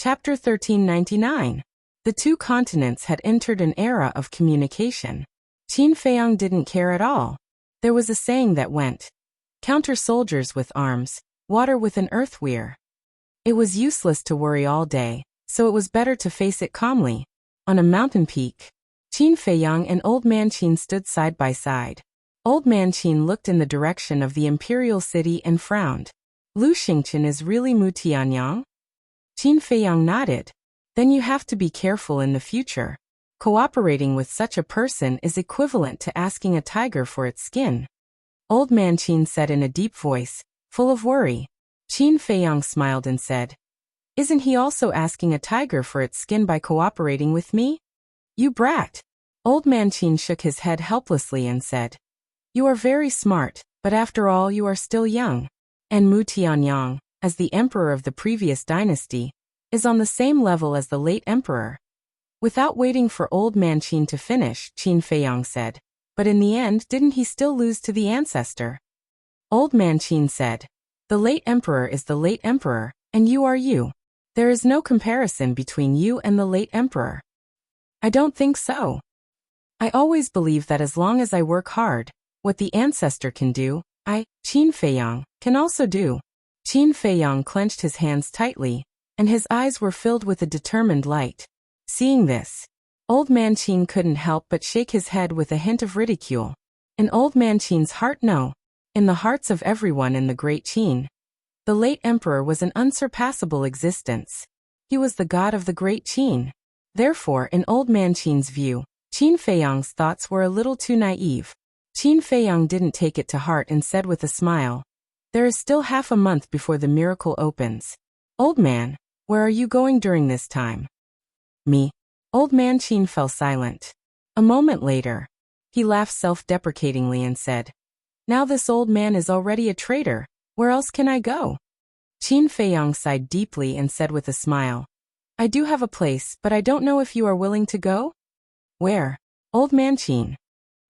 Chapter 1399. The two continents had entered an era of communication. Qin Feiyang didn't care at all. There was a saying that went, "Counter soldiers with arms, water with an earthweir." It was useless to worry all day, so it was better to face it calmly. On a mountain peak, Qin Feiyang and Old Man Qin stood side by side. Old Man Qin looked in the direction of the imperial city and frowned. "Lu Xingqian is really Mu Tianyang?" Qin Feiyang nodded. "Then you have to be careful in the future. Cooperating with such a person is equivalent to asking a tiger for its skin." Old Man Qin said in a deep voice, full of worry. Qin Feiyang smiled and said, "Isn't he also asking a tiger for its skin by cooperating with me?" "You brat." Old Man Qin shook his head helplessly and said, "You are very smart, but after all you are still young. And Mu Tianyang, as the emperor of the previous dynasty, is on the same level as the late emperor." Without waiting for Old Man Qin to finish, Qin Feiyang said, "But in the end, didn't he still lose to the ancestor?" Old Man Qin said, "The late emperor is the late emperor, and you are you. There is no comparison between you and the late emperor." "I don't think so. I always believe that as long as I work hard, what the ancestor can do, Qin Feiyang, can also do." Qin Feiyang clenched his hands tightly, and his eyes were filled with a determined light. Seeing this, Old Man Qin couldn't help but shake his head with a hint of ridicule. In Old Man Qin's heart, no. In the hearts of everyone in the Great Qin, the late emperor was an unsurpassable existence. He was the god of the Great Qin. Therefore, in Old Man Qin's view, Qin Feiyang's thoughts were a little too naive. Qin Feiyang didn't take it to heart and said with a smile, "There is still half a month before the miracle opens. Old man, where are you going during this time?" "Me." Old Man Qin fell silent. A moment later, he laughed self-deprecatingly and said, "Now this old man is already a traitor. Where else can I go?" Qin Feiyang sighed deeply and said with a smile, "I do have a place, but I don't know if you are willing to go." "Where?" Old Man Qin.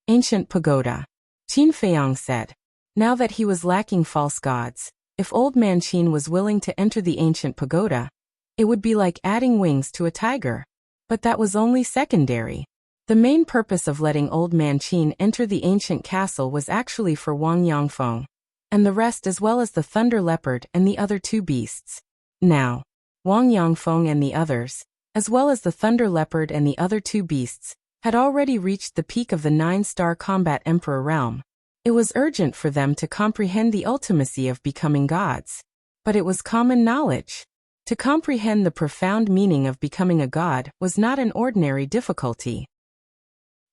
"Ancient pagoda." Qin Feiyang said. Now that he was lacking false gods, if Old Man Qin was willing to enter the ancient pagoda, it would be like adding wings to a tiger. But that was only secondary. The main purpose of letting Old Man Qin enter the ancient castle was actually for Wang Yangfeng, and the rest as well as the thunder leopard and the other two beasts. Now, Wang Yangfeng and the others, as well as the thunder leopard and the other two beasts, had already reached the peak of the 9-star combat emperor realm. It was urgent for them to comprehend the ultimacy of becoming gods. But it was common knowledge. To comprehend the profound meaning of becoming a god was not an ordinary difficulty.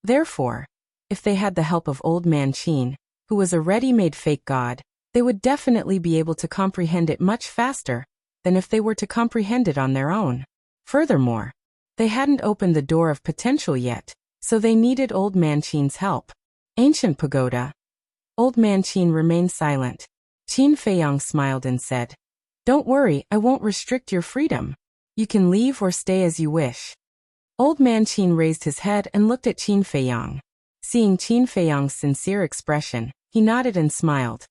Therefore, if they had the help of Old Man Qin, who was a ready-made fake god, they would definitely be able to comprehend it much faster than if they were to comprehend it on their own. Furthermore, they hadn't opened the door of potential yet, so they needed Old Man Qin's help. Ancient pagoda. Old Man Qin remained silent. Qin Feiyang smiled and said, "Don't worry, I won't restrict your freedom. You can leave or stay as you wish." Old Man Qin raised his head and looked at Qin Feiyang. Seeing Qin Feiyang's sincere expression, he nodded and smiled.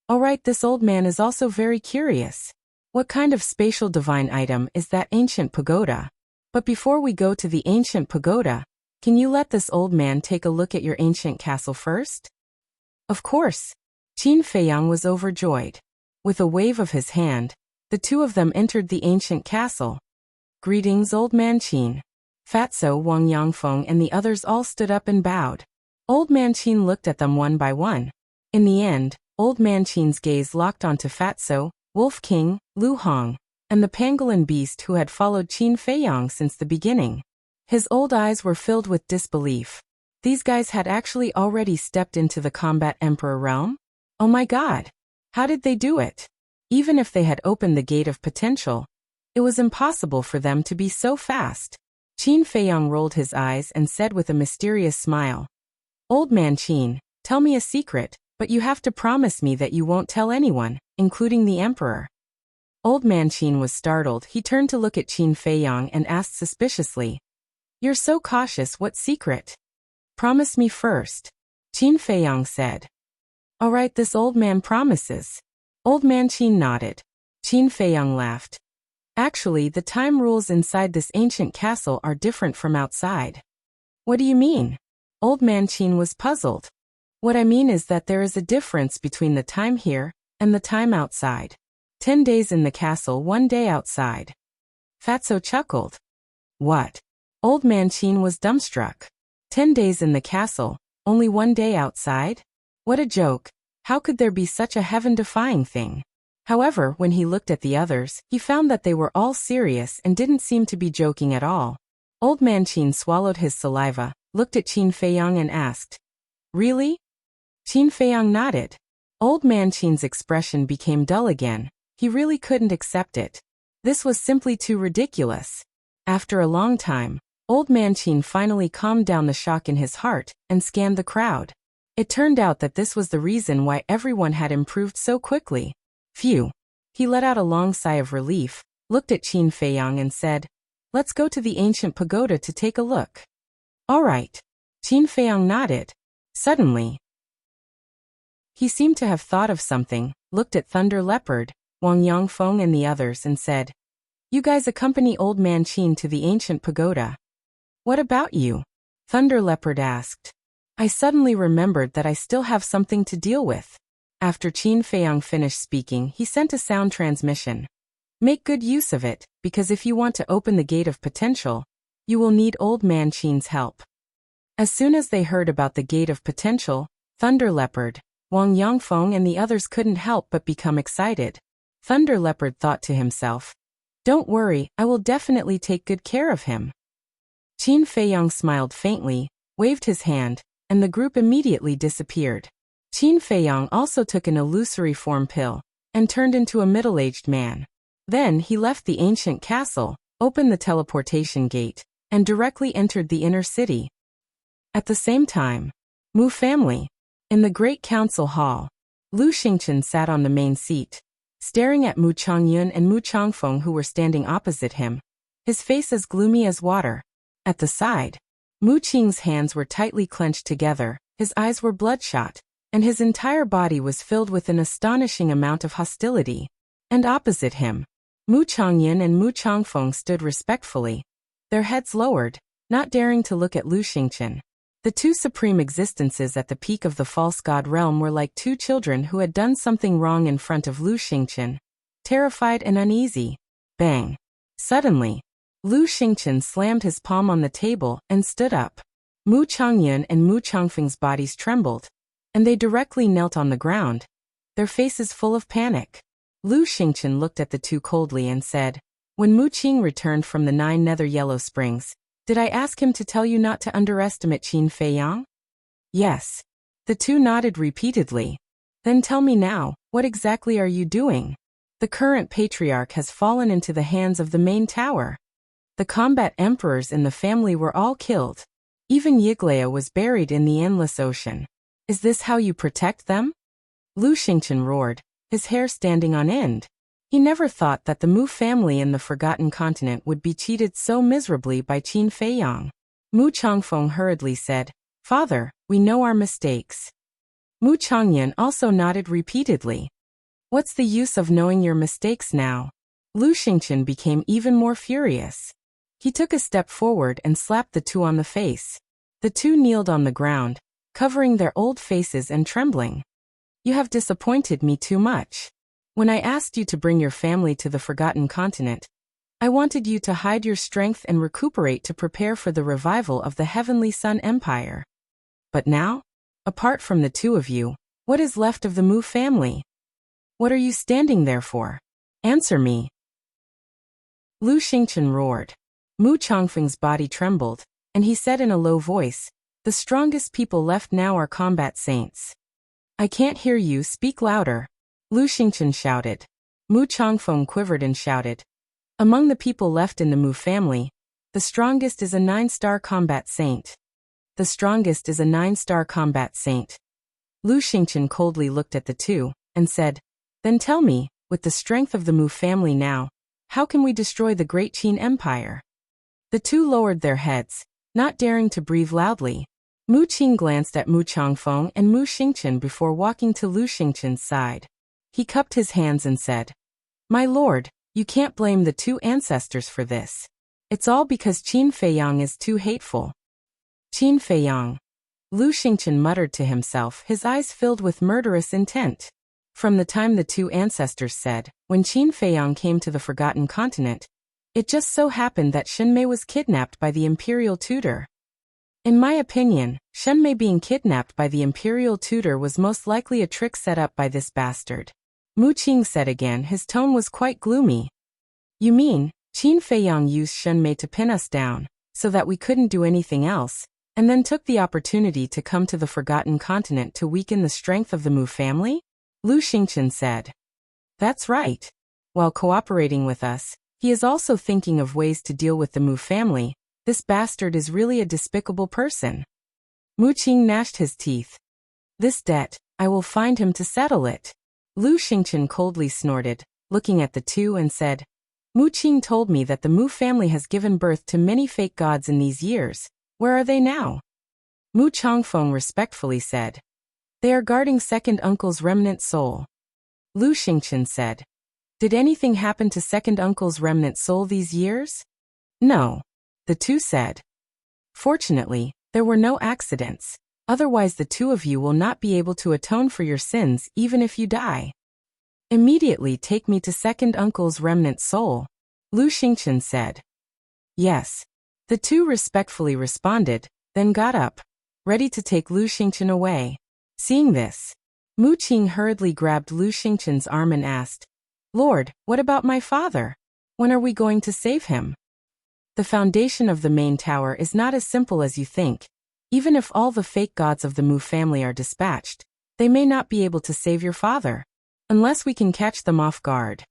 "All right, this old man is also very curious. What kind of spatial divine item is that ancient pagoda? But before we go to the ancient pagoda, can you let this old man take a look at your ancient castle first?" "Of course." Qin Feiyang was overjoyed. With a wave of his hand, the two of them entered the ancient castle. "Greetings, Old Man Qin." Fatso, Wang Yangfeng and the others all stood up and bowed. Old Man Qin looked at them one by one. In the end, Old Man Qin's gaze locked onto Fatso, Wolf King, Lu Hong, and the pangolin beast who had followed Qin Feiyang since the beginning. His old eyes were filled with disbelief. These guys had actually already stepped into the combat emperor realm? Oh my god! How did they do it? Even if they had opened the gate of potential, it was impossible for them to be so fast. Qin Feiyang rolled his eyes and said with a mysterious smile, "Old Man Qin, tell me a secret, but you have to promise me that you won't tell anyone, including the emperor." Old Man Qin was startled. He turned to look at Qin Feiyang and asked suspiciously, "You're so cautious, what secret?" "Promise me first," Qin Feiyang said. "All right, this old man promises." Old Man Qin nodded. Qin Feiyang laughed. Actually, the time rules inside this ancient castle are different from outside. What do you mean? Old man Qin was puzzled. What I mean is that there is a difference between the time here and the time outside. 10 days in the castle, 1 day outside. Fatso chuckled. What? Old man Qin was dumbstruck. 10 days in the castle, only 1 day outside? What a joke. How could there be such a heaven-defying thing? However, when he looked at the others, he found that they were all serious and didn't seem to be joking at all. Old man Qin swallowed his saliva, looked at Qin Feiyang and asked, Really? Qin Feiyang nodded. Old man Qin's expression became dull again. He really couldn't accept it. This was simply too ridiculous. After a long time, Old man Qin finally calmed down the shock in his heart and scanned the crowd. It turned out that this was the reason why everyone had improved so quickly. Phew. He let out a long sigh of relief, looked at Qin Feiyang and said, Let's go to the ancient pagoda to take a look. All right. Qin Feiyang nodded. Suddenly, he seemed to have thought of something, looked at Thunder Leopard, Wang Yangfeng and the others and said, You guys accompany Old Man Qin to the ancient pagoda. What about you? Thunder Leopard asked. I suddenly remembered that I still have something to deal with. After Qin Feiyang finished speaking, he sent a sound transmission. Make good use of it, because if you want to open the gate of potential, you will need Old Man Qin's help. As soon as they heard about the gate of potential, Thunder Leopard, Wang Yangfeng and the others couldn't help but become excited. Thunder Leopard thought to himself, Don't worry, I will definitely take good care of him. Qin Feiyang smiled faintly, waved his hand, and the group immediately disappeared. Qin Feiyang also took an illusory form pill, and turned into a middle-aged man. Then he left the ancient castle, opened the teleportation gate, and directly entered the inner city. At the same time, Mu family. In the great council hall, Lu Xingchen sat on the main seat, staring at Mu Changyun and Mu Changfeng who were standing opposite him, his face as gloomy as water. At the side, Mu Qing's hands were tightly clenched together, his eyes were bloodshot, and his entire body was filled with an astonishing amount of hostility. And opposite him, Mu Changyun and Mu Changfeng stood respectfully, their heads lowered, not daring to look at Lu Xingchen. The two supreme existences at the peak of the false god realm were like two children who had done something wrong in front of Lu Xingchen, terrified and uneasy. Bang! Suddenly, Lu Xingchen slammed his palm on the table and stood up. Mu Changyun and Mu Changfeng's bodies trembled, and they directly knelt on the ground, their faces full of panic. Lu Xingchen looked at the two coldly and said, When Mu Qing returned from the 9 nether yellow springs, did I ask him to tell you not to underestimate Qin Feiyang? Yes. The two nodded repeatedly. Then tell me now, what exactly are you doing? The current patriarch has fallen into the hands of the main tower. The combat emperors in the family were all killed. Even Yiglea was buried in the endless ocean. Is this how you protect them? Lu Xingchen roared, his hair standing on end. He never thought that the Mu family in the Forgotten Continent would be cheated so miserably by Qin Feiyang. Mu Changfeng hurriedly said, Father, we know our mistakes. Mu Changyun also nodded repeatedly. What's the use of knowing your mistakes now? Lu Xingchen became even more furious. He took a step forward and slapped the two on the face. The two kneeled on the ground, covering their old faces and trembling. You have disappointed me too much. When I asked you to bring your family to the Forgotten Continent, I wanted you to hide your strength and recuperate to prepare for the revival of the Heavenly Sun Empire. But now, apart from the two of you, what is left of the Mu family? What are you standing there for? Answer me. Lu Xingchen roared. Mu Changfeng's body trembled, and he said in a low voice, The strongest people left now are combat saints. I can't hear you, speak louder. Lu Xingchen shouted. Mu Changfeng quivered and shouted, Among the people left in the Mu family, the strongest is a 9-star combat saint. The strongest is a 9-star combat saint. Lu Xingchen coldly looked at the two, and said, Then tell me, with the strength of the Mu family now, how can we destroy the great Qin Empire? The two lowered their heads, not daring to breathe loudly. Mu Qing glanced at Mu Changfeng and Mu Xingchen before walking to Lu Xingchen's side. He cupped his hands and said, My lord, You can't blame the two ancestors for this. It's all because Qin Feiyang is too hateful. Qin Feiyang. Lu Xingqian muttered to himself, his eyes filled with murderous intent. From the time the two ancestors said, when Qin Feiyang came to the Forgotten Continent, it just so happened that Shenmei was kidnapped by the imperial tutor. In my opinion, Shenmei being kidnapped by the imperial tutor was most likely a trick set up by this bastard. Mu Qing said again, his tone was quite gloomy. You mean, Qin Feiyang used Shenmei to pin us down, so that we couldn't do anything else, and then took the opportunity to come to the Forgotten Continent to weaken the strength of the Mu family? Lu Xingqian said. That's right. While cooperating with us, he is also thinking of ways to deal with the Mu family. This bastard is really a despicable person. Mu Qing gnashed his teeth. This debt, I will find him to settle it. Lu Xingqian coldly snorted, looking at the two and said, Mu Qing told me that the Mu family has given birth to many fake gods in these years. Where are they now? Mu Changfeng respectfully said. They are guarding second uncle's remnant soul. Lu Xingqian said. Did anything happen to second uncle's remnant soul these years? No. The two said. Fortunately, there were no accidents. Otherwise the two of you will not be able to atone for your sins even if you die. Immediately take me to second uncle's remnant soul, Lu Xingqian said. Yes. The two respectfully responded, then got up, ready to take Lu Xingqian away. Seeing this, Mu Qing hurriedly grabbed Lu Xingqian's arm and asked, Lord, what about my father? When are we going to save him? The foundation of the main tower is not as simple as you think. Even if all the fake gods of the Mu family are dispatched, they may not be able to save your father, unless we can catch them off guard.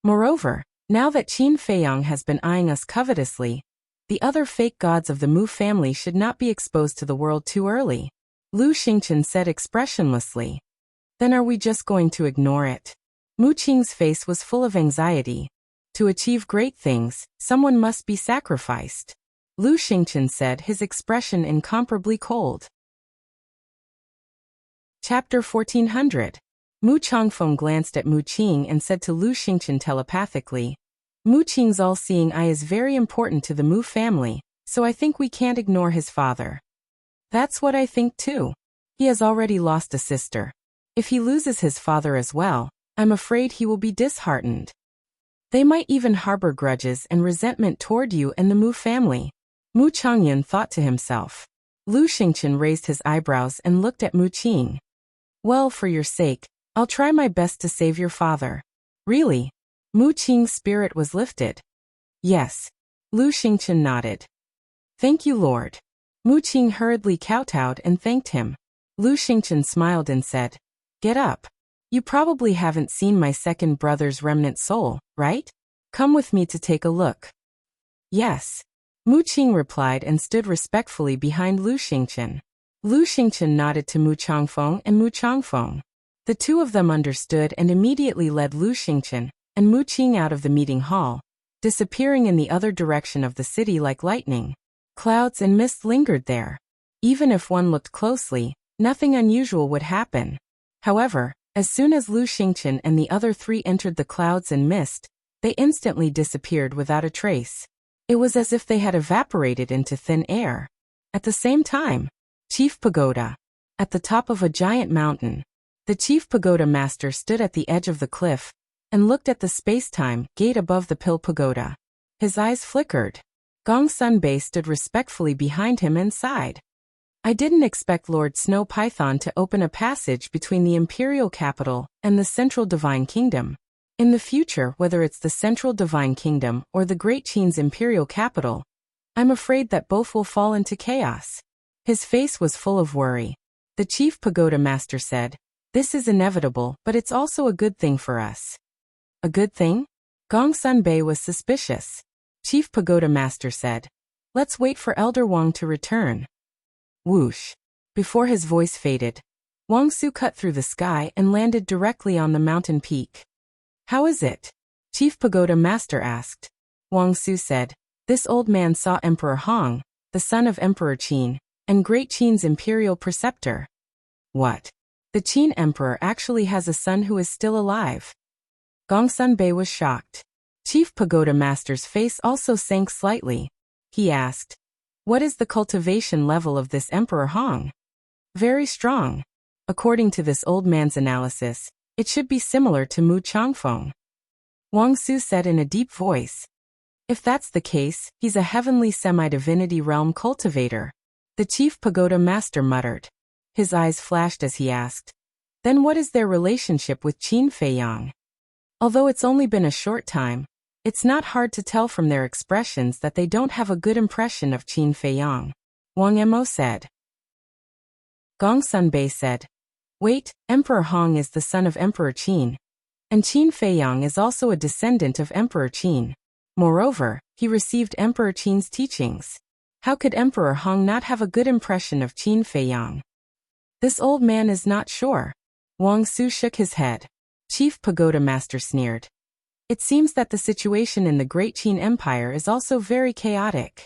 Moreover, now that Qin Feiyang has been eyeing us covetously, the other fake gods of the Mu family should not be exposed to the world too early, Lu Xingqian said expressionlessly. Then are we just going to ignore it? Mu Qing's face was full of anxiety. To achieve great things, someone must be sacrificed. Lu Xingqian said, his expression incomparably cold. Chapter 1400. Mu Changfeng glanced at Mu Qing and said to Lu Xingqian telepathically, Mu Qing's all-seeing eye is very important to the Mu family, so I think we can't ignore his father. That's what I think too. He has already lost a sister. If he loses his father as well, I'm afraid he will be disheartened. They might even harbor grudges and resentment toward you and the Mu family. Mu Changyan thought to himself. Lu Xingqian raised his eyebrows and looked at Mu Qing. Well, for your sake, I'll try my best to save your father. Really? Mu Qing's spirit was lifted. Yes. Lu Xingqian nodded. Thank you, Lord. Mu Qing hurriedly kowtowed and thanked him. Lu Xingqian smiled and said, Get up. You probably haven't seen my second brother's remnant soul, right? Come with me to take a look. Yes. Mu Qing replied and stood respectfully behind Lu Xingqian. Lu Xingqian nodded to Mu Changfeng and Mu Changfeng. The two of them understood and immediately led Lu Xingqian and Mu Qing out of the meeting hall, disappearing in the other direction of the city like lightning. Clouds and mist lingered there. Even if one looked closely, nothing unusual would happen. However, as soon as Lu Xingqian and the other three entered the clouds and mist, they instantly disappeared without a trace. It was as if they had evaporated into thin air. At the same time, Chief Pagoda. At the top of a giant mountain, the Chief Pagoda Master stood at the edge of the cliff and looked at the space-time gate above the Pill Pagoda. His eyes flickered. Gong Sunbei stood respectfully behind him and sighed. I didn't expect Lord Snow Python to open a passage between the Imperial Capital and the Central Divine Kingdom. In the future, whether it's the Central Divine Kingdom or the Great Qin's Imperial Capital, I'm afraid that both will fall into chaos. His face was full of worry. The Chief Pagoda Master said, This is inevitable, but it's also a good thing for us. A good thing? Gong Sunbei was suspicious. Chief Pagoda Master said, Let's wait for Elder Wang to return. Whoosh. Before his voice faded, Wang Su cut through the sky and landed directly on the mountain peak. How is it? Chief Pagoda Master asked. Wang Su said, This old man saw Emperor Hong, the son of Emperor Qin, and Great Qin's imperial preceptor. What? The Qin Emperor actually has a son who is still alive. Gong Sunbei was shocked. Chief Pagoda Master's face also sank slightly. He asked, "What is the cultivation level of this Emperor Hong?" "Very strong. According to this old man's analysis, it should be similar to Mu Changfeng," Wang Su said in a deep voice. "If that's the case, he's a heavenly semi-divinity realm cultivator," the Chief Pagoda Master muttered. His eyes flashed as he asked, "Then what is their relationship with Qin Feiyang?" Although it's only been a short time, it's not hard to tell from their expressions that they don't have a good impression of Qin Feiyang, Wang Emo said. Gong Sunbei said, "Wait, Emperor Hong is the son of Emperor Qin, and Qin Feiyang is also a descendant of Emperor Qin. Moreover, he received Emperor Qin's teachings. How could Emperor Hong not have a good impression of Qin Feiyang?" "This old man is not sure." Wang Su shook his head. Chief Pagoda Master sneered. "It seems that the situation in the Great Qin Empire is also very chaotic."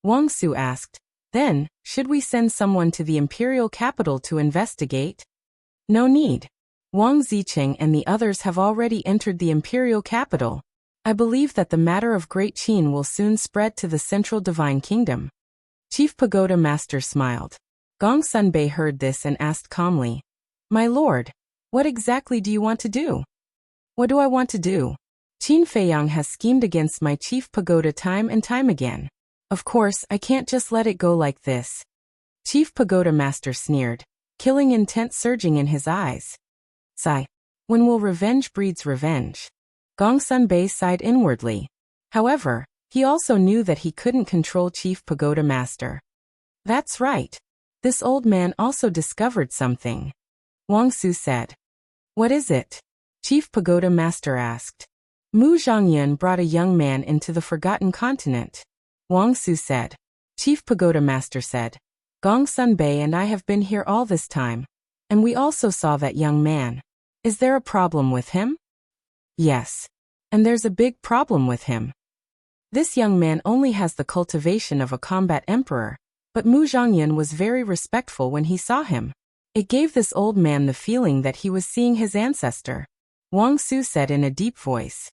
Wang Su asked, "Then, should we send someone to the imperial capital to investigate?" "No need. Wang Zicheng and the others have already entered the imperial capital. I believe that the matter of Great Qin will soon spread to the central divine kingdom." Chief Pagoda Master smiled. Gong Sunbei heard this and asked calmly, "My lord, what exactly do you want to do?" "What do I want to do? Qin Feiyang has schemed against my Chief Pagoda time and time again. Of course, I can't just let it go like this." Chief Pagoda Master sneered, killing intent surging in his eyes. Sigh. When will revenge breeds revenge? Gong Sunbei sighed inwardly. However, he also knew that he couldn't control Chief Pagoda Master. "That's right. This old man also discovered something," Wang Su said. "What is it?" Chief Pagoda Master asked. "Mu Zhongyun brought a young man into the Forgotten Continent," Wang Su said. Chief Pagoda Master said, "Gong Sunbei and I have been here all this time, and we also saw that young man. Is there a problem with him?" "Yes. And there's a big problem with him. This young man only has the cultivation of a combat emperor, but Mu Zhongyun was very respectful when he saw him. It gave this old man the feeling that he was seeing his ancestor," Wang Su said in a deep voice.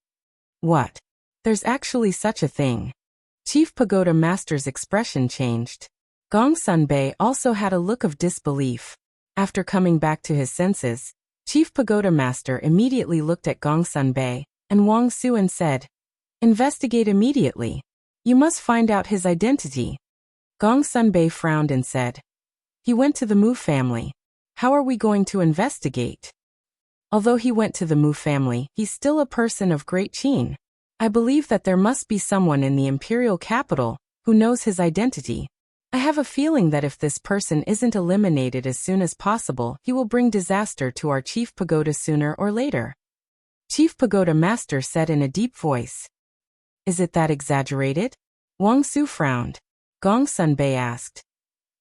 "What? There's actually such a thing?" Chief Pagoda Master's expression changed. Gong Sunbei also had a look of disbelief. After coming back to his senses, Chief Pagoda Master immediately looked at Gong Sunbei and Wang Su and said, "Investigate immediately. You must find out his identity." Gong Sunbei frowned and said, "He went to the Mu family. How are we going to investigate?" "Although he went to the Mu family, he's still a person of Great Qin. I believe that there must be someone in the imperial capital who knows his identity. I have a feeling that if this person isn't eliminated as soon as possible, he will bring disaster to our Chief Pagoda sooner or later," Chief Pagoda Master said in a deep voice. "Is it that exaggerated?" Wang Su frowned. Gong Sunbei asked,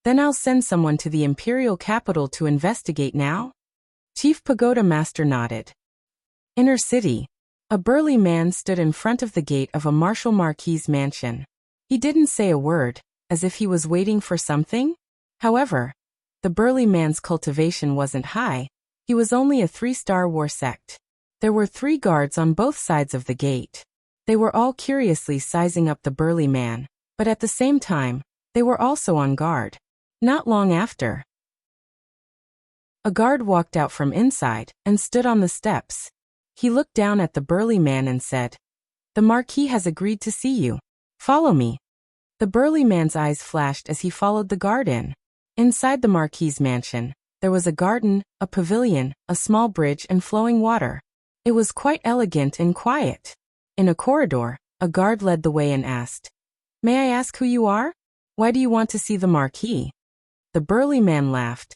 "Then I'll send someone to the imperial capital to investigate now?" Chief Pagoda Master nodded. Inner city. A burly man stood in front of the gate of a martial marquis's mansion. He didn't say a word, as if he was waiting for something. However, the burly man's cultivation wasn't high. He was only a 3-star war sect. There were 3 guards on both sides of the gate. They were all curiously sizing up the burly man, but at the same time, they were also on guard. Not long after, a guard walked out from inside and stood on the steps. He looked down at the burly man and said, "The Marquis has agreed to see you. Follow me." The burly man's eyes flashed as he followed the guard in. Inside the Marquis's mansion, there was a garden, a pavilion, a small bridge and flowing water. It was quite elegant and quiet. In a corridor, a guard led the way and asked, "May I ask who you are? Why do you want to see the Marquis?" The burly man laughed.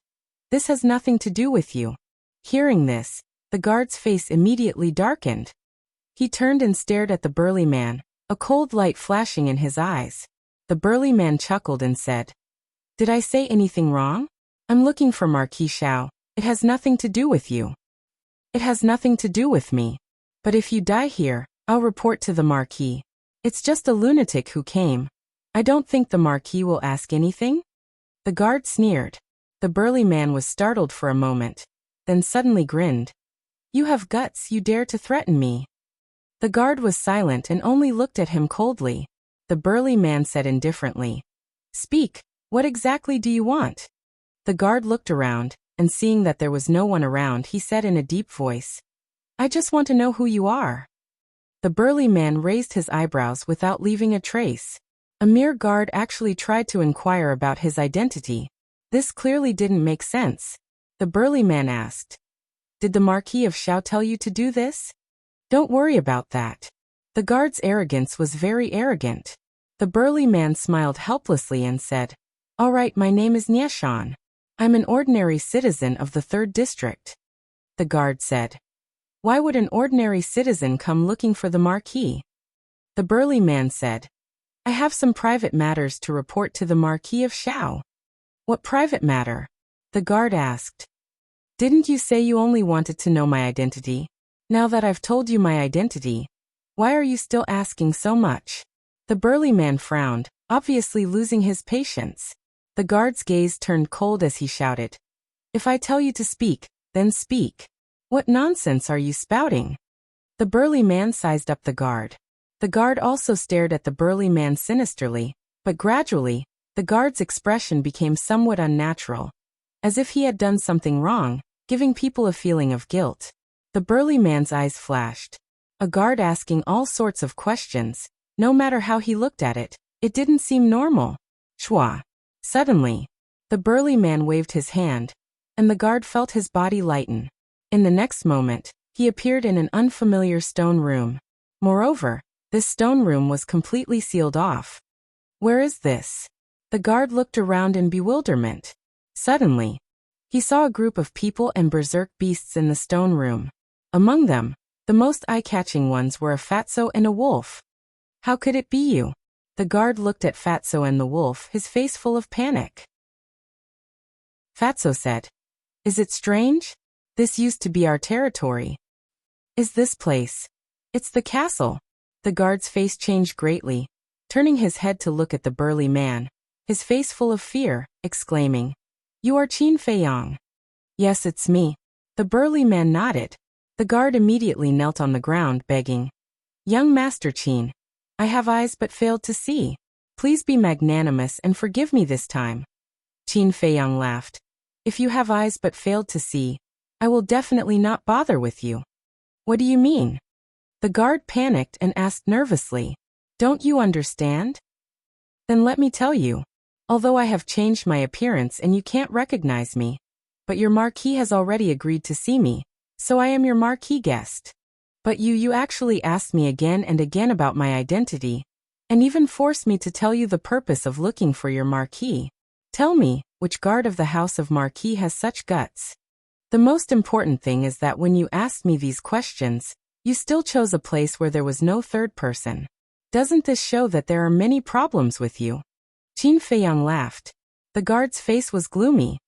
"This has nothing to do with you." Hearing this, the guard's face immediately darkened. He turned and stared at the burly man, a cold light flashing in his eyes. The burly man chuckled and said, "Did I say anything wrong? I'm looking for Marquis Xiao. It has nothing to do with you." "It has nothing to do with me. But if you die here, I'll report to the Marquis. It's just a lunatic who came. I don't think the Marquis will ask anything." The guard sneered. The burly man was startled for a moment, then suddenly grinned. "You have guts, you dare to threaten me." The guard was silent and only looked at him coldly. The burly man said indifferently, "Speak, what exactly do you want?" The guard looked around, and seeing that there was no one around, he said in a deep voice, "I just want to know who you are." The burly man raised his eyebrows without leaving a trace. A mere guard actually tried to inquire about his identity. This clearly didn't make sense. The burly man asked, "Did the Marquis of Shao tell you to do this?" "Don't worry about that." The guard's arrogance was very arrogant. The burly man smiled helplessly and said, "All right, my name is Nieshan. I'm an ordinary citizen of the 3rd district." The guard said, "Why would an ordinary citizen come looking for the Marquis?" The burly man said, "I have some private matters to report to the Marquis of Shao." "What private matter?" the guard asked. "Didn't you say you only wanted to know my identity? Now that I've told you my identity, why are you still asking so much?" The burly man frowned, obviously losing his patience. The guard's gaze turned cold as he shouted, "If I tell you to speak, then speak. What nonsense are you spouting?" The burly man sized up the guard. The guard also stared at the burly man sinisterly, but gradually, the guard's expression became somewhat unnatural, as if he had done something wrong, giving people a feeling of guilt. The burly man's eyes flashed. A guard asking all sorts of questions, no matter how he looked at it, it didn't seem normal. Shua. Suddenly, the burly man waved his hand, and the guard felt his body lighten. In the next moment, he appeared in an unfamiliar stone room. Moreover, this stone room was completely sealed off. "Where is this?" The guard looked around in bewilderment. Suddenly, he saw a group of people and berserk beasts in the stone room. Among them, the most eye-catching ones were a fatso and a wolf. "How could it be you?" The guard looked at Fatso and the wolf, his face full of panic. Fatso said, "Is it strange? This used to be our territory." "Is this place?" "It's the castle." The guard's face changed greatly, turning his head to look at the burly man, his face full of fear, exclaiming, "You are Qin Feiyang." "Yes, it's me." The burly man nodded. The guard immediately knelt on the ground, begging, "Young Master Qin, I have eyes but failed to see. Please be magnanimous and forgive me this time." Qin Feiyang laughed. "If you have eyes but failed to see, I will definitely not bother with you." "What do you mean?" The guard panicked and asked nervously, "Don't you understand?" "Then let me tell you. Although I have changed my appearance and you can't recognize me, but your Marquis has already agreed to see me, so I am your Marquis guest. But you actually asked me again and again about my identity, and even forced me to tell you the purpose of looking for your Marquis. Tell me, which guard of the House of Marquis has such guts? The most important thing is that when you asked me these questions, you still chose a place where there was no third person. Doesn't this show that there are many problems with you?" Qin Feiyang laughed. The guard's face was gloomy.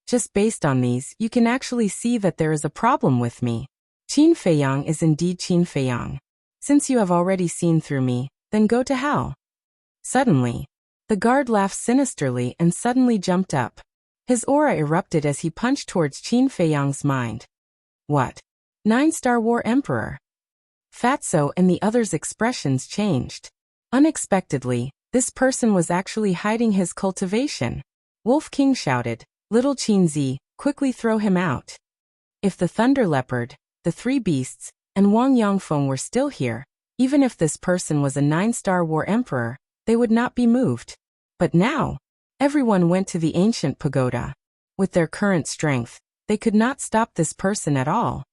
"Just based on these, you can actually see that there is a problem with me. Qin Feiyang is indeed Qin Feiyang. Since you have already seen through me, then go to hell." Suddenly, the guard laughed sinisterly and suddenly jumped up. His aura erupted as he punched towards Qin Feiyang's mind. "What? 9-star War Emperor?" Fatso and the others' expressions changed. Unexpectedly, this person was actually hiding his cultivation. Wolf King shouted, "Little Qinzi, quickly throw him out." If the Thunder Leopard, the 3 beasts, and Wang Yangfeng were still here, even if this person was a 9-star War Emperor, they would not be moved. But now, everyone went to the ancient pagoda. With their current strength, they could not stop this person at all.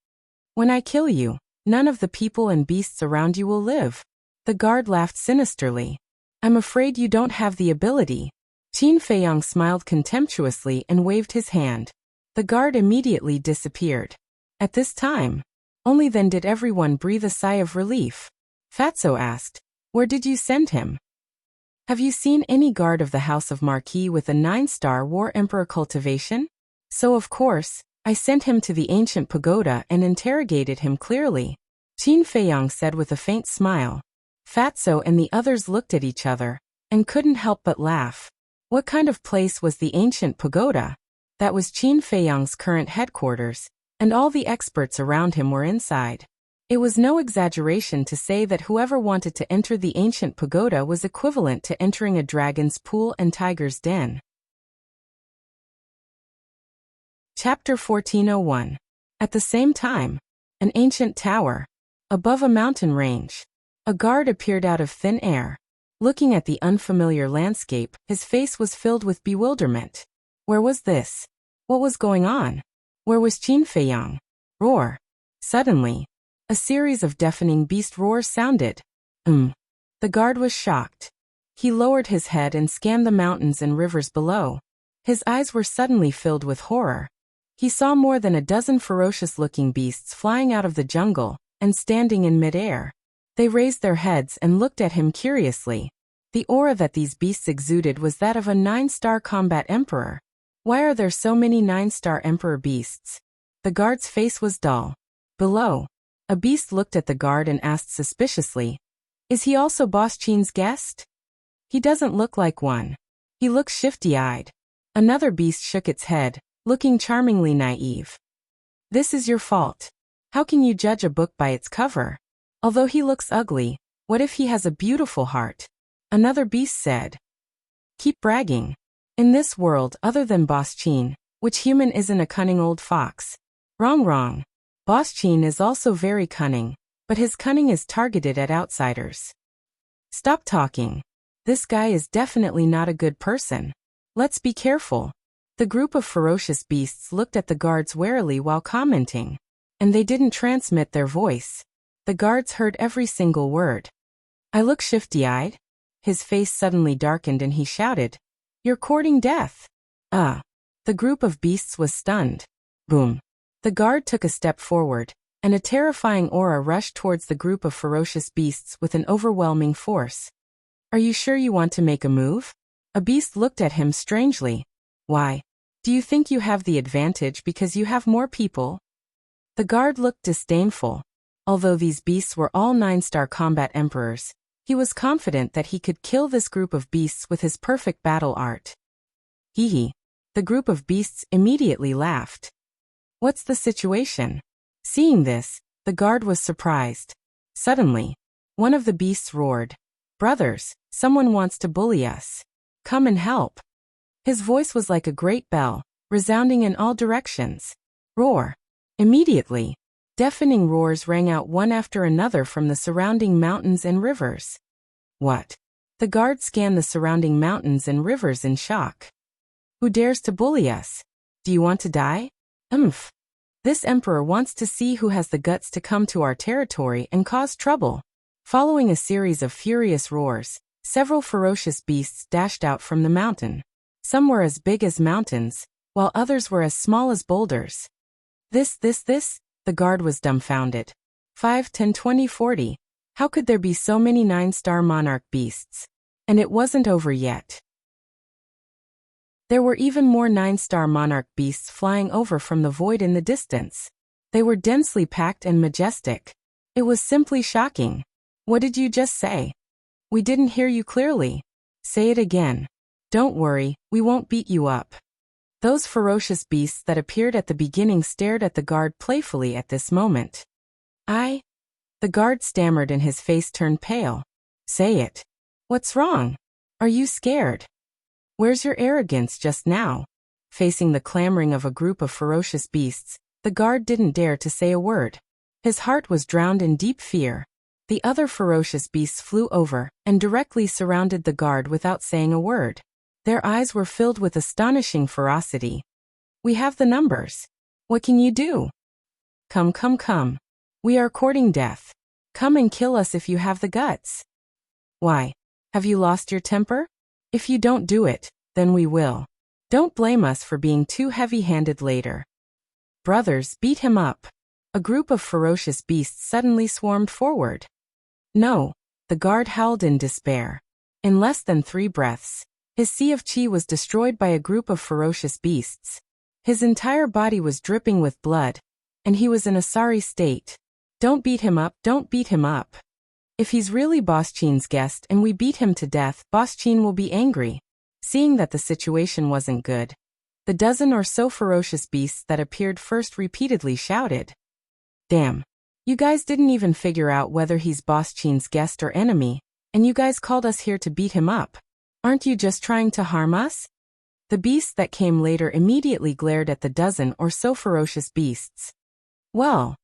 "When I kill you, none of the people and beasts around you will live." The guard laughed sinisterly. "I'm afraid you don't have the ability." Qin Feiyang smiled contemptuously and waved his hand. The guard immediately disappeared. At this time, only then did everyone breathe a sigh of relief. Fatso asked, "Where did you send him?" "Have you seen any guard of the House of Marquis with a 9-star War Emperor cultivation? So of course, I sent him to the ancient pagoda and interrogated him clearly," Qin Feiyang said with a faint smile. Fatso and the others looked at each other, and couldn't help but laugh. What kind of place was the ancient pagoda? That was Qin Feiyang's current headquarters, and all the experts around him were inside. It was no exaggeration to say that whoever wanted to enter the ancient pagoda was equivalent to entering a dragon's pool and tiger's den. Chapter 1401. At the same time, an ancient tower, above a mountain range. A guard appeared out of thin air. Looking at the unfamiliar landscape, his face was filled with bewilderment. Where was this? What was going on? Where was Qin Feiyang? Roar. Suddenly, a series of deafening beast roars sounded. The guard was shocked. He lowered his head and scanned the mountains and rivers below. His eyes were suddenly filled with horror. He saw more than a dozen ferocious-looking beasts flying out of the jungle and standing in mid-air. They raised their heads and looked at him curiously. The aura that these beasts exuded was that of a 9-star combat emperor. Why are there so many 9-star emperor beasts? The guard's face was dull. Below, a beast looked at the guard and asked suspiciously, "Is he also Boss Qin's guest?" "He doesn't look like one. He looks shifty-eyed." Another beast shook its head, looking charmingly naive. "This is your fault. How can you judge a book by its cover? Although he looks ugly, what if he has a beautiful heart?" Another beast said. "Keep bragging. In this world other than Boss Qin, which human isn't a cunning old fox?" Wrong. Boss Qin is also very cunning, but his cunning is targeted at outsiders. Stop talking. This guy is definitely not a good person. Let's be careful. The group of ferocious beasts looked at the guards warily while commenting, and they didn't transmit their voice. The guards heard every single word. "I look shifty-eyed?" His face suddenly darkened and he shouted, "You're courting death." The group of beasts was stunned. Boom. The guard took a step forward, and a terrifying aura rushed towards the group of ferocious beasts with an overwhelming force. "Are you sure you want to make a move?" A beast looked at him strangely. "Why? Do you think you have the advantage because you have more people?" The guard looked disdainful. Although these beasts were all 9-star combat emperors, he was confident that he could kill this group of beasts with his perfect battle art. Hee. The group of beasts immediately laughed. "What's the situation?" Seeing this, the guard was surprised. Suddenly, one of the beasts roared, "Brothers, someone wants to bully us. Come and help." His voice was like a great bell, resounding in all directions. Roar. Immediately, deafening roars rang out one after another from the surrounding mountains and rivers. What? The guard scanned the surrounding mountains and rivers in shock. "Who dares to bully us? Do you want to die?" This emperor wants to see who has the guts to come to our territory and cause trouble." Following a series of furious roars, several ferocious beasts dashed out from the mountain. Some were as big as mountains, while others were as small as boulders. This, the guard was dumbfounded. 5, 10, 20, 40. How could there be so many 9-star monarch beasts? And it wasn't over yet. There were even more 9-star monarch beasts flying over from the void in the distance. They were densely packed and majestic. It was simply shocking. "What did you just say?" "We didn't hear you clearly." "Say it again." "Don't worry, we won't beat you up." Those ferocious beasts that appeared at the beginning stared at the guard playfully at this moment. The guard stammered and his face turned pale. "Say it. What's wrong? Are you scared? Where's your arrogance just now?" Facing the clamoring of a group of ferocious beasts, the guard didn't dare to say a word. His heart was drowned in deep fear. The other ferocious beasts flew over and directly surrounded the guard without saying a word. Their eyes were filled with astonishing ferocity. "We have the numbers. What can you do? Come. We are courting death. Come and kill us if you have the guts." "Why? Have you lost your temper? If you don't do it, then we will. Don't blame us for being too heavy-handed later." "Brothers, beat him up." A group of ferocious beasts suddenly swarmed forward. "No," the guard howled in despair. In less than 3 breaths, his sea of qi was destroyed by a group of ferocious beasts. His entire body was dripping with blood, and he was in a sorry state. Don't beat him up. If he's really Boss Qin's guest and we beat him to death, Boss Qin will be angry." Seeing that the situation wasn't good, the dozen or so ferocious beasts that appeared first repeatedly shouted, "Damn! You guys didn't even figure out whether he's Boss Qin's guest or enemy, and you guys called us here to beat him up. Aren't you just trying to harm us? The beast that came later immediately glared at the dozen or so ferocious beasts. Well,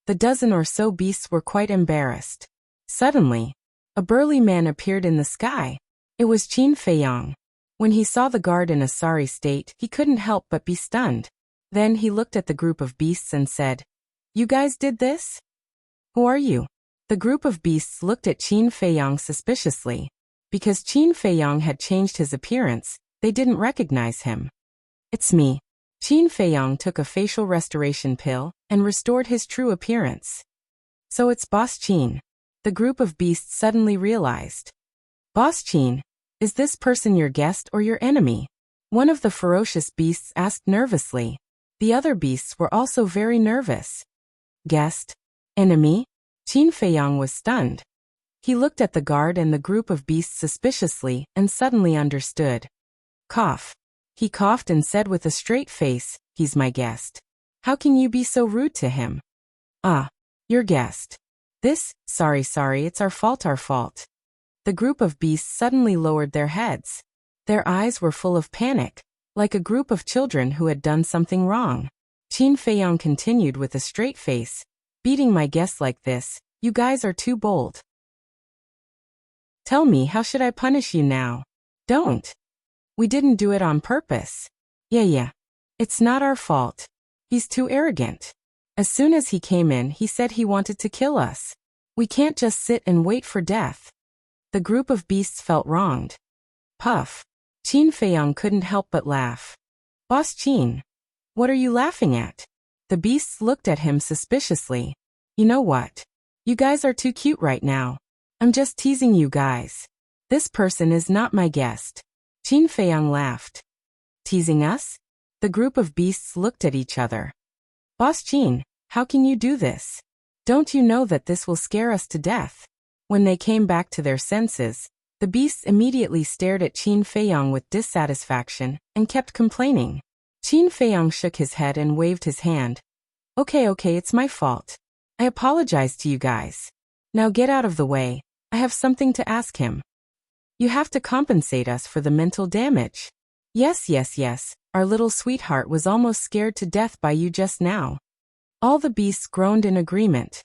the dozen or so beasts were quite embarrassed. Suddenly, a burly man appeared in the sky. It was Qin Feiyang. When he saw the guard in a sorry state, he couldn't help but be stunned. Then he looked at the group of beasts and said, "You guys did this? Who are you?" The group of beasts looked at Qin Feiyang suspiciously. Because Qin Feiyang had changed his appearance, they didn't recognize him. "It's me." Qin Feiyang took a facial restoration pill and restored his true appearance. "So it's Boss Qin." The group of beasts suddenly realized. "Boss Qin, is this person your guest or your enemy?" One of the ferocious beasts asked nervously. The other beasts were also very nervous. "Guest? Enemy?" Qin Feiyang was stunned. He looked at the guard and the group of beasts suspiciously and suddenly understood. Cough. He coughed and said with a straight face, "He's my guest. How can you be so rude to him?" "Ah, your guest. Sorry, it's our fault. The group of beasts suddenly lowered their heads. Their eyes were full of panic, like a group of children who had done something wrong. Qin Feiyang continued with a straight face, "Beating my guests like this, you guys are too bold. Tell me, how should I punish you now?" "Don't. We didn't do it on purpose." Yeah. It's not our fault. He's too arrogant. As soon as he came in, he said he wanted to kill us. We can't just sit and wait for death." The group of beasts felt wronged. Puff. Qin Feiyang couldn't help but laugh. "Boss Qin, what are you laughing at?" The beasts looked at him suspiciously. "You know what? You guys are too cute right now. I'm just teasing you guys. This person is not my guest." Qin Feiyang laughed. "Teasing us?" The group of beasts looked at each other. "Boss Qin, how can you do this? Don't you know that this will scare us to death?" When they came back to their senses, the beasts immediately stared at Qin Feiyang with dissatisfaction and kept complaining. Qin Feiyang shook his head and waved his hand. Okay, it's my fault. I apologize to you guys. Now get out of the way. I have something to ask him. You have to compensate us for the mental damage." Yes. Our little sweetheart was almost scared to death by you just now." All the beasts groaned in agreement.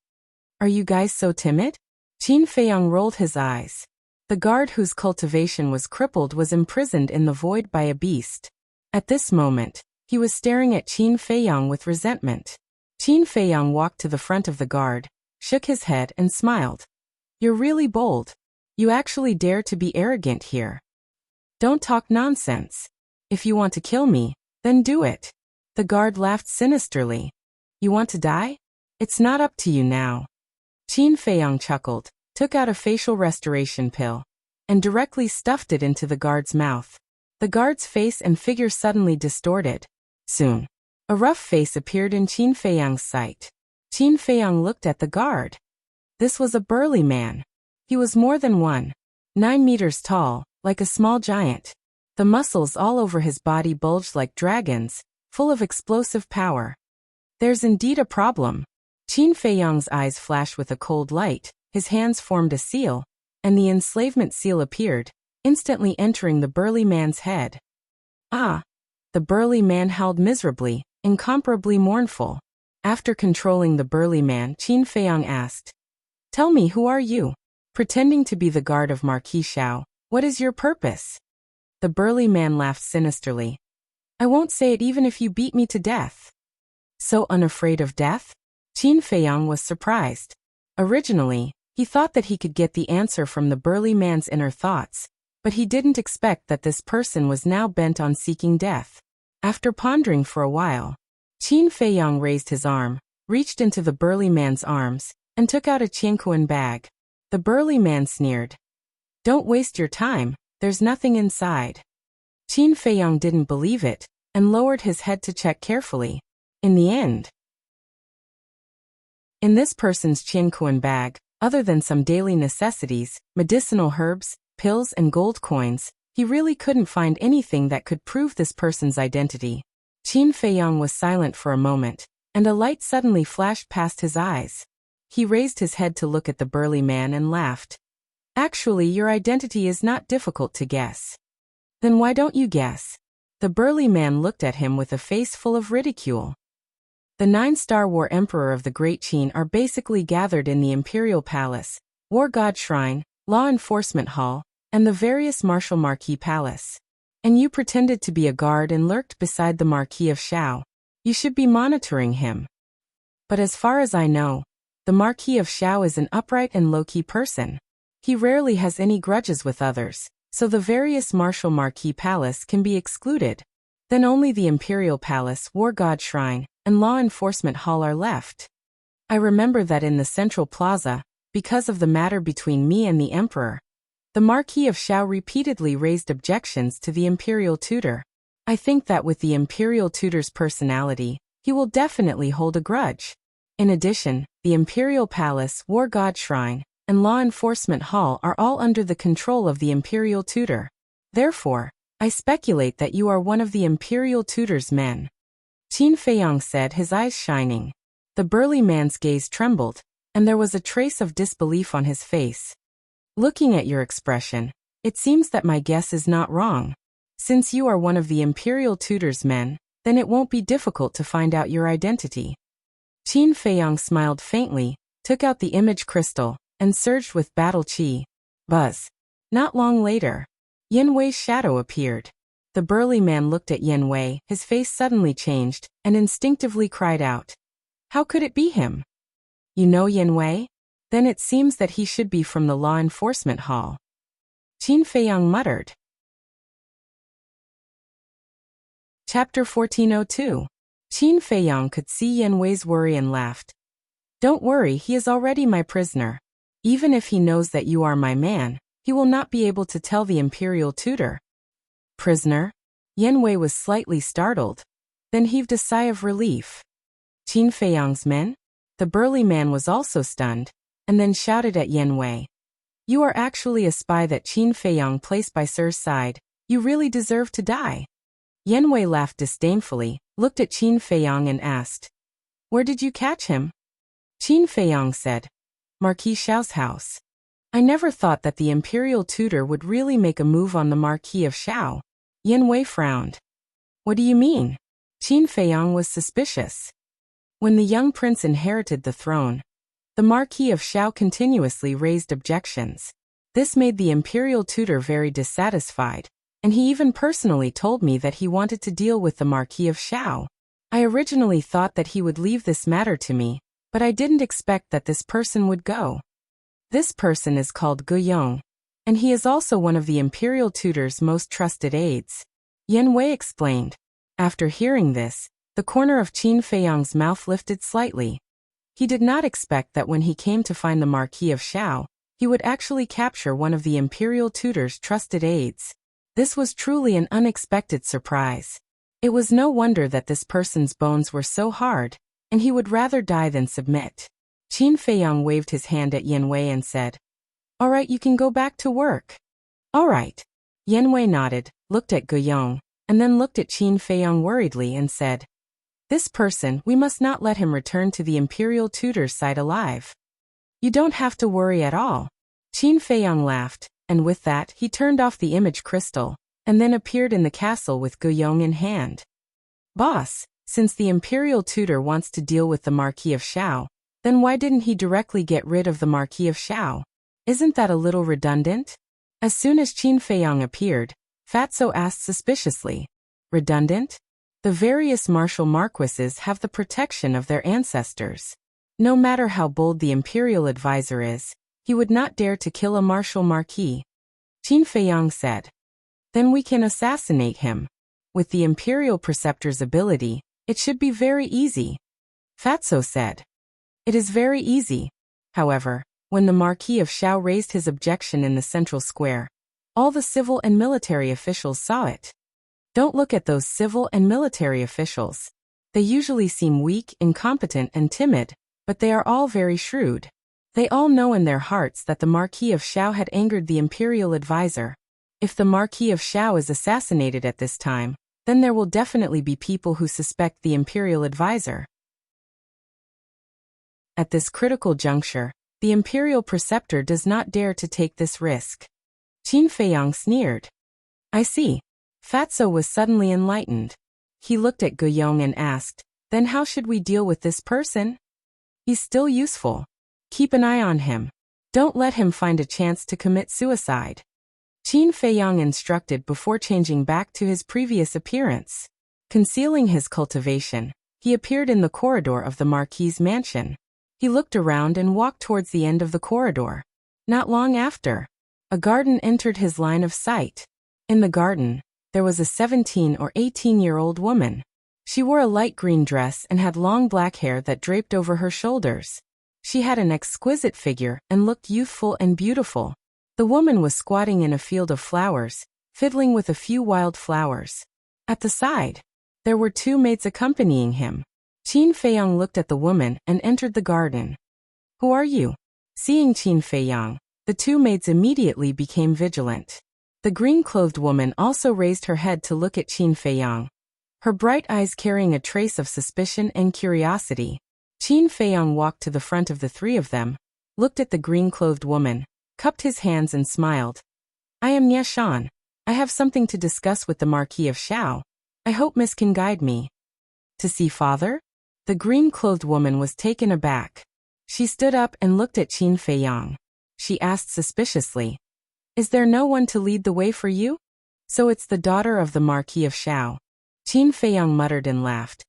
"Are you guys so timid?" Qin Feiyang rolled his eyes. The guard whose cultivation was crippled was imprisoned in the void by a beast. At this moment, he was staring at Qin Feiyang with resentment. Qin Feiyang walked to the front of the guard, shook his head and smiled. "You're really bold. You actually dare to be arrogant here. Don't talk nonsense. If you want to kill me, then do it." The guard laughed sinisterly. "You want to die? It's not up to you now." Qin Feiyang chuckled, took out a facial restoration pill, and directly stuffed it into the guard's mouth. The guard's face and figure suddenly distorted. Soon, a rough face appeared in Qin Feiyang's sight. Qin Feiyang looked at the guard. This was a burly man. He was more than 9 meters tall, like a small giant. The muscles all over his body bulged like dragons, full of explosive power. "There's indeed a problem." Qin Feiyang's eyes flashed with a cold light, his hands formed a seal, and the enslavement seal appeared, instantly entering the burly man's head. "Ah!" The burly man howled miserably, incomparably mournful. After controlling the burly man, Qin Feiyang asked, "Tell me, who are you? Pretending to be the guard of Marquis Xiao, what is your purpose?" The burly man laughed sinisterly. "I won't say it even if you beat me to death." "So unafraid of death?" Qin Feiyang was surprised. Originally, he thought that he could get the answer from the burly man's inner thoughts, but he didn't expect that this person was now bent on seeking death. After pondering for a while, Qin Feiyang raised his arm, reached into the burly man's arms, and took out a qianquan bag. The burly man sneered. "Don't waste your time, there's nothing inside." Qin Feiyang didn't believe it, and lowered his head to check carefully. In the end, in this person's qianquan bag, other than some daily necessities, medicinal herbs, pills and gold coins, he really couldn't find anything that could prove this person's identity. Qin Feiyang was silent for a moment, and a light suddenly flashed past his eyes. He raised his head to look at the burly man and laughed. Actually, your identity is not difficult to guess. Then why don't you guess? The burly man looked at him with a face full of ridicule. The 9-star war emperor of the Great Qin are basically gathered in the Imperial Palace, War God Shrine, Law Enforcement Hall, and the various Martial Marquis Palace. And you pretended to be a guard and lurked beside the Marquis of Shao. You should be monitoring him. But as far as I know, the Marquis of Shao is an upright and low-key person. He rarely has any grudges with others, so the various Martial Marquis Palace can be excluded. Then only the Imperial Palace, War God Shrine, and Law Enforcement Hall are left. I remember that in the Central Plaza, because of the matter between me and the Emperor, the Marquis of Shao repeatedly raised objections to the Imperial Tutor. I think that with the Imperial Tutor's personality, he will definitely hold a grudge. In addition, the Imperial Palace, War God Shrine, and Law Enforcement Hall are all under the control of the Imperial Tutor. Therefore, I speculate that you are one of the Imperial Tutor's men. Qin Feiyang said, his eyes shining. The burly man's gaze trembled, and there was a trace of disbelief on his face. Looking at your expression, it seems that my guess is not wrong. Since you are one of the Imperial Tutor's men, then it won't be difficult to find out your identity. Qin Feiyang smiled faintly, took out the image crystal, and surged with battle chi. Buzz. Not long later, Yin Wei's shadow appeared. The burly man looked at Yin Wei, his face suddenly changed, and instinctively cried out. How could it be him? You know Yin Wei? Then it seems that he should be from the Law Enforcement Hall. Qin Feiyang muttered. Chapter 1402. Qin Feiyang could see Yin Wei's worry and laughed. Don't worry, he is already my prisoner. Even if he knows that you are my man, he will not be able to tell the Imperial Tutor. Prisoner? Yin Wei was slightly startled, then heaved a sigh of relief. Qin Feiyang's men? The burly man was also stunned, and then shouted at Yin Wei. You are actually a spy that Qin Feiyang placed by Sir's side. You really deserve to die. Yin Wei laughed disdainfully, looked at Qin Feiyang and asked. Where did you catch him? Qin Feiyang said. Marquis Shao's house. I never thought that the Imperial Tutor would really make a move on the Marquis of Shao. Yin Wei frowned. What do you mean? Qin Feiyang was suspicious. When the young prince inherited the throne, the Marquis of Shao continuously raised objections. This made the Imperial Tutor very dissatisfied, and he even personally told me that he wanted to deal with the Marquis of Shao. I originally thought that he would leave this matter to me, but I didn't expect that this person would go. This person is called Gu Yong, and he is also one of the Imperial Tutor's most trusted aides. Yin Wei explained. After hearing this, the corner of Qin Feiyang's mouth lifted slightly. He did not expect that when he came to find the Marquis of Shao, he would actually capture one of the Imperial Tutor's trusted aides. This was truly an unexpected surprise. It was no wonder that this person's bones were so hard, and he would rather die than submit. Qin Feiyang waved his hand at Yin Wei and said, All right, you can go back to work. All right. Yin Wei nodded, looked at Gu Yong, and then looked at Qin Feiyang worriedly and said, This person, we must not let him return to the Imperial Tutor's side alive. You don't have to worry at all. Qin Feiyang laughed, and with that he turned off the image crystal, and then appeared in the castle with Gu Yong in hand. Boss, since the Imperial Tutor wants to deal with the Marquis of Shao, then why didn't he directly get rid of the Marquis of Shao? Isn't that a little redundant? As soon as Qin Feiyang appeared, Fatso asked suspiciously. Redundant? The various martial marquises have the protection of their ancestors. No matter how bold the Imperial advisor is, he would not dare to kill a martial marquis. Qin Feiyang said. Then we can assassinate him. With the Imperial Preceptor's ability, it should be very easy. Fatso said. It is very easy. However, when the Marquis of Shao raised his objection in the central square, all the civil and military officials saw it. Don't look at those civil and military officials. They usually seem weak, incompetent, and timid, but they are all very shrewd. They all know in their hearts that the Marquis of Shao had angered the Imperial advisor. If the Marquis of Shao is assassinated at this time, then there will definitely be people who suspect the Imperial advisor. At this critical juncture, the imperial preceptor does not dare to take this risk. Qin Feiyang sneered. I see. Fatso was suddenly enlightened. He looked at Guiyong and asked, then how should we deal with this person? He's still useful. Keep an eye on him. Don't let him find a chance to commit suicide. Qin Feiyang instructed before changing back to his previous appearance. Concealing his cultivation, he appeared in the corridor of the Marquis's mansion. He looked around and walked towards the end of the corridor. Not long after, a garden entered his line of sight. In the garden, there was a 17 or 18-year-old woman. She wore a light green dress and had long black hair that draped over her shoulders. She had an exquisite figure and looked youthful and beautiful. The woman was squatting in a field of flowers, fiddling with a few wild flowers. At the side, there were two maids accompanying him. Qin Feiyang looked at the woman and entered the garden. Who are you? Seeing Qin Feiyang, the two maids immediately became vigilant. The green-clothed woman also raised her head to look at Qin Feiyang, her bright eyes carrying a trace of suspicion and curiosity. Qin Feiyang walked to the front of the three of them, looked at the green-clothed woman, cupped his hands and smiled. I am Nie Shan. I have something to discuss with the Marquis of Shao. I hope Miss can guide me. To see father? The green-clothed woman was taken aback. She stood up and looked at Qin Feiyang. She asked suspiciously, is there no one to lead the way for you? So it's the daughter of the Marquis of Shao. Qin Feiyang muttered and laughed.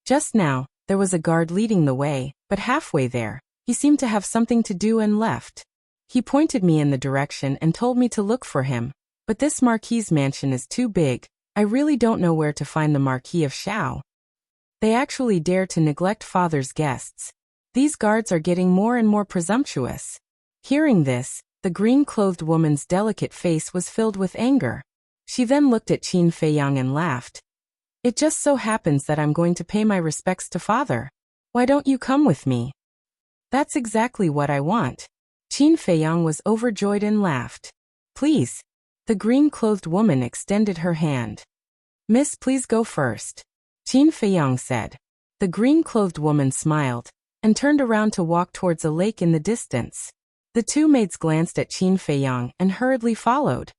Just now, there was a guard leading the way, but halfway there, he seemed to have something to do and left. He pointed me in the direction and told me to look for him, but this Marquis's mansion is too big. I really don't know where to find the Marquis of Shao. They actually dare to neglect father's guests. These guards are getting more and more presumptuous. Hearing this, the green-clothed woman's delicate face was filled with anger. She then looked at Qin Feiyang and laughed. It just so happens that I'm going to pay my respects to father. Why don't you come with me? That's exactly what I want. Qin Feiyang was overjoyed and laughed. Please. The green-clothed woman extended her hand. Miss, please go first. Qin Feiyang said. The green-clothed woman smiled and turned around to walk towards a lake in the distance. The two maids glanced at Qin Feiyang and hurriedly followed.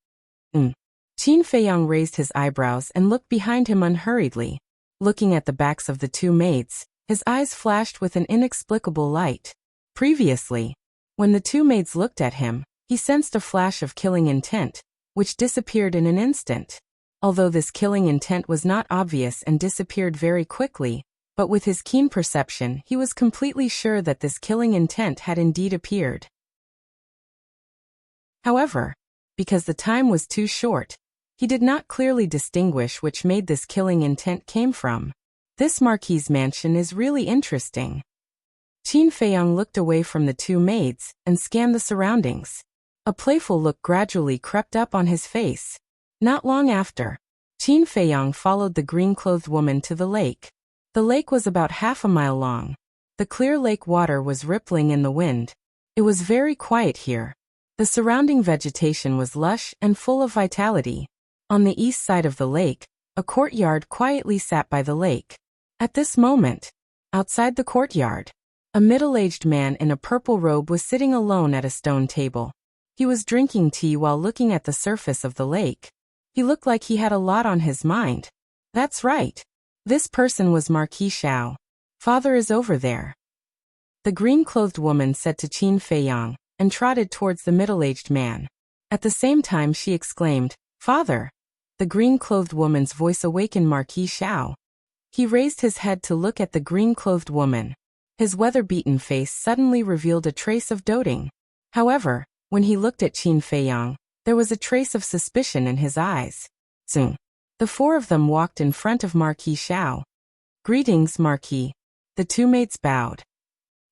Qin Feiyang raised his eyebrows and looked behind him unhurriedly. Looking at the backs of the two maids, his eyes flashed with an inexplicable light. Previously, when the two maids looked at him, he sensed a flash of killing intent, which disappeared in an instant. Although this killing intent was not obvious and disappeared very quickly, but with his keen perception, he was completely sure that this killing intent had indeed appeared. However, because the time was too short, he did not clearly distinguish which maid this killing intent came from. This Marquis's mansion is really interesting. Qin Feiyang looked away from the two maids and scanned the surroundings. A playful look gradually crept up on his face. Not long after, Qin Feiyang followed the green-clothed woman to the lake. The lake was about half a mile long. The clear lake water was rippling in the wind. It was very quiet here. The surrounding vegetation was lush and full of vitality. On the east side of the lake, a courtyard quietly sat by the lake. At this moment, outside the courtyard, a middle-aged man in a purple robe was sitting alone at a stone table. He was drinking tea while looking at the surface of the lake. He looked like he had a lot on his mind. That's right. This person was Marquis Shao. Father is over there. The green-clothed woman said to Qin Feiyang, and trotted towards the middle-aged man. At the same time she exclaimed, Father! The green-clothed woman's voice awakened Marquis Shao. He raised his head to look at the green-clothed woman. His weather-beaten face suddenly revealed a trace of doting. However, when he looked at Qin Feiyang, there was a trace of suspicion in his eyes. Soon, the four of them walked in front of Marquis Shao. Greetings, Marquis. The two maids bowed.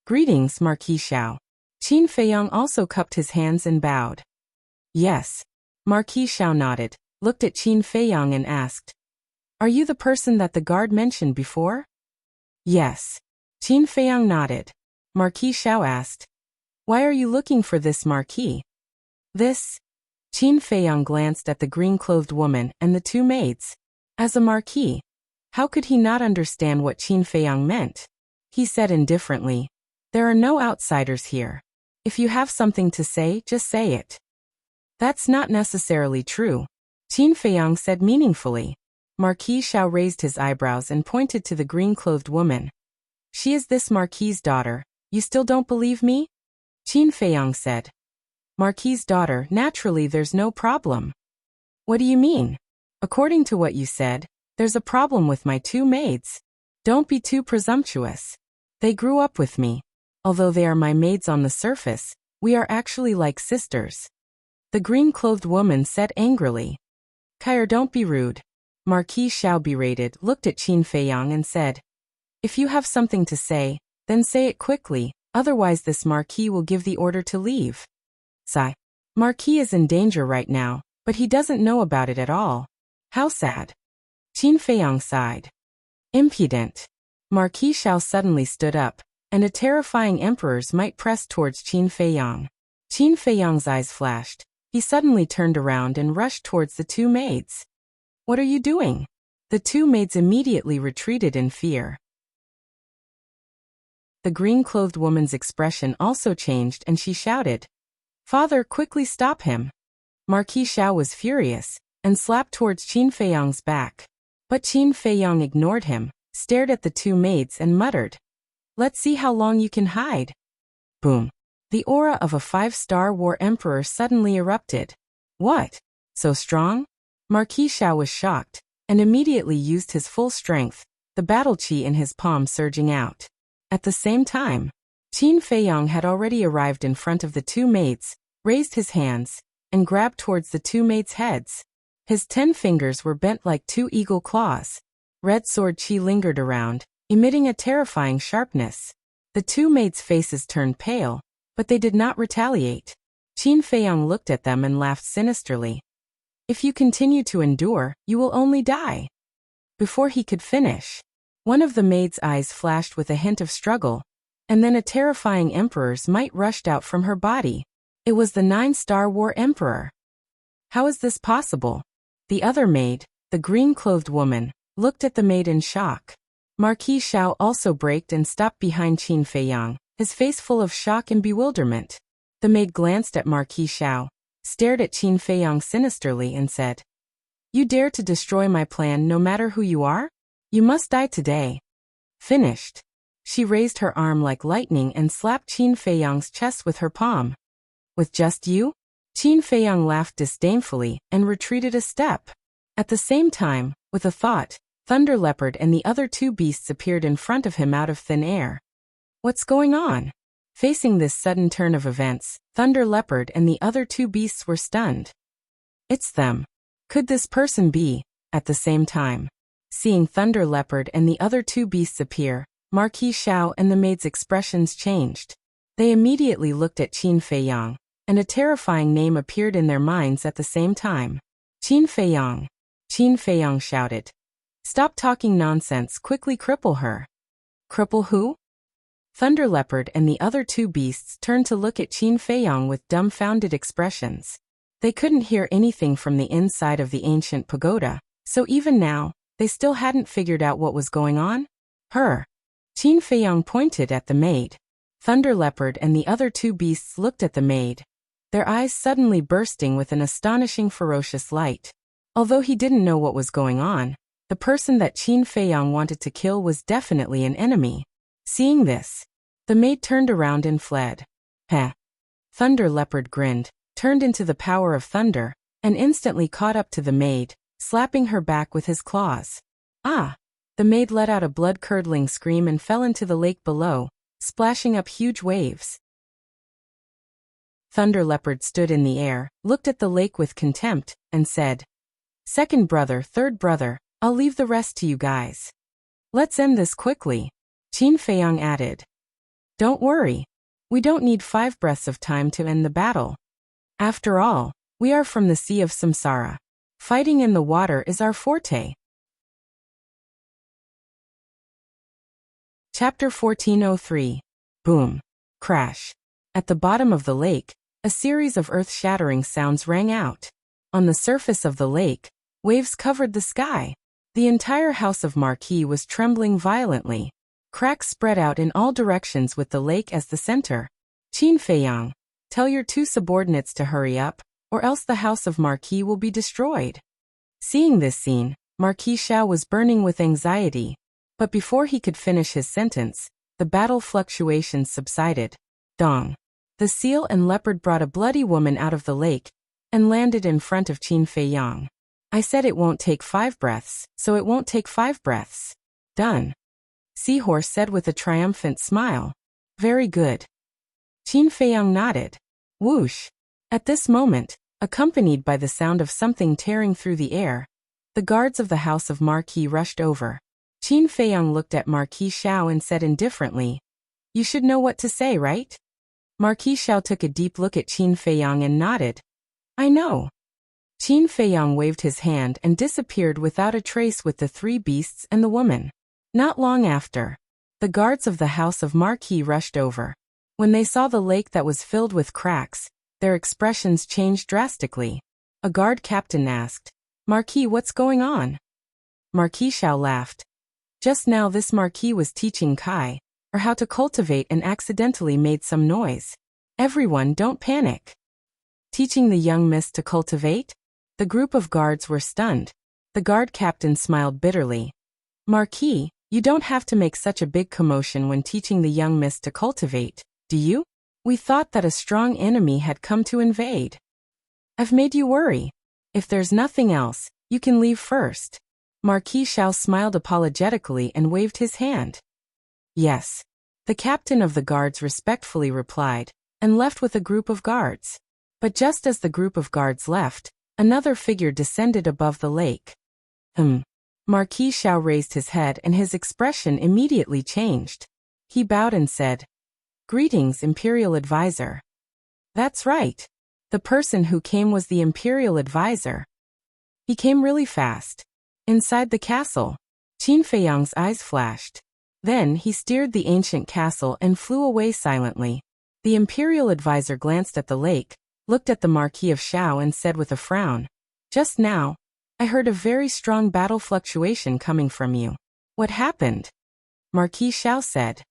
Greetings, Marquis Shao. Qin Feiyang also cupped his hands and bowed. Yes. Marquis Shao nodded, looked at Qin Feiyang and asked, Are you the person that the guard mentioned before? Yes. Qin Feiyang nodded. Marquis Shao asked, Why are you looking for this Marquis? This? Qin Feiyang glanced at the green-clothed woman and the two maids. As a Marquis, how could he not understand what Qin Feiyang meant? He said indifferently, There are no outsiders here. If you have something to say, just say it. That's not necessarily true, Qin Feiyang said meaningfully. Marquis Xiao raised his eyebrows and pointed to the green-clothed woman. She is this Marquis's daughter. You still don't believe me? Qin Feiyang said. Marquis's daughter, naturally there's no problem. What do you mean? According to what you said, there's a problem with my two maids. Don't be too presumptuous. They grew up with me. Although they are my maids on the surface, we are actually like sisters. The green-clothed woman said angrily. Kair, don't be rude. Marquis Xiao berated, looked at Qin Feiyang and said, if you have something to say, then say it quickly, otherwise this Marquis will give the order to leave. Sigh. Marquis is in danger right now, but he doesn't know about it at all. How sad. Qin Feiyang sighed. Impudent. Marquis Xiao suddenly stood up, and a terrifying emperor's might pressed towards Qin Feiyang. Qin Feiyang's eyes flashed. He suddenly turned around and rushed towards the two maids. What are you doing? The two maids immediately retreated in fear. The green-clothed woman's expression also changed and she shouted, Father, quickly stop him. Marquis Xiao was furious, and slapped towards Qin Feiyang's back. But Qin Feiyang ignored him, stared at the two maids and muttered, let's see how long you can hide. Boom. The aura of a 5-star war emperor suddenly erupted. What? So strong? Marquis Xiao was shocked, and immediately used his full strength, the battle qi in his palm surging out. At the same time, Qin Feiyang had already arrived in front of the two maids, raised his hands, and grabbed towards the two maids' heads. His 10 fingers were bent like 2 eagle claws. Red sword qi lingered around, emitting a terrifying sharpness. The two maids' faces turned pale, but they did not retaliate. Qin Feiyang looked at them and laughed sinisterly. If you continue to endure, you will only die. Before he could finish, one of the maids' eyes flashed with a hint of struggle, and then a terrifying emperor's might rushed out from her body. It was the 9-star war emperor. How is this possible? The other maid, the green-clothed woman, looked at the maid in shock. Marquis Xiao also braked and stopped behind Qin Feiyang, his face full of shock and bewilderment. The maid glanced at Marquis Xiao, stared at Qin Feiyang sinisterly and said, You dare to destroy my plan no matter who you are? You must die today. Finished. She raised her arm like lightning and slapped Qin Feiyang's chest with her palm. With just you? Qin Feiyang laughed disdainfully and retreated a step. At the same time, with a thought, Thunder Leopard and the other two beasts appeared in front of him out of thin air. What's going on? Facing this sudden turn of events, Thunder Leopard and the other two beasts were stunned. It's them. Could this person be? At the same time, seeing Thunder Leopard and the other two beasts appear, Marquis Xiao and the maid's expressions changed. They immediately looked at Qin Feiyang, and a terrifying name appeared in their minds at the same time. Qin Feiyang. Qin Feiyang shouted. Stop talking nonsense, quickly cripple her. Cripple who? Thunder Leopard and the other two beasts turned to look at Qin Feiyang with dumbfounded expressions. They couldn't hear anything from the inside of the ancient pagoda, so even now, they still hadn't figured out what was going on. Her. Qin Feiyang pointed at the maid. Thunder Leopard and the other two beasts looked at the maid, their eyes suddenly bursting with an astonishing ferocious light. Although he didn't know what was going on, the person that Qin Feiyang wanted to kill was definitely an enemy. Seeing this, the maid turned around and fled. Heh. Thunder Leopard grinned, turned into the power of thunder, and instantly caught up to the maid, slapping her back with his claws. Ah! The maid let out a blood-curdling scream and fell into the lake below, splashing up huge waves. Thunder Leopard stood in the air, looked at the lake with contempt, and said, Second brother, third brother, I'll leave the rest to you guys. Let's end this quickly. Qin Feiyang added. Don't worry. We don't need 5 breaths of time to end the battle. After all, we are from the Sea of Samsara. Fighting in the water is our forte. Chapter 1403. Boom. Crash. At the bottom of the lake, a series of earth-shattering sounds rang out. On the surface of the lake, waves covered the sky. The entire house of Marquis was trembling violently. Cracks spread out in all directions with the lake as the center. Qin Feiyang, tell your 2 subordinates to hurry up, or else the house of Marquis will be destroyed. Seeing this scene, Marquis Xiao was burning with anxiety. But before he could finish his sentence, the battle fluctuations subsided. Dong. The seal and leopard brought a bloody woman out of the lake and landed in front of Qin Feiyang. I said it won't take 5 breaths, so it won't take 5 breaths. Done. Seahorse said with a triumphant smile. Very good. Qin Feiyang nodded. Whoosh. At this moment, accompanied by the sound of something tearing through the air, the guards of the house of Marquis rushed over. Qin Feiyang looked at Marquis Xiao and said indifferently, You should know what to say, right? Marquis Xiao took a deep look at Qin Feiyang and nodded. I know. Qin Feiyang waved his hand and disappeared without a trace with the 3 beasts and the woman. Not long after, the guards of the house of Marquis rushed over. When they saw the lake that was filled with cracks, their expressions changed drastically. A guard captain asked, Marquis, what's going on? Marquis Xiao laughed. Just now this Marquis was teaching Kai, or how to cultivate, and accidentally made some noise. Everyone, don't panic. Teaching the young miss to cultivate? The group of guards were stunned. The guard captain smiled bitterly. Marquis, you don't have to make such a big commotion when teaching the young miss to cultivate, do you? We thought that a strong enemy had come to invade. I've made you worry. If there's nothing else, you can leave first. Marquis Xiao smiled apologetically and waved his hand. Yes. The captain of the guards respectfully replied, and left with a group of guards. But just as the group of guards left, another figure descended above the lake. Marquis Xiao raised his head and his expression immediately changed. He bowed and said, Greetings, Imperial Advisor. That's right. The person who came was the Imperial Advisor. He came really fast. Inside the castle, Qin Feiyang's eyes flashed. Then he steered the ancient castle and flew away silently. The Imperial Advisor glanced at the lake, looked at the Marquis of Xiao and said with a frown, Just now, I heard a very strong battle fluctuation coming from you. What happened? Marquis Xiao said,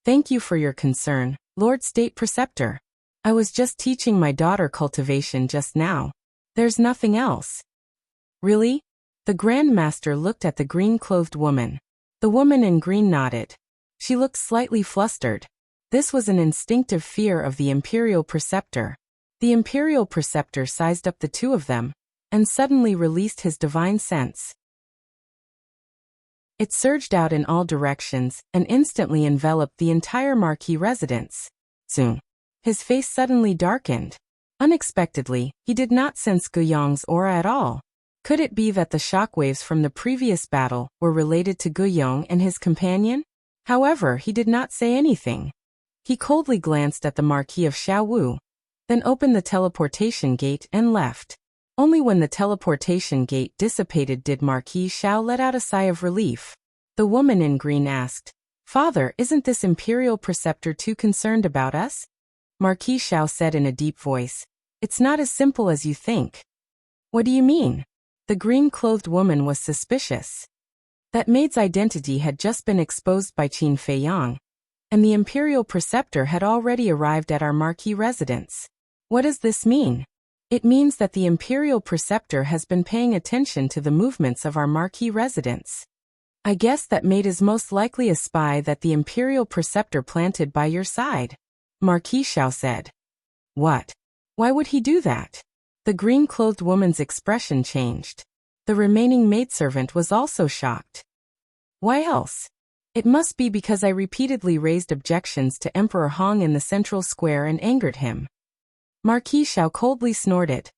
Thank you for your concern, Lord State Preceptor. I was just teaching my daughter cultivation just now. There's nothing else. Really? The Grand Master looked at the green-clothed woman. The woman in green nodded. She looked slightly flustered. This was an instinctive fear of the Imperial Preceptor. The Imperial Preceptor sized up the 2 of them, and suddenly released his divine sense. It surged out in all directions and instantly enveloped the entire Marquis residence. Soon, his face suddenly darkened. Unexpectedly, he did not sense Guyong's aura at all. Could it be that the shockwaves from the previous battle were related to Guyong and his companion? However, he did not say anything. He coldly glanced at the Marquis of Xiaowu, then opened the teleportation gate and left. Only when the teleportation gate dissipated did Marquis Xiao let out a sigh of relief. The woman in green asked, Father, isn't this Imperial Preceptor too concerned about us? Marquis Xiao said in a deep voice, It's not as simple as you think. What do you mean? The green-clothed woman was suspicious. That maid's identity had just been exposed by Qin Feiyang, and the Imperial Preceptor had already arrived at our Marquis residence. What does this mean? It means that the Imperial Preceptor has been paying attention to the movements of our Marquis residence. I guess that maid is most likely a spy that the Imperial Preceptor planted by your side. Marquis Xiao said. What? Why would he do that? The green-clothed woman's expression changed. The remaining maidservant was also shocked. Why else? It must be because I repeatedly raised objections to Emperor Hong in the central square and angered him. Marquis Xiao coldly snorted.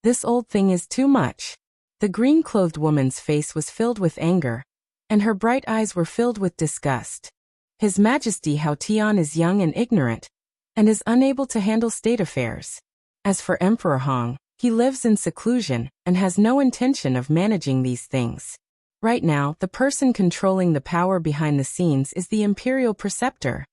This old thing is too much. The green-clothed woman's face was filled with anger, and her bright eyes were filled with disgust. His Majesty Hao Tian is young and ignorant, and is unable to handle state affairs. As for Emperor Hong, he lives in seclusion and has no intention of managing these things. Right now, the person controlling the power behind the scenes is the Imperial Preceptor.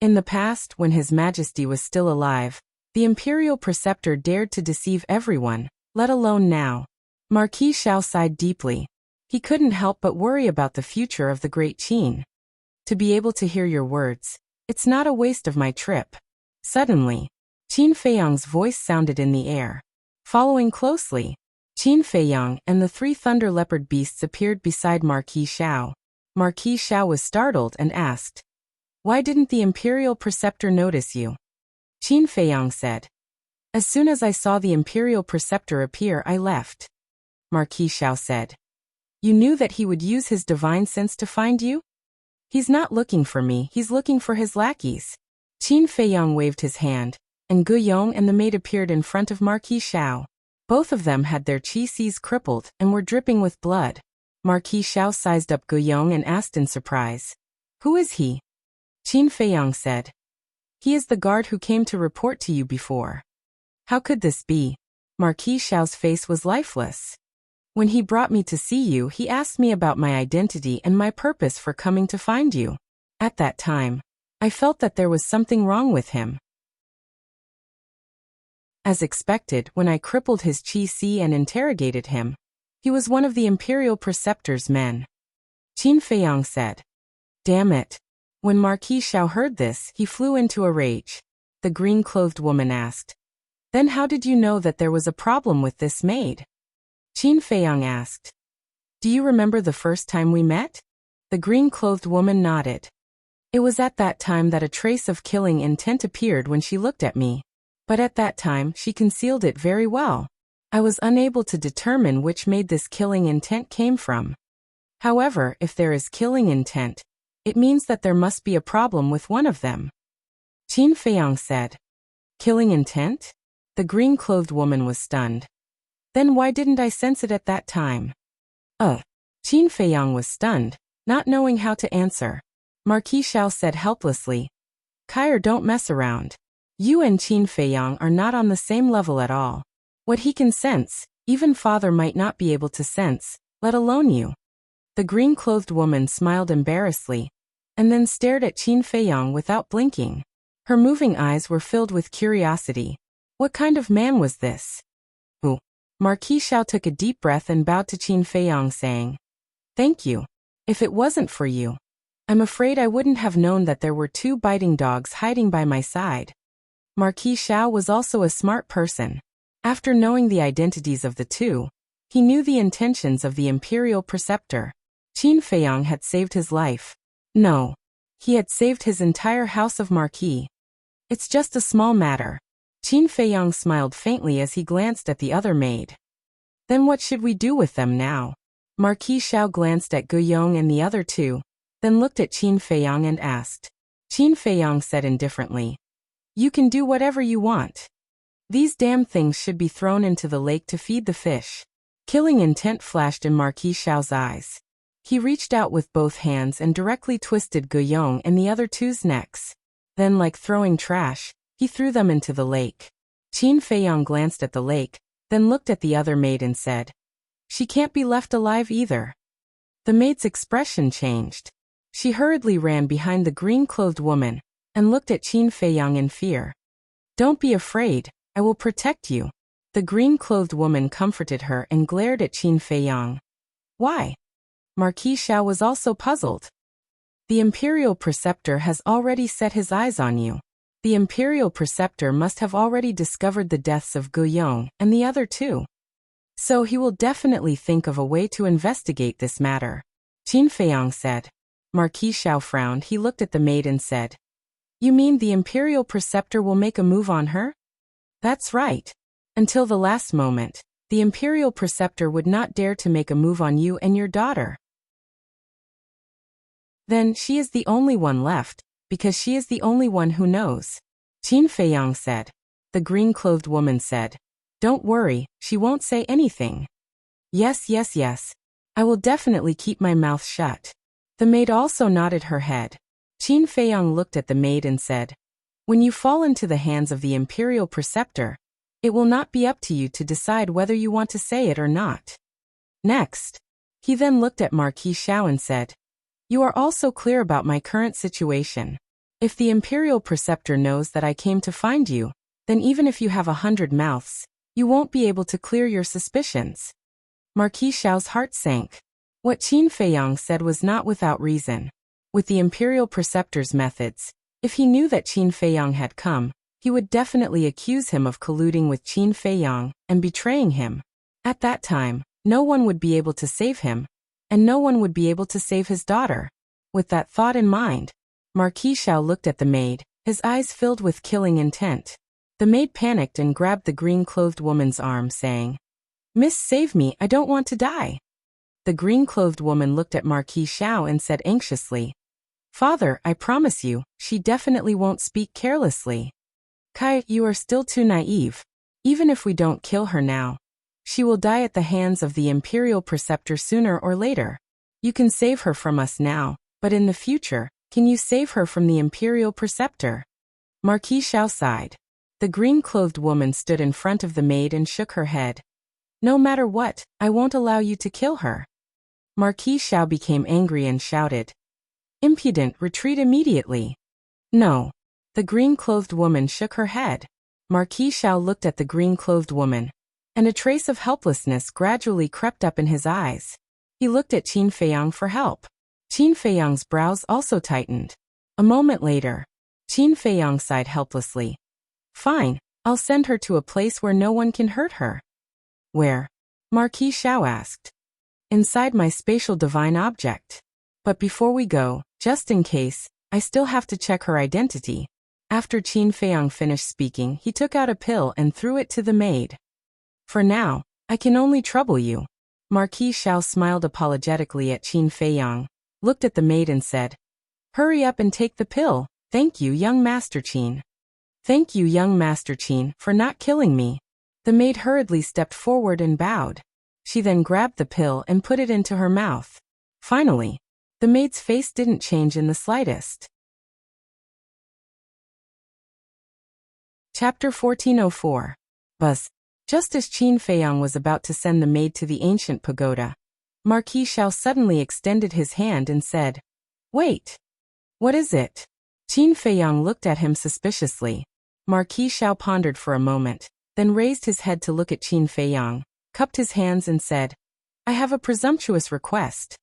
In the past, when His Majesty was still alive, the Imperial Preceptor dared to deceive everyone, let alone now. Marquis Xiao sighed deeply. He couldn't help but worry about the future of the Great Qin. to be able to hear your words. It's not a waste of my trip. Suddenly, Qin Feiyang's voice sounded in the air. Following closely, Qin Feiyang and the 3 thunder leopard beasts appeared beside Marquis Xiao. Marquis Xiao was startled and asked, "Why didn't the Imperial Preceptor notice you?" Qin Feiyang said, "As soon as I saw the Imperial Preceptor appear, I left." Marquis Xiao said, "You knew that he would use his divine sense to find you?" "He's not looking for me, he's looking for his lackeys." Qin Feiyang waved his hand, and Guiyong and the maid appeared in front of Marquis Xiao. Both of them had their qi crippled and were dripping with blood. Marquis Xiao sized up Guiyong and asked in surprise, "Who is he?" Qin Feiyang said, "He is the guard who came to report to you before." "How could this be?" Marquis Xiao's face was lifeless. "When he brought me to see you, he asked me about my identity and my purpose for coming to find you. At that time, I felt that there was something wrong with him. As expected, when I crippled his qi and interrogated him, he was one of the Imperial Preceptor's men." Qin Feiyang said. "Damn it." When Marquis Xiao heard this, he flew into a rage. The green-clothed woman asked, "Then how did you know that there was a problem with this maid?" Qin Feiyang asked, "Do you remember the first time we met?" The green-clothed woman nodded. "It was at that time that a trace of killing intent appeared when she looked at me. But at that time, she concealed it very well. I was unable to determine which maid this killing intent came from. However, if there is killing intent, it means that there must be a problem with one of them." Qin Feiyang said. "Killing intent?" The green-clothed woman was stunned. "Then why didn't I sense it at that time?" Qin Feiyang was stunned, not knowing how to answer. Marquis Xiao said helplessly, "Kair, don't mess around. You and Qin Feiyang are not on the same level at all. What he can sense, even father might not be able to sense, let alone you." The green-clothed woman smiled embarrassedly, and then stared at Qin Feiyang without blinking. Her moving eyes were filled with curiosity. What kind of man was this? "Ooh." Marquis Xiao took a deep breath and bowed to Qin Feiyang, saying, "Thank you. If it wasn't for you, I'm afraid I wouldn't have known that there were 2 biting dogs hiding by my side." Marquis Xiao was also a smart person. After knowing the identities of the 2, he knew the intentions of the Imperial Preceptor. Qin Feiyang had saved his life. No, he had saved his entire house of Marquis. "It's just a small matter." Qin Feiyang smiled faintly as he glanced at the other maid. "Then what should we do with them now?" Marquis Xiao glanced at Guiyong and the other 2, then looked at Qin Feiyang and asked. Qin Feiyang said indifferently, "You can do whatever you want. These damn things should be thrown into the lake to feed the fish." Killing intent flashed in Marquis Xiao's eyes. He reached out with both hands and directly twisted Guiyong and the other 2's necks. Then, like throwing trash, he threw them into the lake. Qin Feiyang glanced at the lake, then looked at the other maid and said, "She can't be left alive either." The maid's expression changed. She hurriedly ran behind the green-clothed woman and looked at Qin Feiyang in fear. "Don't be afraid, I will protect you." The green-clothed woman comforted her and glared at Qin Feiyang. "Why?" Marquis Xiao was also puzzled. "The Imperial Preceptor has already set his eyes on you. The Imperial Preceptor must have already discovered the deaths of Guiyong and the other 2. So he will definitely think of a way to investigate this matter," Qin Feiyang said. Marquis Xiao frowned. He looked at the maid and said, "You mean the Imperial Preceptor will make a move on her?" "That's right. Until the last moment, the Imperial Preceptor would not dare to make a move on you and your daughter." "Then she is the only one left, because she is the only one who knows," Qin Feiyang said. The green-clothed woman said, "Don't worry, she won't say anything." Yes. I will definitely keep my mouth shut." The maid also nodded her head. Qin Feiyang looked at the maid and said, "When you fall into the hands of the Imperial Preceptor, it will not be up to you to decide whether you want to say it or not." Next, he then looked at Marquis Xiao and said, "You are also clear about my current situation. If the Imperial Preceptor knows that I came to find you, then even if you have 100 mouths, you won't be able to clear your suspicions." Marquis Xiao's heart sank. What Qin Feiyang said was not without reason. With the Imperial Preceptor's methods, if he knew that Qin Feiyang had come, he would definitely accuse him of colluding with Qin Feiyang and betraying him. At that time, no one would be able to save him, and no one would be able to save his daughter. With that thought in mind, Marquis Xiao looked at the maid, his eyes filled with killing intent. The maid panicked and grabbed the green-clothed woman's arm, saying, "Miss, save me, I don't want to die." The green-clothed woman looked at Marquis Xiao and said anxiously, "Father, I promise you, she definitely won't speak carelessly." "Kai, you are still too naive. Even if we don't kill her now, she will die at the hands of the Imperial Preceptor sooner or later. You can save her from us now, but in the future, can you save her from the Imperial Preceptor?" Marquis Xiao sighed. The green-clothed woman stood in front of the maid and shook her head. "No matter what, I won't allow you to kill her." Marquis Xiao became angry and shouted, "Impudent, retreat immediately." "No." The green-clothed woman shook her head. Marquis Xiao looked at the green-clothed woman, and a trace of helplessness gradually crept up in his eyes. He looked at Qin Feiyang for help. Qin Feiyang's brows also tightened. A moment later, Qin Feiyang sighed helplessly. "Fine, I'll send her to a place where no one can hurt her." "Where?" Marquis Xiao asked. "Inside my spatial divine object. But before we go, just in case, I still have to check her identity." After Qin Feiyang finished speaking, he took out a pill and threw it to the maid. "For now, I can only trouble you." Marquis Xiao smiled apologetically at Qin Feiyang, looked at the maid and said, "Hurry up and take the pill. Thank you, young Master Qin." "Thank you, young Master Qin, for not killing me." The maid hurriedly stepped forward and bowed. She then grabbed the pill and put it into her mouth. Finally, the maid's face didn't change in the slightest. Chapter 1404. Buzz. Just as Qin Feiyang was about to send the maid to the ancient pagoda, Marquis Xiao suddenly extended his hand and said, "Wait. What is it?" Qin Feiyang looked at him suspiciously. Marquis Xiao pondered for a moment, then raised his head to look at Qin Feiyang, cupped his hands and said, "I have a presumptuous request."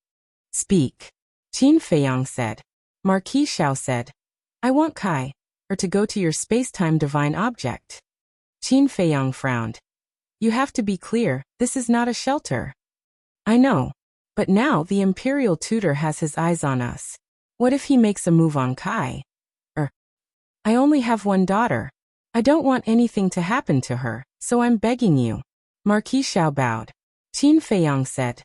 "Speak." Qin Feiyang said. Marquis Xiao said, "I want Kai, or to go to your space-time divine object." Qin Feiyang frowned. "You have to be clear, this is not a shelter." "I know. But now the Imperial Tutor has his eyes on us. What if he makes a move on Kai? I only have one daughter. I don't want anything to happen to her, so I'm begging you." Marquis Xiao bowed. Qin Feiyang said,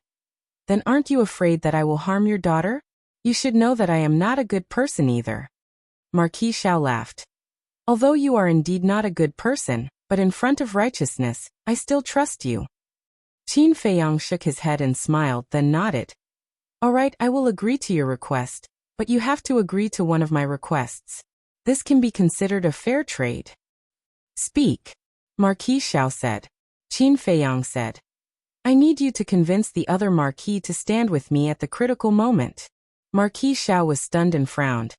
"Then aren't you afraid that I will harm your daughter? You should know that I am not a good person either." Marquis Xiao laughed. "Although you are indeed not a good person, but in front of righteousness, I still trust you." Qin Feiyang shook his head and smiled, then nodded. "All right, I will agree to your request, but you have to agree to one of my requests. This can be considered a fair trade." "Speak." Marquis Xiao said. Qin Feiyang said, "I need you to convince the other Marquis to stand with me at the critical moment." Marquis Xiao was stunned and frowned.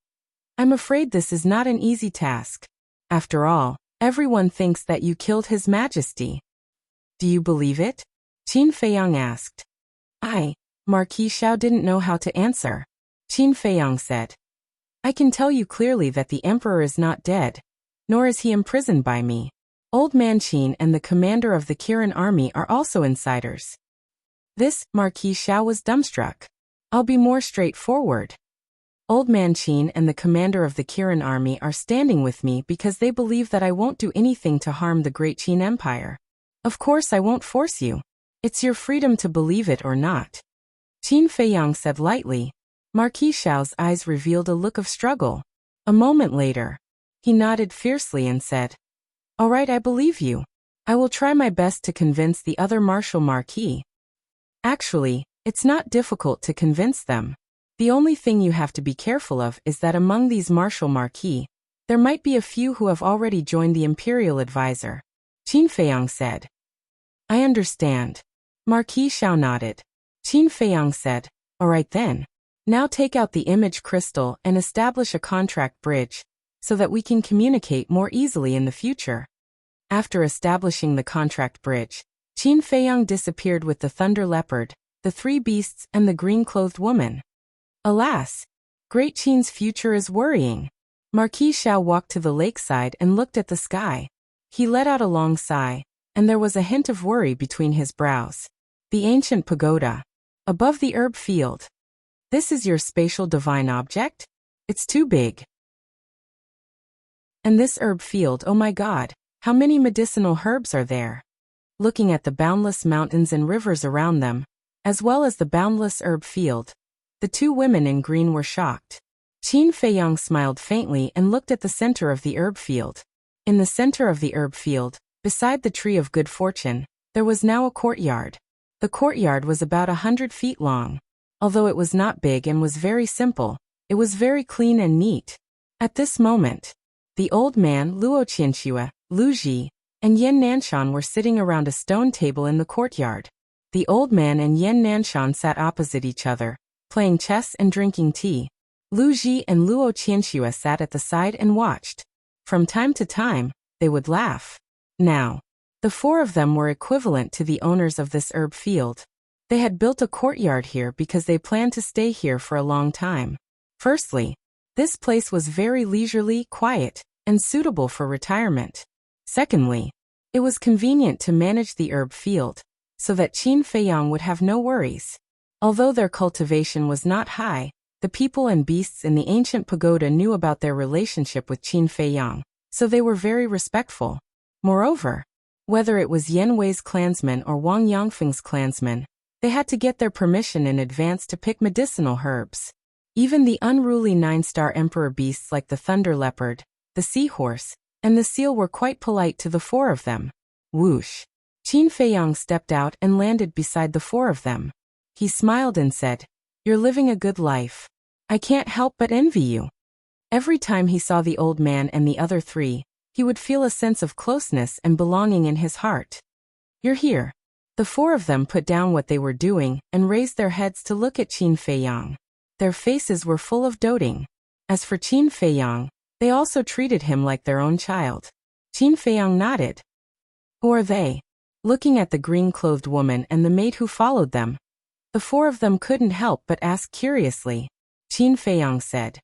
"I'm afraid this is not an easy task. After all, everyone thinks that you killed His Majesty." "Do you believe it?" Qin Feiyang asked. Marquis Xiao didn't know how to answer. Qin Feiyang said, "I can tell you clearly that the Emperor is not dead, nor is he imprisoned by me. Old Man Qin and the commander of the Kirin army are also insiders." This, Marquis Xiao was dumbstruck. "I'll be more straightforward. Old Man Qin and the commander of the Kirin army are standing with me because they believe that I won't do anything to harm the great Qin Empire. Of course I won't force you. It's your freedom to believe it or not." Qin Feiyang said lightly. Marquis Xiao's eyes revealed a look of struggle. A moment later, he nodded fiercely and said, "All right, I believe you. I will try my best to convince the other Martial Marquis." Actually, it's not difficult to convince them. The only thing you have to be careful of is that among these Martial Marquis, there might be a few who have already joined the Imperial Advisor. Qin Feiyang said. "I understand." Marquis Xiao nodded. Qin Feiyang said, "All right then. Now take out the image crystal and establish a contract bridge, so that we can communicate more easily in the future." After establishing the contract bridge, Qin Feiyang disappeared with the Thunder Leopard, the three beasts and the green-clothed woman. Alas! Great Qin's future is worrying. Marquis Xiao walked to the lakeside and looked at the sky. He let out a long sigh, and there was a hint of worry between his brows. The ancient pagoda. Above the herb field. This is your spatial divine object? It's too big. And this herb field, oh my God, how many medicinal herbs are there? Looking at the boundless mountains and rivers around them, as well as the boundless herb field, the two women in green were shocked. Qin Feiyang smiled faintly and looked at the center of the herb field. In the center of the herb field, beside the tree of good fortune, there was now a courtyard. The courtyard was about 100 feet long. Although it was not big and was very simple, it was very clean and neat. At this moment, the old man, Luo Qianxue, Lu Ji, and Yan Nanshan were sitting around a stone table in the courtyard. The old man and Yan Nanshan sat opposite each other, playing chess and drinking tea. Lu Ji and Luo Qianxue sat at the side and watched. From time to time, they would laugh. Now, the four of them were equivalent to the owners of this herb field. They had built a courtyard here because they planned to stay here for a long time. Firstly, this place was very leisurely, quiet, and suitable for retirement. Secondly, it was convenient to manage the herb field, so that Qin Feiyang would have no worries. Although their cultivation was not high, the people and beasts in the ancient pagoda knew about their relationship with Qin Feiyang, so they were very respectful. Moreover, whether it was Yan Wei's clansmen or Wang Yangfeng's clansmen, they had to get their permission in advance to pick medicinal herbs. Even the unruly 9-star emperor beasts like the thunder leopard, the seahorse, and the seal were quite polite to the four of them. Whoosh! Qin Feiyang stepped out and landed beside the four of them. He smiled and said, "You're living a good life. I can't help but envy you." Every time he saw the old man and the other three, he would feel a sense of closeness and belonging in his heart. "You're here." The four of them put down what they were doing and raised their heads to look at Qin Feiyang. Their faces were full of doting. As for Qin Feiyang, they also treated him like their own child. Qin Feiyang nodded. "Who are they?" Looking at the green-clothed woman and the maid who followed them, the four of them couldn't help but ask curiously. Qin Feiyang said,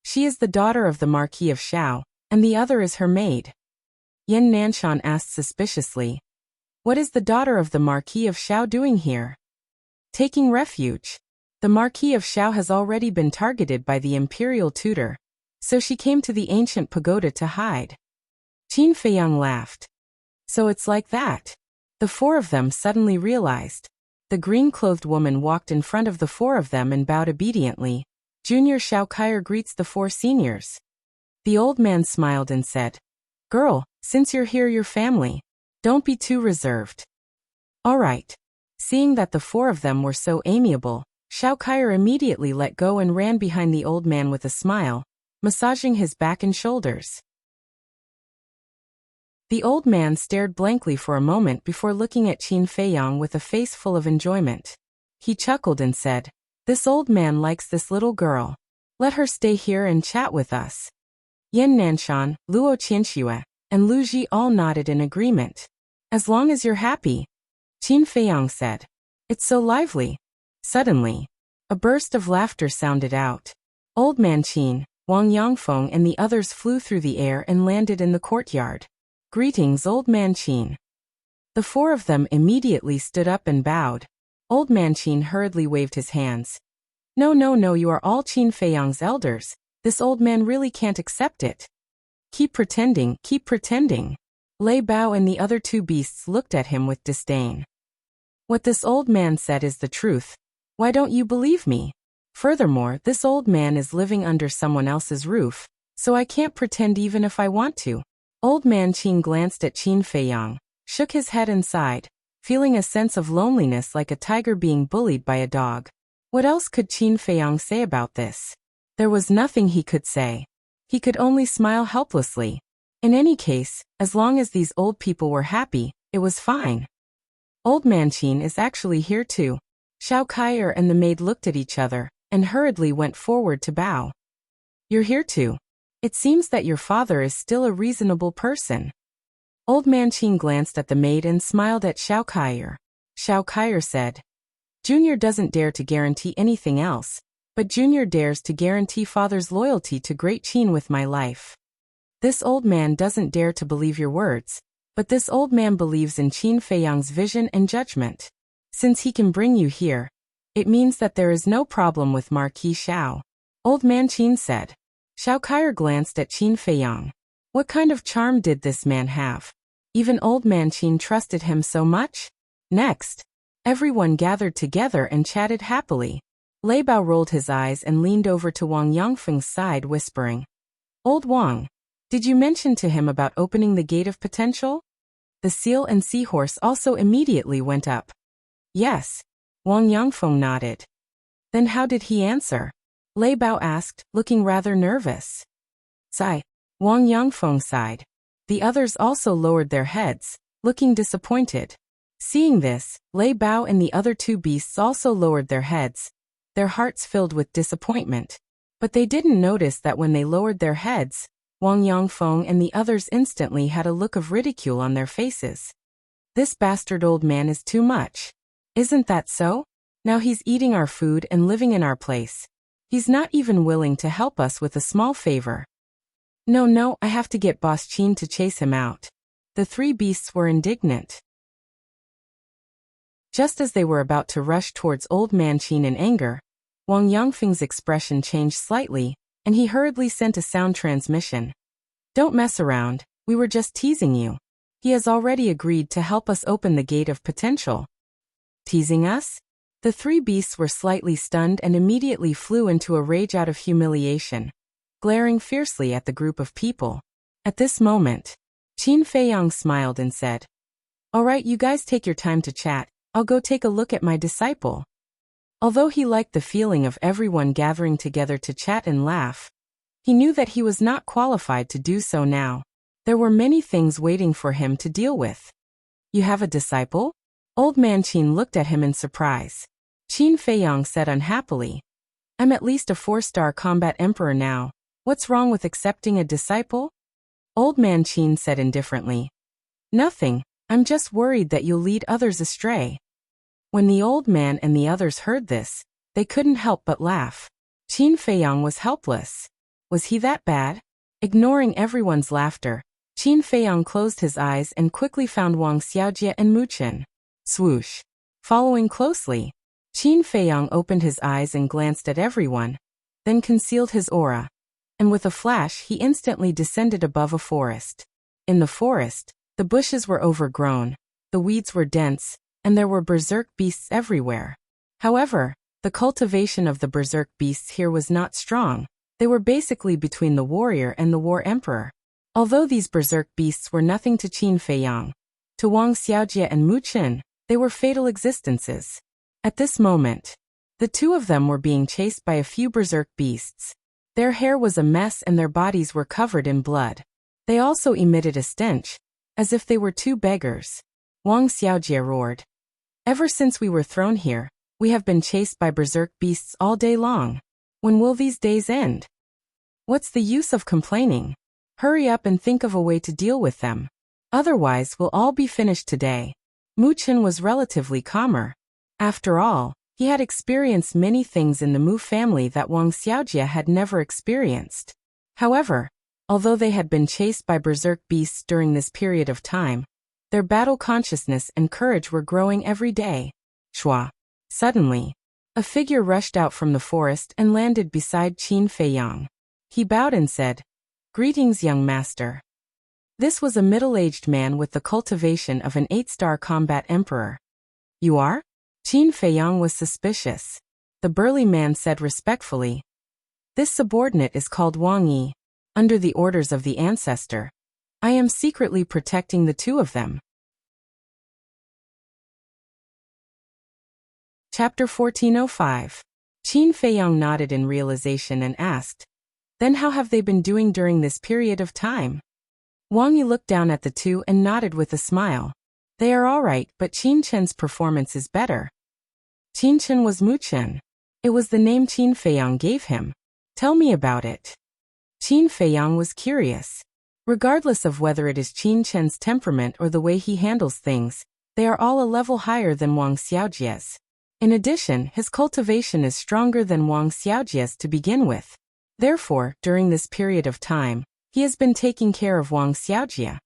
"She is the daughter of the Marquis of Xiao, and the other is her maid." Yan Nanshan asked suspiciously, "What is the daughter of the Marquis of Xiao doing here?" "Taking refuge. The Marquis of Xiao has already been targeted by the imperial tutor, so she came to the ancient pagoda to hide." Qin Feiyang laughed. "So it's like that." The four of them suddenly realized. The green-clothed woman walked in front of the four of them and bowed obediently. "Junior Xiao Kaier greets the four seniors." The old man smiled and said, "Girl, since you're here, your family. Don't be too reserved." "All right." Seeing that the four of them were so amiable, Xiao Kaier immediately let go and ran behind the old man with a smile, massaging his back and shoulders. The old man stared blankly for a moment before looking at Qin Feiyang with a face full of enjoyment. He chuckled and said, "This old man likes this little girl. Let her stay here and chat with us." Yan Nanshan, Luo Qianxue, and Lu Ji all nodded in agreement. "As long as you're happy," Qin Feiyang said. "It's so lively." Suddenly, a burst of laughter sounded out. Old Man Qin, Wang Yangfeng and the others flew through the air and landed in the courtyard. "Greetings, Old Man Qin." The four of them immediately stood up and bowed. Old Man Qin hurriedly waved his hands. No, you are all Qin Feiyang's elders. This old man really can't accept it." Keep pretending, keep pretending." Lei Bao and the other two beasts looked at him with disdain. "What this old man said is the truth. Why don't you believe me? Furthermore, this old man is living under someone else's roof, so I can't pretend even if I want to." Old Man Qin glanced at Qin Feiyang, shook his head and sighed, feeling a sense of loneliness like a tiger being bullied by a dog. What else could Qin Feiyang say about this? There was nothing he could say. He could only smile helplessly. In any case, as long as these old people were happy, it was fine. Old Man Qin is actually here too. Xiao Kaier and the maid looked at each other, and hurriedly went forward to bow. "You're here too. It seems that your father is still a reasonable person." Old Man Qin glanced at the maid and smiled at Xiao Kaier. Xiao Kaier said, "Junior doesn't dare to guarantee anything else, but Junior dares to guarantee father's loyalty to Great Qin with my life. This old man doesn't dare to believe your words, but this old man believes in Qin Feiyang's vision and judgment. Since he can bring you here, it means that there is no problem with Marquis Xiao. Old man Qin said. Xiao Kaier glanced at Qin Feiyang. What kind of charm did this man have? Even old man Qin trusted him so much? Next, everyone gathered together and chatted happily. Lei Bao rolled his eyes and leaned over to Wang Yangfeng's side, whispering, Old Wang, did you mention to him about opening the gate of potential? The seal and seahorse also immediately went up. Yes. Wang Yangfeng nodded. Then how did he answer? Lei Bao asked, looking rather nervous. Sigh. Wang Yangfeng sighed. The others also lowered their heads, looking disappointed. Seeing this, Lei Bao and the other two beasts also lowered their heads, their hearts filled with disappointment. But they didn't notice that when they lowered their heads, Wang Yangfeng and the others instantly had a look of ridicule on their faces. This bastard old man is too much. Isn't that so? Now he's eating our food and living in our place. He's not even willing to help us with a small favor. No, I have to get Boss Qin to chase him out. The three beasts were indignant. Just as they were about to rush towards old man Qin in anger, Wang Yangfeng's expression changed slightly, and he hurriedly sent a sound transmission. Don't mess around, we were just teasing you. He has already agreed to help us open the gate of potential. Teasing us? The three beasts were slightly stunned and immediately flew into a rage out of humiliation, glaring fiercely at the group of people. At this moment, Qin Feiyang smiled and said, All right, you guys take your time to chat, I'll go take a look at my disciple. Although he liked the feeling of everyone gathering together to chat and laugh, he knew that he was not qualified to do so now. There were many things waiting for him to deal with. You have a disciple? Old man Qin looked at him in surprise. Qin Feiyang said unhappily, I'm at least a 4-star combat emperor now. What's wrong with accepting a disciple? Old man Qin said indifferently. Nothing, I'm just worried that you'll lead others astray. When the old man and the others heard this, they couldn't help but laugh. Qin Feiyang was helpless. Was he that bad? Ignoring everyone's laughter, Qin Feiyang closed his eyes and quickly found Wang Xiaojie and Mu Chen. Swoosh. Following closely, Qin Feiyang opened his eyes and glanced at everyone, then concealed his aura. And with a flash he instantly descended above a forest. In the forest, the bushes were overgrown, the weeds were dense, and there were berserk beasts everywhere. However, the cultivation of the berserk beasts here was not strong. They were basically between the warrior and the war emperor. Although these berserk beasts were nothing to Qin Feiyang, to Wang Xiaojie and Mu Chen, they were fatal existences. At this moment, the two of them were being chased by a few berserk beasts. Their hair was a mess and their bodies were covered in blood. They also emitted a stench, as if they were two beggars. Wang Xiaojie roared. Ever since we were thrown here, we have been chased by berserk beasts all day long. When will these days end? What's the use of complaining? Hurry up and think of a way to deal with them. Otherwise we'll all be finished today. Mu Chen was relatively calmer. After all, he had experienced many things in the Mu family that Wang Xiaojie had never experienced. However, although they had been chased by berserk beasts during this period of time, their battle consciousness and courage were growing every day. Shua. Suddenly, a figure rushed out from the forest and landed beside Qin Feiyang. He bowed and said, Greetings, young master. This was a middle-aged man with the cultivation of an 8-star combat emperor. You are? Qin Feiyang was suspicious. The burly man said respectfully, This subordinate is called Wang Yi. Under the orders of the ancestor, I am secretly protecting the two of them. Chapter 1405. Qin Feiyang nodded in realization and asked, Then how have they been doing during this period of time? Wang Yi looked down at the two and nodded with a smile. They are all right, but Qin Chen's performance is better. Qin Chen was Mu Chen. It was the name Qin Feiyang gave him. Tell me about it. Qin Feiyang was curious. Regardless of whether it is Qin Chen's temperament or the way he handles things, they are all a level higher than Wang Xiaojie's. In addition, his cultivation is stronger than Wang Xiaojia's to begin with. Therefore, during this period of time, he has been taking care of Wang Xiaojia.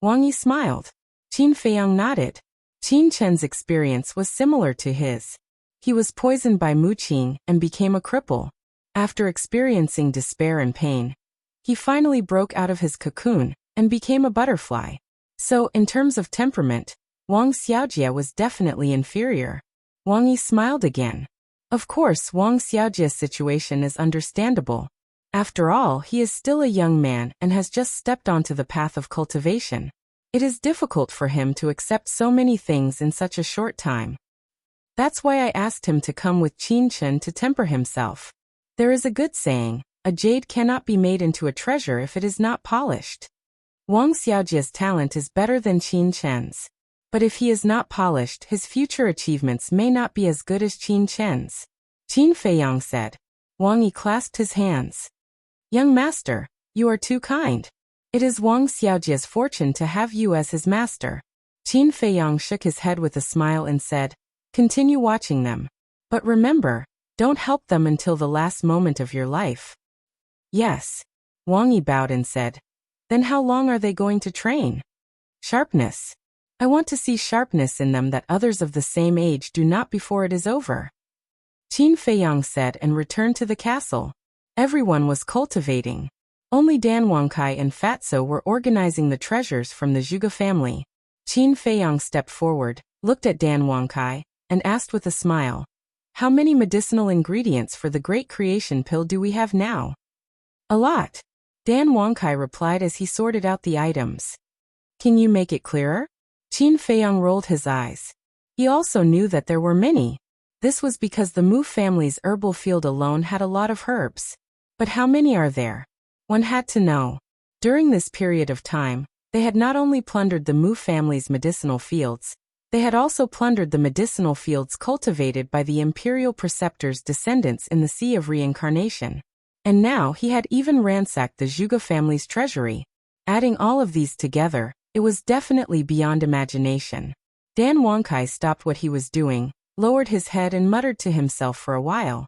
Wang Yi smiled. Qin Feiyang nodded. Qin Chen's experience was similar to his. He was poisoned by Mu Qing and became a cripple. After experiencing despair and pain, he finally broke out of his cocoon and became a butterfly. So, in terms of temperament, Wang Xiaojia was definitely inferior. Wang Yi smiled again. Of course, Wang Xiaojia's situation is understandable. After all, he is still a young man and has just stepped onto the path of cultivation. It is difficult for him to accept so many things in such a short time. That's why I asked him to come with Qin Chen to temper himself. There is a good saying, a jade cannot be made into a treasure if it is not polished. Wang Xiaojia's talent is better than Qin Chen's. But if he is not polished, his future achievements may not be as good as Qin Chen's. Qin Feiyang said. Wang Yi clasped his hands. Young master, you are too kind. It is Wang Xiaojia's fortune to have you as his master. Qin Feiyang shook his head with a smile and said, continue watching them. But remember, don't help them until the last moment of your life. Yes. Wang Yi bowed and said, then how long are they going to train? Sharpness. I want to see sharpness in them that others of the same age do not before it is over. Qin Feiyang said and returned to the castle. Everyone was cultivating. Only Dan Wangkai and Fatso were organizing the treasures from the Zhuge family. Qin Feiyang stepped forward, looked at Dan Wangkai, and asked with a smile, how many medicinal ingredients for the Great Creation Pill do we have now? A lot. Dan Wangkai replied as he sorted out the items. Can you make it clearer? Qin Feiyang rolled his eyes. He also knew that there were many. This was because the Mu family's herbal field alone had a lot of herbs. But how many are there? One had to know. During this period of time, they had not only plundered the Mu family's medicinal fields, they had also plundered the medicinal fields cultivated by the imperial preceptor's descendants in the Sea of Reincarnation. And now he had even ransacked the Zhuge family's treasury. Adding all of these together, it was definitely beyond imagination. Dan Wangkai stopped what he was doing, lowered his head and muttered to himself for a while.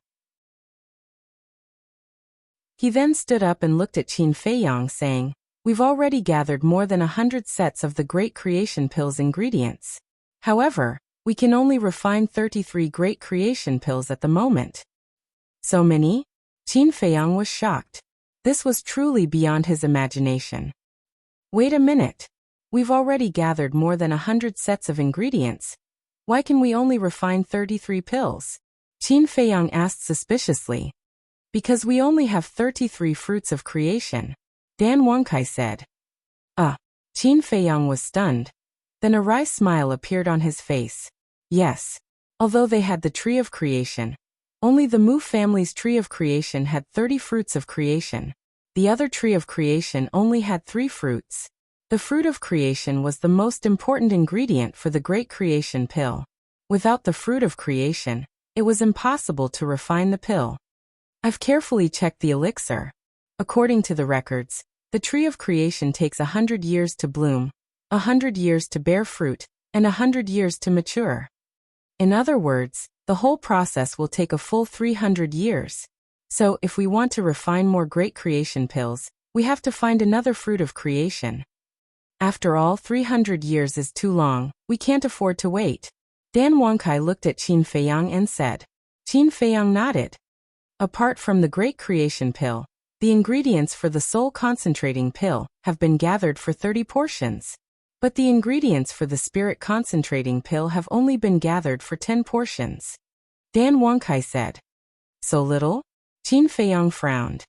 He then stood up and looked at Qin Feiyang saying, we've already gathered more than 100 sets of the Great Creation Pill's ingredients. However, we can only refine 33 Great Creation Pills at the moment. So many? Qin Feiyang was shocked. This was truly beyond his imagination. Wait a minute. We've already gathered more than 100 sets of ingredients. Why can we only refine 33 pills? Qin Feiyang asked suspiciously. Because we only have 33 fruits of creation, Dan Wangkai said. Qin Feiyang was stunned. Then a wry smile appeared on his face. Yes. Although they had the tree of creation, only the Mu family's tree of creation had 30 fruits of creation. The other tree of creation only had 3 fruits. The fruit of creation was the most important ingredient for the Great Creation Pill. Without the fruit of creation, it was impossible to refine the pill. I've carefully checked the elixir. According to the records, the tree of creation takes 100 years to bloom, 100 years to bear fruit, and 100 years to mature. In other words, the whole process will take a full 300 years. So, if we want to refine more Great Creation Pills, we have to find another fruit of creation. After all, 300 years is too long, we can't afford to wait. Dan Wangkai looked at Qin Feiyang and said. Qin Feiyang nodded. Apart from the Great Creation Pill, the ingredients for the Soul Concentrating Pill have been gathered for 30 portions. But the ingredients for the Spirit Concentrating Pill have only been gathered for 10 portions. Dan Wangkai said. So little? Qin Feiyang frowned.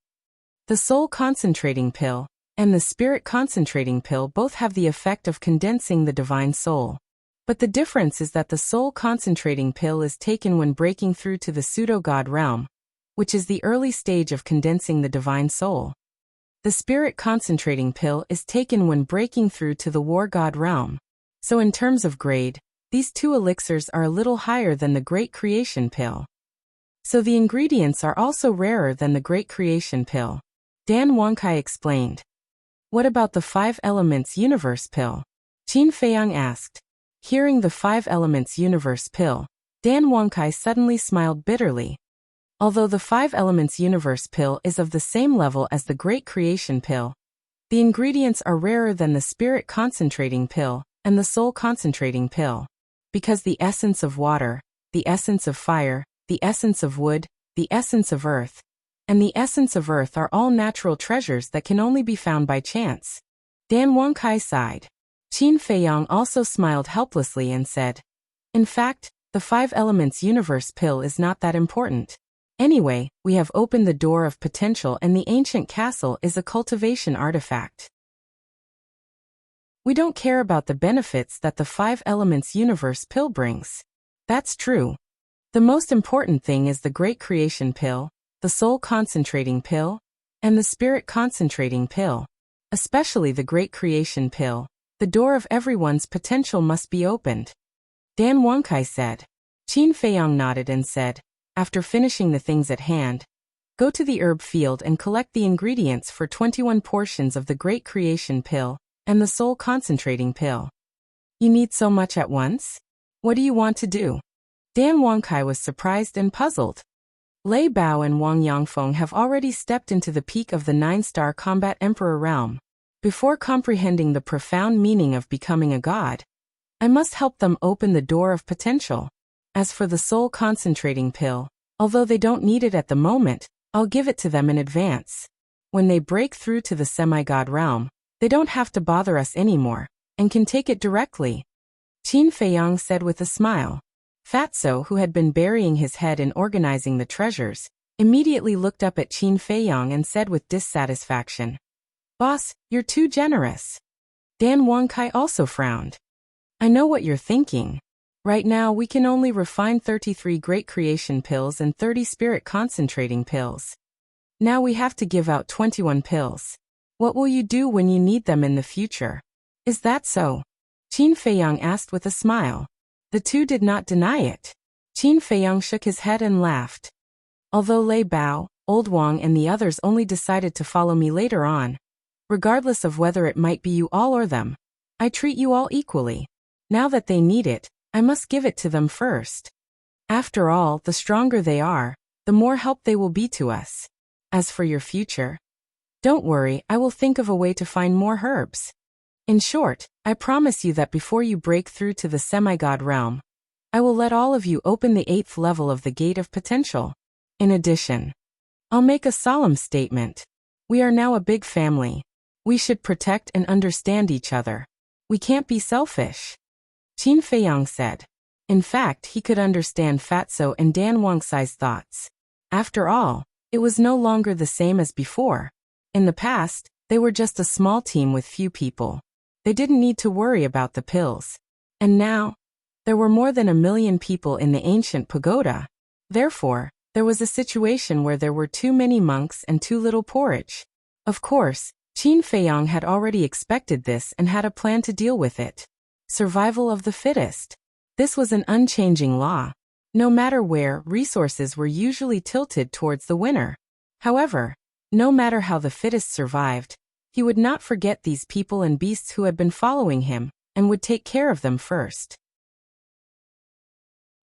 The Soul Concentrating Pill and the Spirit Concentrating Pill both have the effect of condensing the divine soul. But the difference is that the Soul Concentrating Pill is taken when breaking through to the pseudo-god realm, which is the early stage of condensing the divine soul. The Spirit Concentrating Pill is taken when breaking through to the war god realm. So in terms of grade, these two elixirs are a little higher than the Great Creation Pill. So the ingredients are also rarer than the Great Creation Pill. Dan Wangkai explained. What about the 5 Elements Universe Pill? Qin Feiyang asked. Hearing the 5 Elements Universe Pill, Dan Wangkai suddenly smiled bitterly. Although the 5 Elements Universe pill is of the same level as the Great Creation pill, the ingredients are rarer than the Spirit Concentrating pill and the Soul Concentrating pill. Because the essence of water, the essence of fire, the essence of wood, the essence of earth, and the essence of earth are all natural treasures that can only be found by chance. Dan Wangkai sighed. Qin Feiyang also smiled helplessly and said, "In fact, the 5 Elements Universe pill is not that important. Anyway, we have opened the door of potential and the ancient castle is a cultivation artifact. We don't care about the benefits that the 5 Elements Universe pill brings." That's true. The most important thing is the Great Creation pill, the Soul Concentrating pill, and the Spirit Concentrating pill. Especially the Great Creation pill. The door of everyone's potential must be opened. Dan Wangkai said. Qin Feiyang nodded and said, "After finishing the things at hand, go to the herb field and collect the ingredients for 21 portions of the Great Creation pill and the Soul Concentrating pill." "You need so much at once? What do you want to do?" Dan Wangkai was surprised and puzzled. Lei Bao and Wang Yangfeng have already stepped into the peak of the 9-star combat emperor realm. Before comprehending the profound meaning of becoming a god, I must help them open the door of potential. As for the Soul Concentrating pill, although they don't need it at the moment, I'll give it to them in advance. When they break through to the semi-god realm, they don't have to bother us anymore, and can take it directly. Qin Feiyang said with a smile. Fatso, who had been burying his head in organizing the treasures, immediately looked up at Qin Feiyang and said with dissatisfaction, "Boss, you're too generous." Dan Wangkai also frowned. "I know what you're thinking. Right now we can only refine 33 Great Creation pills and 30 Spirit Concentrating pills. Now we have to give out 21 pills. What will you do when you need them in the future?" "Is that so?" Qin Feiyang asked with a smile. The two did not deny it. Qin Feiyang shook his head and laughed. "Although Lei Bao, Old Wang and the others only decided to follow me later on, regardless of whether it might be you all or them, I treat you all equally. Now that they need it, I must give it to them first. After all, the stronger they are, the more help they will be to us. As for your future, don't worry, I will think of a way to find more herbs. In short, I promise you that before you break through to the semi-god realm, I will let all of you open the 8th level of the Gate of Potential. In addition, I'll make a solemn statement. We are now a big family. We should protect and understand each other. We can't be selfish." Qin Feiyang said. In fact, he could understand Fatso and Dan Wangkai's thoughts. After all, it was no longer the same as before. In the past, they were just a small team with few people. They didn't need to worry about the pills. And now, there were more than 1 million people in the ancient pagoda. Therefore, there was a situation where there were too many monks and too little porridge. Of course, Qin Feiyang had already expected this and had a plan to deal with it. Survival of the fittest. This was an unchanging law. No matter where, resources were usually tilted towards the winner. However, no matter how the fittest survived, he would not forget these people and beasts who had been following him, and would take care of them first.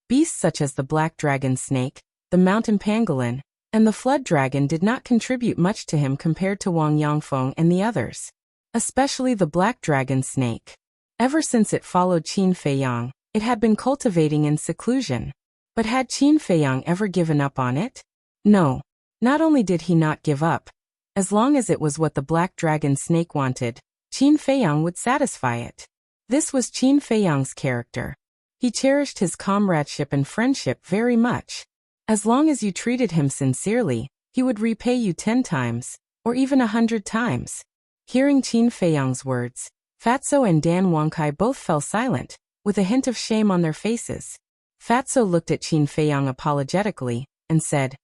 Beasts such as the black dragon snake, the mountain pangolin, and the flood dragon did not contribute much to him compared to Wang Yangfeng and the others. Especially the black dragon snake. Ever since it followed Qin Feiyang, it had been cultivating in seclusion. But had Qin Feiyang ever given up on it? No. Not only did he not give up, as long as it was what the black dragon snake wanted, Qin Feiyang would satisfy it. This was Qin Feiyang's character. He cherished his comradeship and friendship very much. As long as you treated him sincerely, he would repay you 10 times, or even 100 times. Hearing Qin Feiyang's words, Fatso and Dan Wangkai both fell silent, with a hint of shame on their faces. Fatso looked at Qin Feiyang apologetically, and said,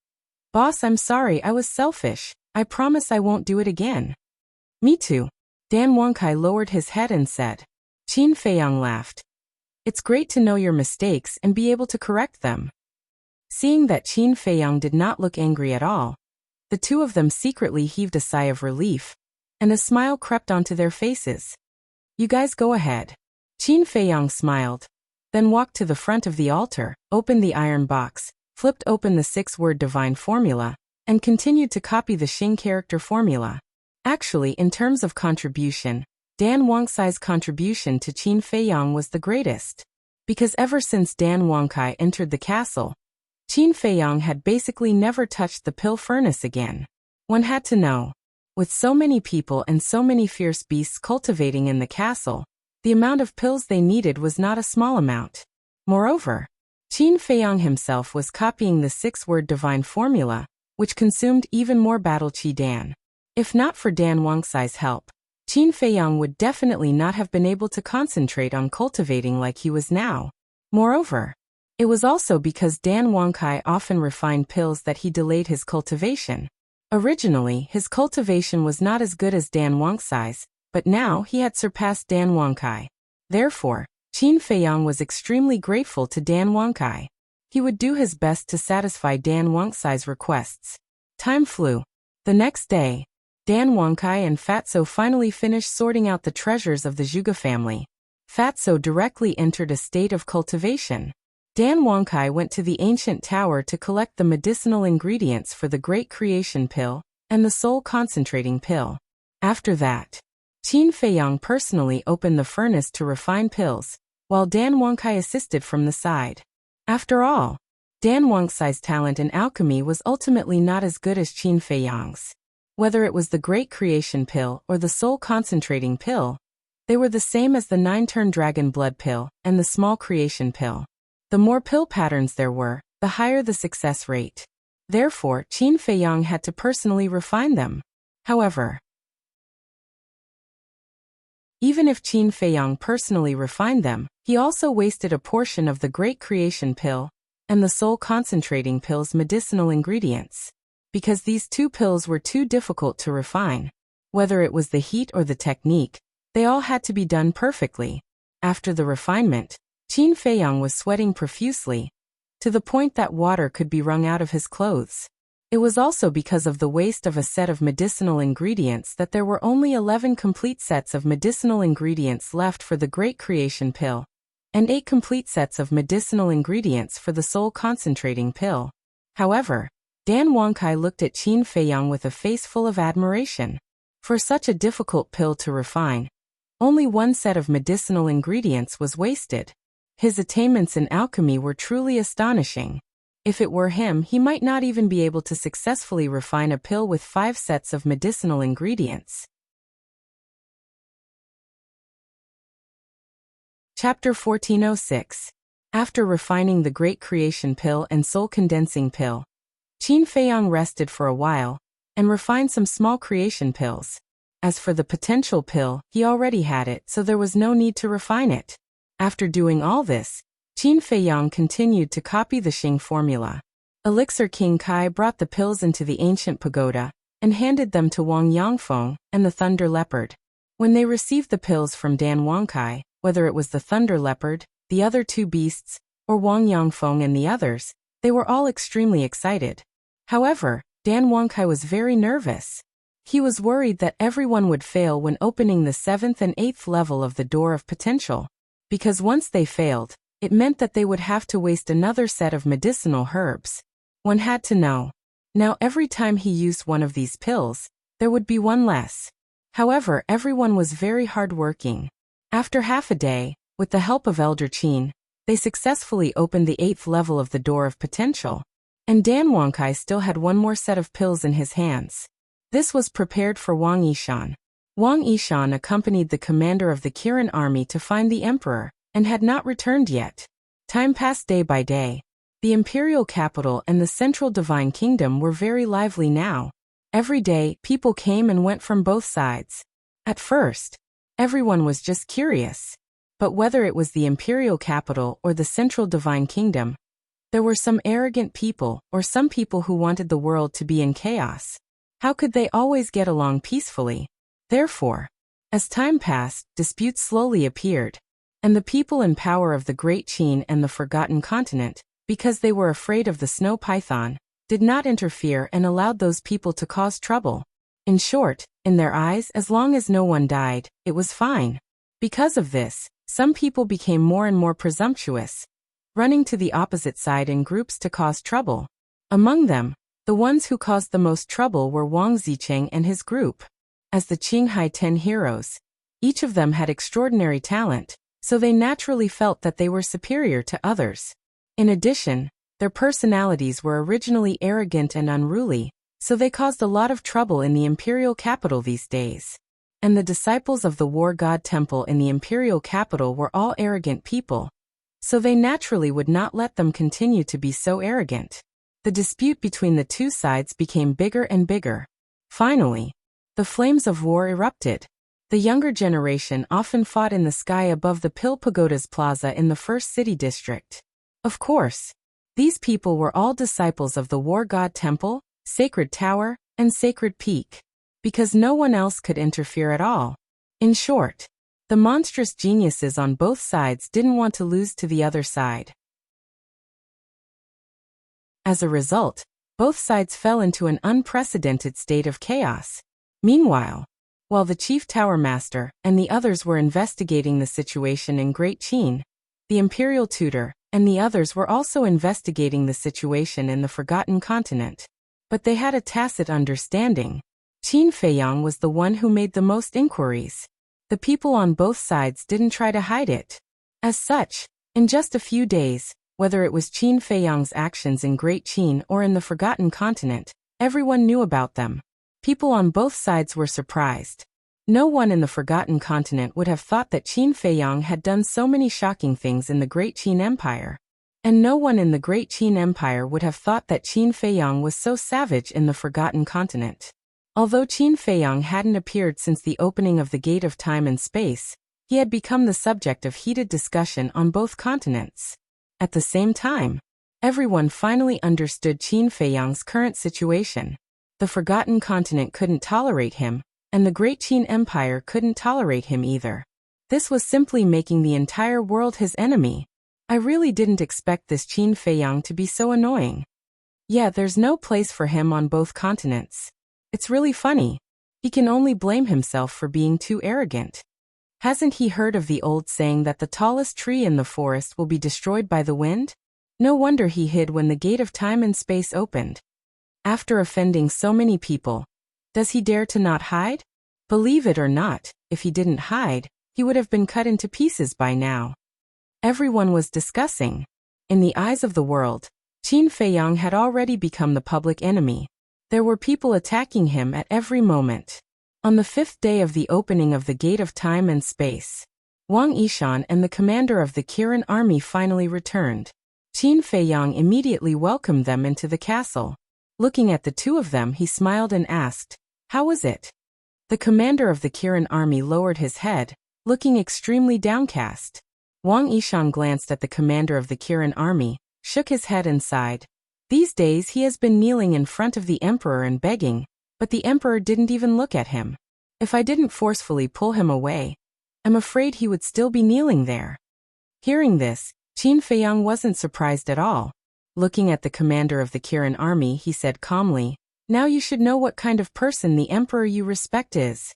"Boss, I'm sorry, I was selfish. I promise I won't do it again." "Me too." Dan Wangkai lowered his head and said. Qin Feiyang laughed. "It's great to know your mistakes and be able to correct them." Seeing that Qin Feiyang did not look angry at all, the two of them secretly heaved a sigh of relief, and a smile crept onto their faces. "You guys go ahead." Qin Feiyang smiled. then walked to the front of the altar, opened the iron box, flipped open the 6-word divine formula, and continued to copy the Xing character formula. Actually, in terms of contribution, Dan Wangcai's contribution to Qin Feiyang was the greatest. Because ever since Dan Wangcai entered the castle, Qin Feiyang had basically never touched the pill furnace again. One had to know. With so many people and so many fierce beasts cultivating in the castle, the amount of pills they needed was not a small amount. Moreover, Qin Feiyang himself was copying the 6-word divine formula, which consumed even more battle qi Dan. If not for Dan Wangcai's help, Qin Feiyang would definitely not have been able to concentrate on cultivating like he was now. Moreover, it was also because Dan Wangcai often refined pills that he delayed his cultivation. Originally, his cultivation was not as good as Dan Wangcai's, but now he had surpassed Dan Wangcai. Therefore, Qin Feiyang was extremely grateful to Dan Wangcai. He would do his best to satisfy Dan Wangcai's requests. Time flew. The next day, Dan Wangcai and Fatso finally finished sorting out the treasures of the Zhuge family. Fatso directly entered a state of cultivation. Dan Wangcai went to the ancient tower to collect the medicinal ingredients for the Great Creation Pill and the Soul Concentrating Pill. After that, Qin Feiyang personally opened the furnace to refine pills, while Dan Wangcai assisted from the side. After all, Dan Wangcai's talent in alchemy was ultimately not as good as Qin Feiyang's. Whether it was the Great Creation Pill or the Soul Concentrating Pill, they were the same as the 9-turn Dragon Blood Pill and the Small Creation Pill. The more pill patterns there were, the higher the success rate. Therefore, Qin Feiyang had to personally refine them. However, even if Qin Feiyang personally refined them, he also wasted a portion of the Great Creation Pill and the Soul Concentrating Pill's medicinal ingredients. Because these 2 pills were too difficult to refine. Whether it was the heat or the technique, they all had to be done perfectly. After the refinement, Qin Feiyang was sweating profusely, to the point that water could be wrung out of his clothes. It was also because of the waste of a set of medicinal ingredients that there were only 11 complete sets of medicinal ingredients left for the Great Creation Pill, and 8 complete sets of medicinal ingredients for the Soul Concentrating Pill. However, Dan Wangcai looked at Qin Feiyang with a face full of admiration. For such a difficult pill to refine, only 1 set of medicinal ingredients was wasted. His attainments in alchemy were truly astonishing. If it were him, he might not even be able to successfully refine a pill with 5 sets of medicinal ingredients. Chapter 1406. After refining the Great Creation Pill and Soul Condensing Pill, Qin Feiyang rested for a while and refined some small creation pills. As for the potential pill, he already had it, so there was no need to refine it. After doing all this, Qin Feiyang continued to copy the Xing formula. Elixir King Kai brought the pills into the ancient pagoda and handed them to Wang Yangfeng and the Thunder Leopard. When they received the pills from Dan Wangcai, whether it was the Thunder Leopard, the other 2 beasts, or Wang Yangfeng and the others, they were all extremely excited. However, Dan Wangcai was very nervous. He was worried that everyone would fail when opening the 7th and 8th level of the Door of Potential, because once they failed, it meant that they would have to waste another set of medicinal herbs. One had to know. Now every time he used one of these pills, there would be 1 less. However, everyone was very hard-working. After half a day, with the help of Elder Qin, they successfully opened the 8th level of the Door of Potential. And Dan Wangcai still had 1 more set of pills in his hands. This was prepared for Wang Yishan. Wang Yishan accompanied the commander of the Kirin army to find the emperor, and had not returned yet. Time passed day by day. The imperial capital and the central divine kingdom were very lively now. Every day, people came and went from both sides. At first, everyone was just curious. But whether it was the imperial capital or the central divine kingdom, there were some arrogant people or some people who wanted the world to be in chaos. How could they always get along peacefully? Therefore, as time passed, disputes slowly appeared, and the people in power of the Great Qin and the Forgotten Continent, because they were afraid of the snow python, did not interfere and allowed those people to cause trouble. In short, in their eyes, as long as no one died, it was fine. Because of this, Some people became more and more presumptuous, running to the opposite side in groups to cause trouble. Among them, the ones who caused the most trouble were Wang Zicheng and his group. As the Qinghai 10 heroes, each of them had extraordinary talent, so they naturally felt that they were superior to others. In addition, their personalities were originally arrogant and unruly, so they caused a lot of trouble in the imperial capital these days. And the disciples of the war god temple in the imperial capital were all arrogant people, so they naturally would not let them continue to be so arrogant. The dispute between the two sides became bigger and bigger. Finally, the flames of war erupted. The younger generation often fought in the sky above the Pil Pagoda's plaza in the first city district. Of course, these people were all disciples of the war god temple, sacred tower, and sacred peak, because no one else could interfere at all. In short, the monstrous geniuses on both sides didn't want to lose to the other side. As a result, both sides fell into an unprecedented state of chaos. Meanwhile, while the chief tower master and the others were investigating the situation in Great Qin, the imperial tutor and the others were also investigating the situation in the Forgotten Continent. But they had a tacit understanding. Qin Feiyang was the one who made the most inquiries. The people on both sides didn't try to hide it. As such, in just a few days, whether it was Qin Feiyang's actions in Great Qin or in the Forgotten Continent, everyone knew about them. People on both sides were surprised. No one in the Forgotten Continent would have thought that Qin Feiyang had done so many shocking things in the Great Qin Empire. And no one in the Great Qin Empire would have thought that Qin Feiyang was so savage in the Forgotten Continent. Although Qin Feiyang hadn't appeared since the opening of the Gate of Time and Space, he had become the subject of heated discussion on both continents. At the same time, everyone finally understood Qin Feiyang's current situation. The Forgotten Continent couldn't tolerate him, and the Great Qin Empire couldn't tolerate him either. This was simply making the entire world his enemy. I really didn't expect this Qin Feiyang to be so annoying. Yeah, there's no place for him on both continents. It's really funny. He can only blame himself for being too arrogant. Hasn't he heard of the old saying that the tallest tree in the forest will be destroyed by the wind? No wonder he hid when the Gate of Time and Space opened. After offending so many people, does he dare to not hide? Believe it or not, if he didn't hide, he would have been cut into pieces by now. Everyone was discussing. In the eyes of the world, Qin Feiyang had already become the public enemy. There were people attacking him at every moment. On the 5th day of the opening of the Gate of Time and Space, Wang Yishan and the commander of the Kirin army finally returned. Qin Feiyang immediately welcomed them into the castle. Looking at the two of them, he smiled and asked, "How was it?" The commander of the Kirin army lowered his head, looking extremely downcast. Wang Yishan glanced at the commander of the Kirin army, shook his head and sighed. These days he has been kneeling in front of the emperor and begging, but the emperor didn't even look at him. If I didn't forcefully pull him away, I'm afraid he would still be kneeling there. Hearing this, Qin Feiyang wasn't surprised at all. Looking at the commander of the Kirin army, he said calmly, "Now you should know what kind of person the emperor you respect is."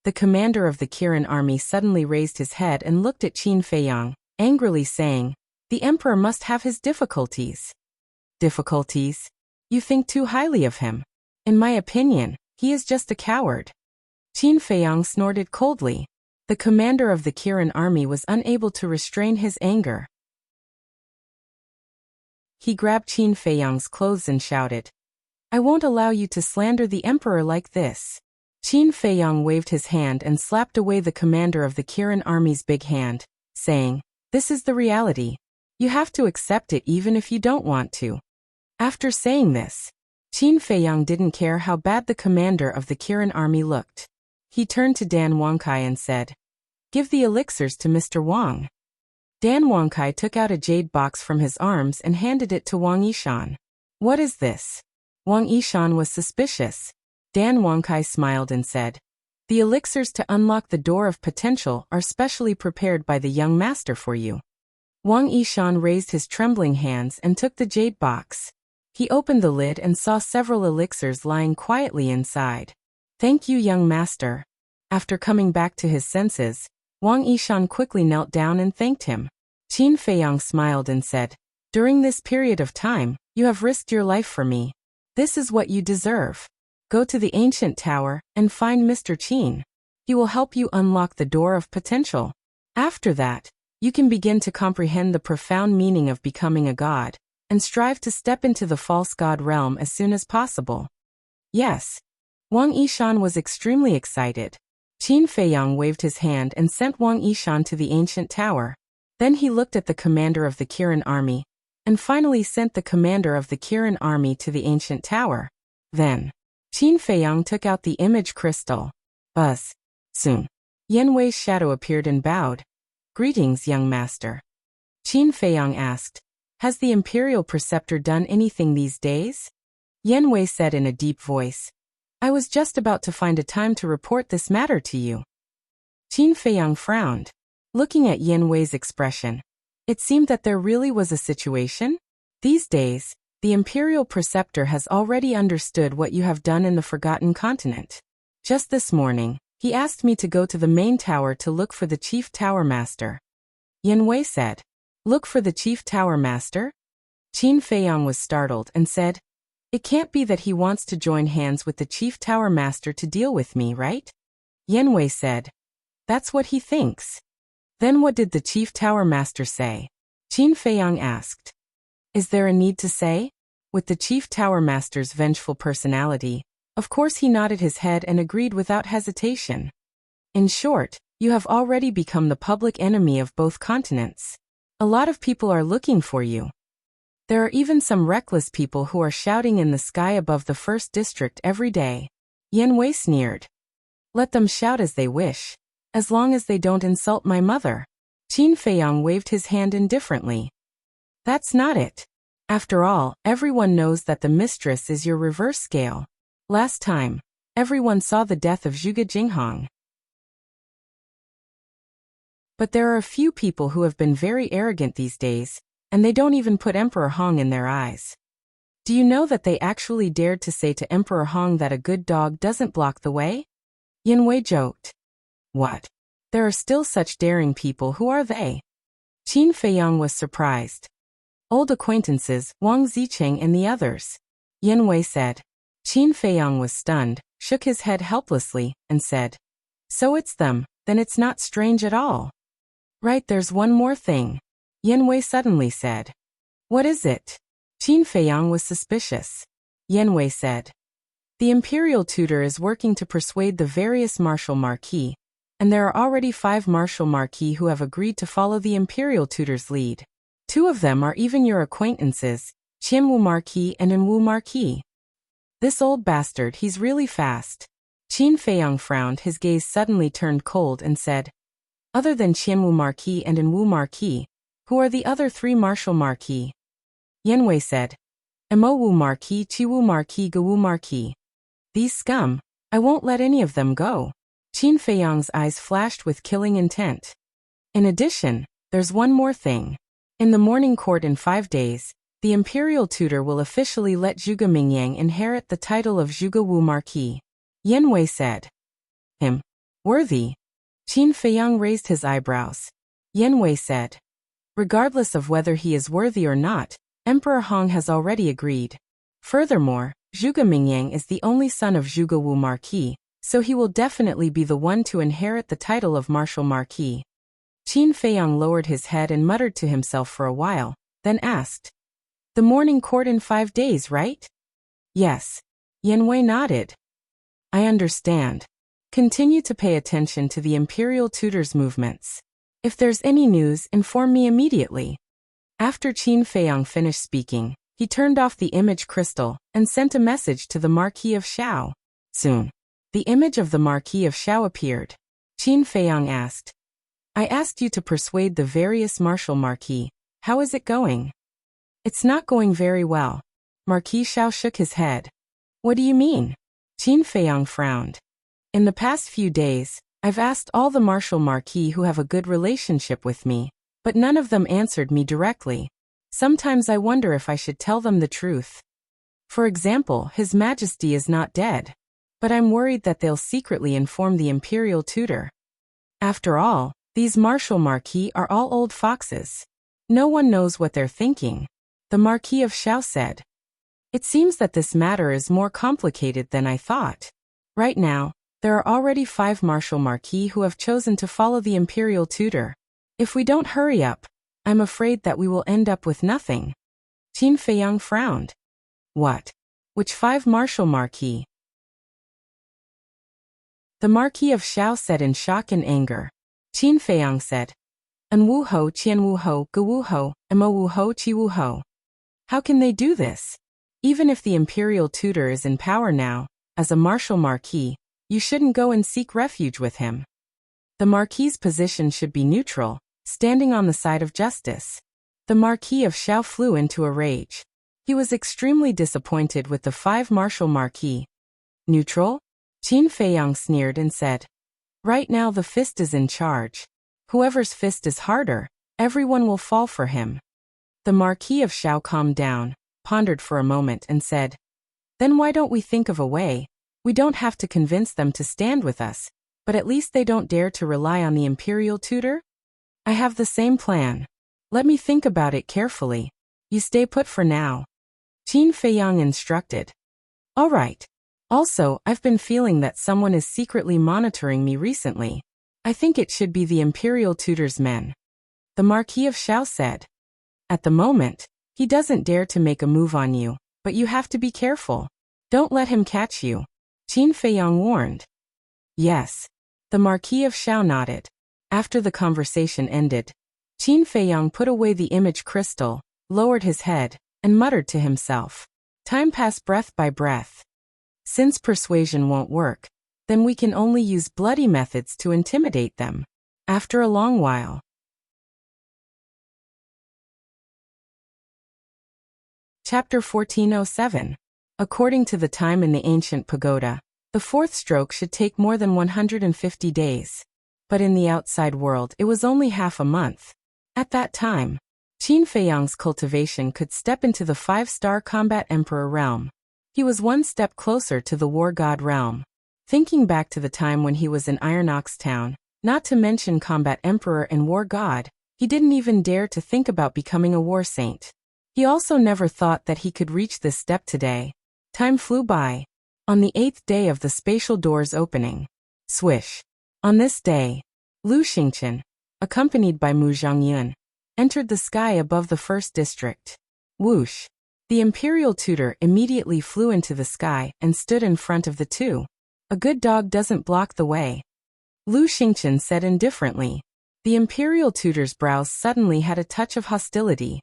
The commander of the Kirin army suddenly raised his head and looked at Qin Feiyang, angrily saying, "The emperor must have his difficulties." Difficulties? You think too highly of him. In my opinion, he is just a coward. Qin Feiyang snorted coldly. The commander of the Kirin army was unable to restrain his anger. He grabbed Qin Feiyang's clothes and shouted, "I won't allow you to slander the emperor like this." Qin Feiyang waved his hand and slapped away the commander of the Kirin army's big hand, saying, "This is the reality. You have to accept it even if you don't want to." After saying this, Qin Feiyang didn't care how bad the commander of the Kirin army looked. He turned to Dan Wangkai and said, "Give the elixirs to Mr. Wang." Dan Wangkai took out a jade box from his arms and handed it to Wang Yishan. "What is this?" Wang Yishan was suspicious. Dan Wangkai smiled and said, "The elixirs to unlock the door of potential are specially prepared by the young master for you." Wang Yishan raised his trembling hands and took the jade box. He opened the lid and saw several elixirs lying quietly inside. "Thank you, young master." After coming back to his senses, Wang Yishan quickly knelt down and thanked him. Qin Feiyang smiled and said, "During this period of time, you have risked your life for me. This is what you deserve. Go to the ancient tower and find Mr. Qin. He will help you unlock the door of potential. After that, you can begin to comprehend the profound meaning of becoming a god, and strive to step into the false god realm as soon as possible." Yes. Wang Yishan was extremely excited. Qin Feiyang waved his hand and sent Wang Yishan to the ancient tower. Then he looked at the commander of the Kirin army, and finally sent the commander of the Kirin army to the ancient tower. Then, Qin Feiyang took out the image crystal. Buzz. Soon, Yan Wei's shadow appeared and bowed. "Greetings, young master." Qin Feiyang asked, "Has the Imperial Preceptor done anything these days?" Yan Wei said in a deep voice, "I was just about to find a time to report this matter to you." Qin Feiyang frowned. Looking at Yan Wei's expression, it seemed that there really was a situation. These days, the Imperial Preceptor has already understood what you have done in the Forgotten Continent. Just this morning, he asked me to go to the main tower to look for the Chief Tower Master. Yan Wei said, "Look for the Chief Tower Master?" Qin Feiyang was startled and said, "It can't be that he wants to join hands with the Chief Tower Master to deal with me, right?" Yan Wei said, "That's what he thinks." "Then what did the Chief Tower Master say?" Qin Feiyang asked. "Is there a need to say?" With the Chief Tower Master's vengeful personality, of course he nodded his head and agreed without hesitation. "In short, you have already become the public enemy of both continents. A lot of people are looking for you. There are even some reckless people who are shouting in the sky above the first district every day." Yan Wei sneered. "Let them shout as they wish, as long as they don't insult my mother." Qin Feiyang waved his hand indifferently. "That's not it. After all, everyone knows that the mistress is your reverse scale. Last time, everyone saw the death of Zhuge Jinghong. But there are a few people who have been very arrogant these days, and they don't even put Emperor Hong in their eyes. Do you know that they actually dared to say to Emperor Hong that a good dog doesn't block the way?" Yan Wei joked. "What? There are still such daring people. Who are they?" Qin Feiyang was surprised. "Old acquaintances, Wang Zicheng and the others," Yan Wei said. Qin Feiyang was stunned, shook his head helplessly, and said, "So it's them, then it's not strange at all." "Right, there's one more thing," Yan Wei suddenly said. "What is it?" Qin Feiyang was suspicious. Yan Wei said, "The Imperial Tutor is working to persuade the various Martial Marquis, and there are already 5 Martial Marquis who have agreed to follow the Imperial Tutor's lead. 2 of them are even your acquaintances, Qianwu Marquis and Enwu Marquis. This old bastard, he's really fast." Qin Feiyang frowned, his gaze suddenly turned cold and said, "Other than Qianwu Marquis and Enwu Marquis, who are the other 3 Martial Marquis?" Yan Wei said, "Emowu Marquis, Chiwu Marquis, Gawu Marquis. These scum, I won't let any of them go." Qin Feiyang's eyes flashed with killing intent. "In addition, there's one more thing. In the morning court in 5 days, the Imperial Tutor will officially let Zhuge Mingyang inherit the title of Zhuge Wu Marquis." Yan Wei said, "Him? Worthy?" Qin Feiyang raised his eyebrows. Yan Wei said, "Regardless of whether he is worthy or not, Emperor Hong has already agreed. Furthermore, Zhuge Mingyang is the only son of Zhuge Wu Marquis, so he will definitely be the one to inherit the title of Martial Marquis." Qin Feiyang lowered his head and muttered to himself for a while, then asked, "The morning court in 5 days, right?" "Yes." Yan Wei nodded. "I understand. Continue to pay attention to the Imperial Tutor's movements. If there's any news, inform me immediately." After Qin Feiyang finished speaking, he turned off the image crystal and sent a message to the Marquis of Shao. Soon, the image of the Marquis of Shao appeared. Qin Feiyang asked, "I asked you to persuade the various Martial Marquis. How is it going?" "It's not going very well." Marquis Shao shook his head. "What do you mean?" Qin Feiyang frowned. "In the past few days, I've asked all the Martial Marquis who have a good relationship with me, but none of them answered me directly. Sometimes I wonder if I should tell them the truth. For example, His Majesty is not dead, but I'm worried that they'll secretly inform the Imperial Tutor. After all, These martial marquis are all old foxes. No one knows what they're thinking. The Marquis of Shao said. It seems that this matter is more complicated than I thought. Right now, there are already 5 martial marquis who have chosen to follow the imperial tutor. If we don't hurry up, I'm afraid that we will end up with nothing. Qin Feiyang frowned. What? Which 5 martial marquis? The Marquis of Shao said in shock and anger. Qin Feiyang said, An Wu Ho, Qian Wu Ho, Ge Wu Ho, Mo Wu Ho, Qi Wu Ho. How can they do this? Even if the imperial tutor is in power now, as a martial marquis, you shouldn't go and seek refuge with him. The marquis's position should be neutral, standing on the side of justice. The Marquis of Shao flew into a rage. He was extremely disappointed with the 5 martial marquis. Neutral? Qin Feiyang sneered and said, Right now the fist is in charge. Whoever's fist is harder, everyone will fall for him. The Marquis of Shao calmed down, pondered for a moment and said, Then why don't we think of a way? We don't have to convince them to stand with us, but at least they don't dare to rely on the imperial tutor? I have the same plan. Let me think about it carefully. You stay put for now. Qin Feiyang instructed. All right. Also, I've been feeling that someone is secretly monitoring me recently. I think it should be the imperial tutor's men. The Marquis of Shao said. At the moment, he doesn't dare to make a move on you, but you have to be careful. Don't let him catch you. Qin Feiyang warned. Yes. The Marquis of Shao nodded. After the conversation ended, Qin Feiyang put away the image crystal, lowered his head, and muttered to himself. Time passed breath by breath. Since persuasion won't work, then we can only use bloody methods to intimidate them. After a long while. Chapter 1407. According to the time in the ancient pagoda, the 4th stroke should take more than 150 days. But in the outside world it was only half a month. At that time, Qin Feiyang's cultivation could step into the 5-star combat emperor realm. He was one step closer to the war god realm. Thinking back to the time when he was in Iron Ox Town, not to mention combat emperor and war god, he didn't even dare to think about becoming a war saint. He also never thought that he could reach this step today. Time flew by. On the 8th day of the spatial doors opening. Swish. On this day, Lu Xingqian, accompanied by Mu Zhongyun, entered the sky above the 1st district. Whoosh. The imperial tutor immediately flew into the sky and stood in front of the two. A good dog doesn't block the way. Lu Xingqian said indifferently. The imperial tutor's brows suddenly had a touch of hostility.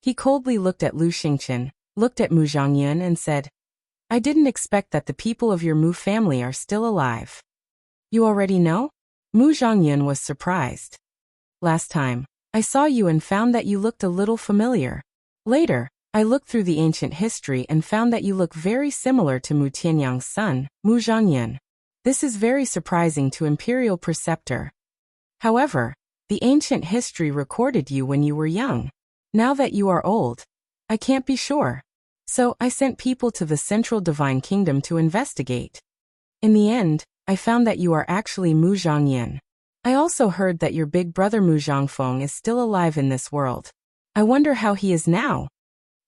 He coldly looked at Lu Xingqian, looked at Mu Zhongyun and said, I didn't expect that the people of your Mu family are still alive. You already know? Mu Zhongyun was surprised. Last time, I saw you and found that you looked a little familiar. Later, I looked through the ancient history and found that you look very similar to Mu Tianyang's son, Mu Zhongyun. This is very surprising to Imperial Preceptor. However, the ancient history recorded you when you were young. Now that you are old, I can't be sure. So I sent people to the Central Divine Kingdom to investigate. In the end, I found that you are actually Mu Zhongyun. I also heard that your big brother Mu Zhongfeng is still alive in this world. I wonder how he is now.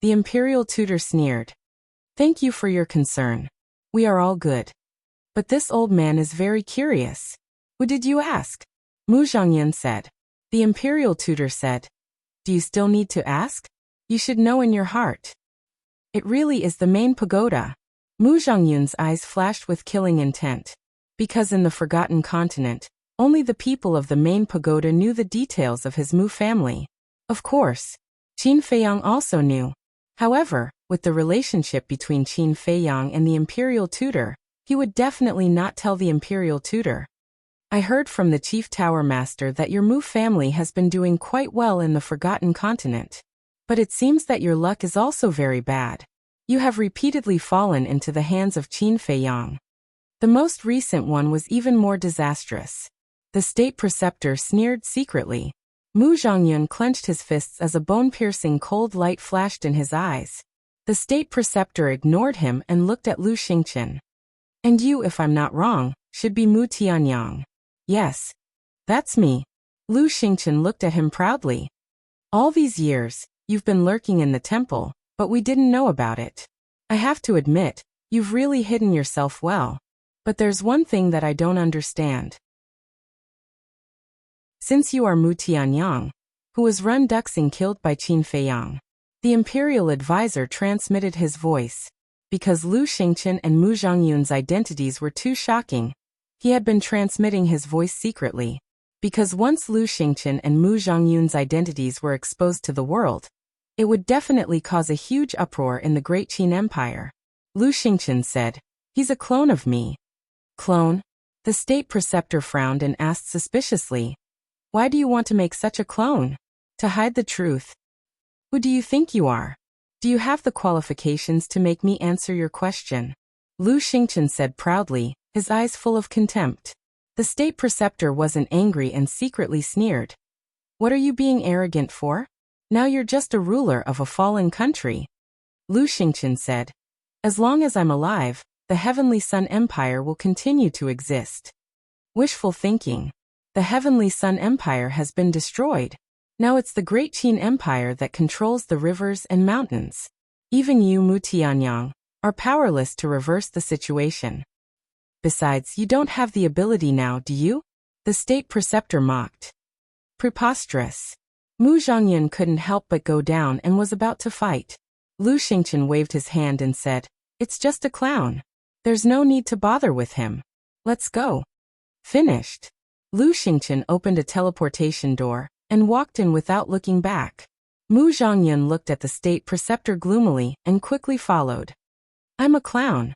The imperial tutor sneered. Thank you for your concern. We are all good. But this old man is very curious. Who did you ask? Mu Zhongyun said. The imperial tutor said. Do you still need to ask? You should know in your heart. It really is the main pagoda. Mu Zhongyun's eyes flashed with killing intent. Because in the Forgotten Continent, only the people of the main pagoda knew the details of his Mu family. Of course, Qin Feiyang also knew. However, with the relationship between Qin Feiyang and the imperial tutor, he would definitely not tell the imperial tutor. I heard from the chief tower master that your Mu family has been doing quite well in the Forgotten Continent. But it seems that your luck is also very bad. You have repeatedly fallen into the hands of Qin Feiyang. The most recent one was even more disastrous. The state preceptor sneered secretly. Mu Zhongyun clenched his fists as a bone-piercing cold light flashed in his eyes. The state preceptor ignored him and looked at Lu Xingqian. And you, if I'm not wrong, should be Mu Tianyang. Yes. That's me. Lu Xingqian looked at him proudly. All these years, you've been lurking in the temple, but we didn't know about it. I have to admit, you've really hidden yourself well. But there's one thing that I don't understand. Since you are Mu Tianyang, who was Run Duxing killed by Qin Feiyang, the imperial advisor transmitted his voice. Because Lu Xingqian and Mu Zhongyun's identities were too shocking, he had been transmitting his voice secretly. Because once Lu Xingqian and Mu Zhongyun's identities were exposed to the world, it would definitely cause a huge uproar in the Great Qin Empire. Lu Xingqian said, "He's a clone of me." Clone? The state preceptor frowned and asked suspiciously, "Why do you want to make such a clone? To hide the truth? Who do you think you are? Do you have the qualifications to make me answer your question?" Lu Xingqian said proudly, his eyes full of contempt. The state preceptor wasn't angry and secretly sneered. "What are you being arrogant for? Now you're just a ruler of a fallen country." Lu Xingqian said, "As long as I'm alive, the Heavenly Sun Empire will continue to exist." Wishful thinking. The Heavenly Sun Empire has been destroyed. Now it's the Great Qin Empire that controls the rivers and mountains. Even you, Mu Tianyang, are powerless to reverse the situation. Besides, you don't have the ability now, do you? The state preceptor mocked. Preposterous. Mu Zhongyun couldn't help but go down and was about to fight. Lu Xingqian waved his hand and said, "It's just a clown. There's no need to bother with him. Let's go." Finished. Lu Xingqian opened a teleportation door and walked in without looking back. Mu Zhongyun looked at the state preceptor gloomily and quickly followed. "I'm a clown."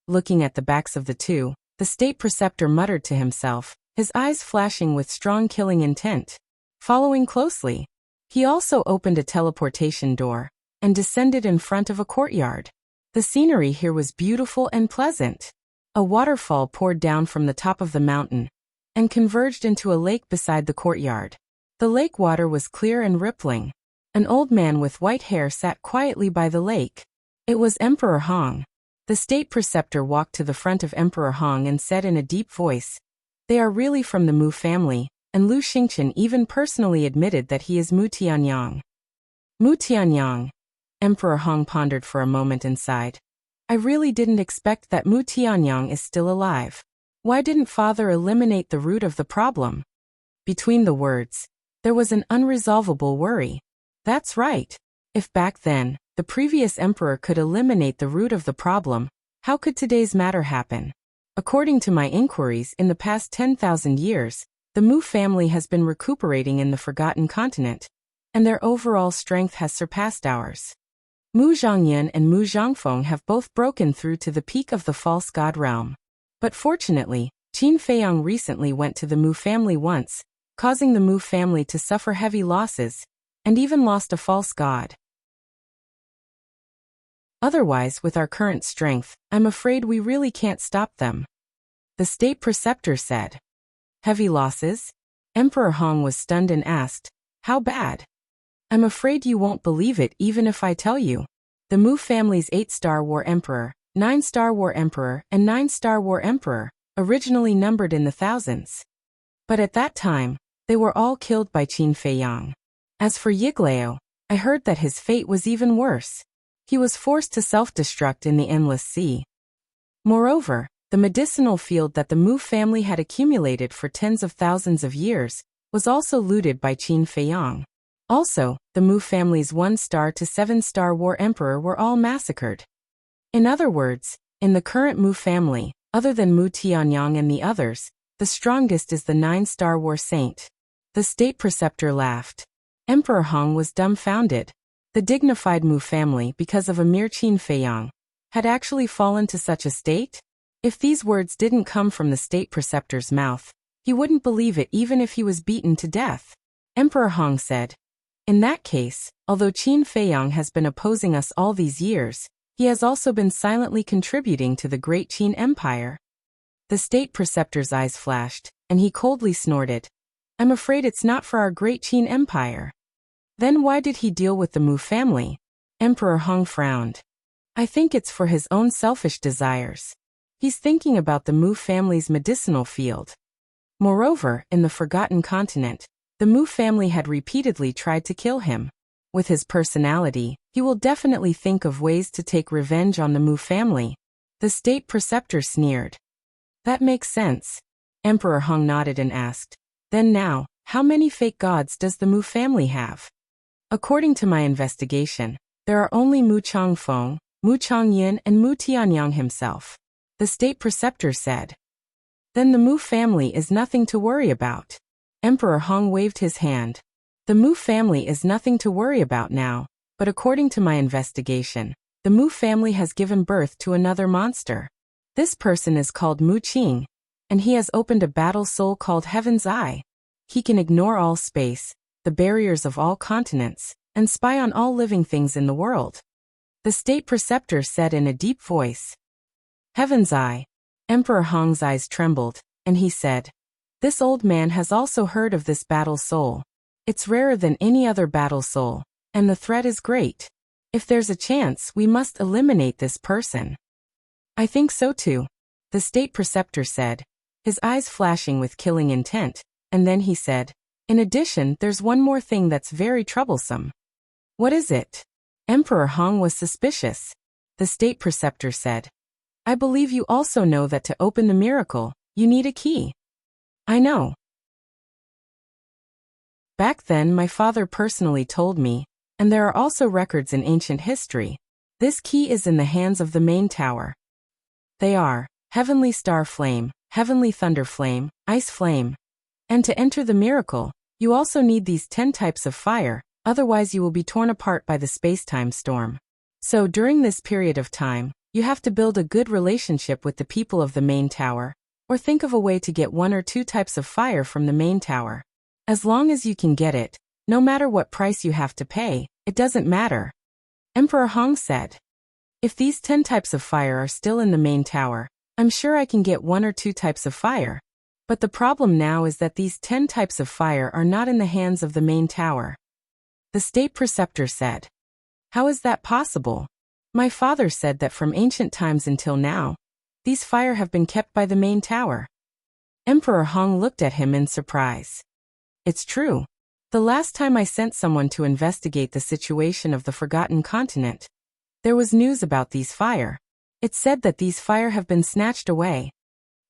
Looking at the backs of the two, the state preceptor muttered to himself, his eyes flashing with strong killing intent. Following closely, he also opened a teleportation door and descended in front of a courtyard. The scenery here was beautiful and pleasant. A waterfall poured down from the top of the mountain and converged into a lake beside the courtyard. The lake water was clear and rippling. An old man with white hair sat quietly by the lake. It was Emperor Hong. The state preceptor walked to the front of Emperor Hong and said in a deep voice, "They are really from the Mu family," and Lu Xingqian even personally admitted that he is Mu Tianyang. Mu Tianyang. Emperor Hong pondered for a moment and sighed. "I really didn't expect that Mu Tianyang is still alive. Why didn't father eliminate the root of the problem?" Between the words, there was an unresolvable worry. That's right. If back then, the previous emperor could eliminate the root of the problem, how could today's matter happen? According to my inquiries, in the past 10,000 years, the Mu family has been recuperating in the Forgotten Continent, and their overall strength has surpassed ours. Mu Zhongyun and Mu Zhongfeng have both broken through to the peak of the false god realm. But fortunately, Qin Feiyang recently went to the Mu family once, causing the Mu family to suffer heavy losses, and even lost a false god. Otherwise, with our current strength, I'm afraid we really can't stop them. The state preceptor said. Heavy losses? Emperor Hong was stunned and asked, "How bad?" "I'm afraid you won't believe it even if I tell you. The Mu family's 8-star war emperor, 9-star war emperor, and 9-star war emperor, originally numbered in the thousands. But at that time, they were all killed by Qin Feiyang. As for Yiglao, I heard that his fate was even worse. He was forced to self-destruct in the Endless Sea. Moreover, the medicinal field that the Mu family had accumulated for tens of thousands of years was also looted by Qin Feiyang. Also, the Mu family's 1-star to 7-star war emperor were all massacred. In other words, in the current Mu family, other than Mu Tianyang and the others, the strongest is the 9-star war saint." The state preceptor laughed. Emperor Hong was dumbfounded. The dignified Mu family, because of a mere Qin Feiyang, had actually fallen to such a state? If these words didn't come from the state preceptor's mouth, he wouldn't believe it even if he was beaten to death. Emperor Hong said, "In that case, although Qin Feiyang has been opposing us all these years, he has also been silently contributing to the Great Qin Empire." The state preceptor's eyes flashed, and he coldly snorted, "I'm afraid it's not for our Great Qin Empire." Then why did he deal with the Mu family? Emperor Hong frowned. "I think it's for his own selfish desires. He's thinking about the Mu family's medicinal field. Moreover, in the Forgotten Continent, The Mu family had repeatedly tried to kill him. With his personality, he will definitely think of ways to take revenge on the Mu family. The state preceptor sneered. That makes sense. Emperor Hong nodded and asked, then now, how many fake gods does the Mu family have? According to my investigation, there are only Mu Changfeng, Mu Changyin and Mu Tianyang himself. The state preceptor said. Then the Mu family is nothing to worry about. Emperor Hong waved his hand. The Mu family is nothing to worry about now, but according to my investigation, the Mu family has given birth to another monster. This person is called Mu Qing, and he has opened a battle soul called Heaven's Eye. He can ignore all space, the barriers of all continents, and spy on all living things in the world. The state preceptor said in a deep voice. Heaven's Eye. Emperor Hong's eyes trembled, and he said, this old man has also heard of this battle soul. It's rarer than any other battle soul, and the threat is great. If there's a chance, we must eliminate this person. I think so too, the state preceptor said, his eyes flashing with killing intent, and then he said, in addition, there's one more thing that's very troublesome. What is it? Emperor Hong was suspicious. The state preceptor said, I believe you also know that to open the miracle, you need a key. I know. Back then my father personally told me, and there are also records in ancient history. This key is in the hands of the main tower. They are Heavenly Star Flame, Heavenly Thunder Flame, Ice Flame. And to enter the miracle, you also need these 10 types of fire, otherwise you will be torn apart by the space-time storm. So during this period of time, you have to build a good relationship with the people of the main tower, or think of a way to get 1 or 2 types of fire from the main tower. As long as you can get it, no matter what price you have to pay, it doesn't matter. Emperor Hong said. If these 10 types of fire are still in the main tower, I'm sure I can get 1 or 2 types of fire. But the problem now is that these 10 types of fire are not in the hands of the main tower. The state preceptor said. How is that possible? My father said that from ancient times until now, these fire have been kept by the main tower. Emperor Hong looked at him in surprise. It's true. The last time I sent someone to investigate the situation of the Forgotten Continent, there was news about these fire. It said that these fire have been snatched away.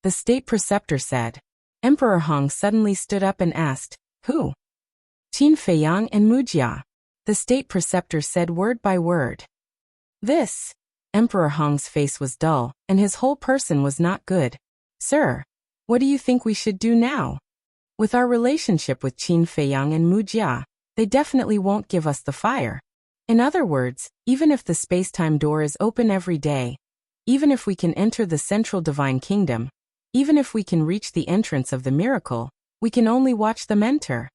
The state preceptor said. Emperor Hong suddenly stood up and asked, who? Qin Feiyang and Mujia. The state preceptor said word by word. This. Emperor Hong's face was dull, and his whole person was not good. Sir, what do you think we should do now? With our relationship with Qin Feiyang and Mujia, they definitely won't give us the fire. In other words, even if the space-time door is open every day, even if we can enter the central divine kingdom, even if we can reach the entrance of the miracle, we can only watch them enter.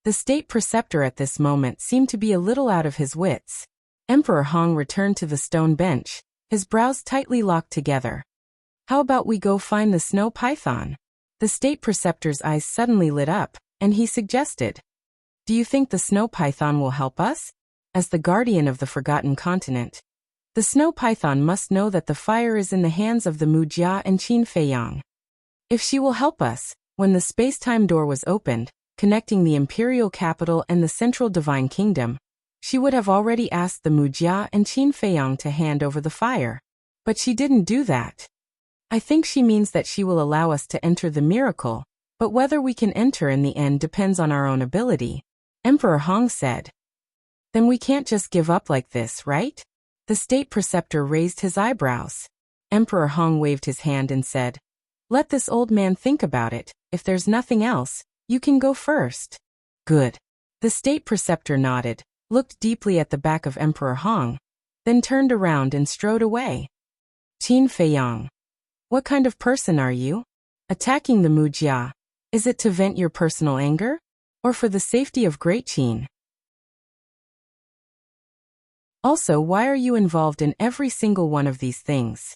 The state preceptor at this moment seemed to be a little out of his wits. Emperor Hong returned to the stone bench, his brows tightly locked together. How about we go find the snow python? The state preceptor's eyes suddenly lit up, and he suggested. Do you think the snow python will help us? As the guardian of the Forgotten Continent, the snow python must know that the fire is in the hands of the Mujia and Qin Feiyang. If she will help us, when the space-time door was opened, connecting the imperial capital and the central divine kingdom, she would have already asked the Mujia and Qin Feiyang to hand over the fire. But she didn't do that. I think she means that she will allow us to enter the miracle, but whether we can enter in the end depends on our own ability. Emperor Hong said. Then we can't just give up like this, right? The state preceptor raised his eyebrows. Emperor Hong waved his hand and said, let this old man think about it. If there's nothing else, you can go first. Good. The state preceptor nodded, looked deeply at the back of Emperor Hong, then turned around and strode away. Qin Feiyang. What kind of person are you? Attacking the Mujia. Is it to vent your personal anger? Or for the safety of Great Qin? Also, why are you involved in every single one of these things?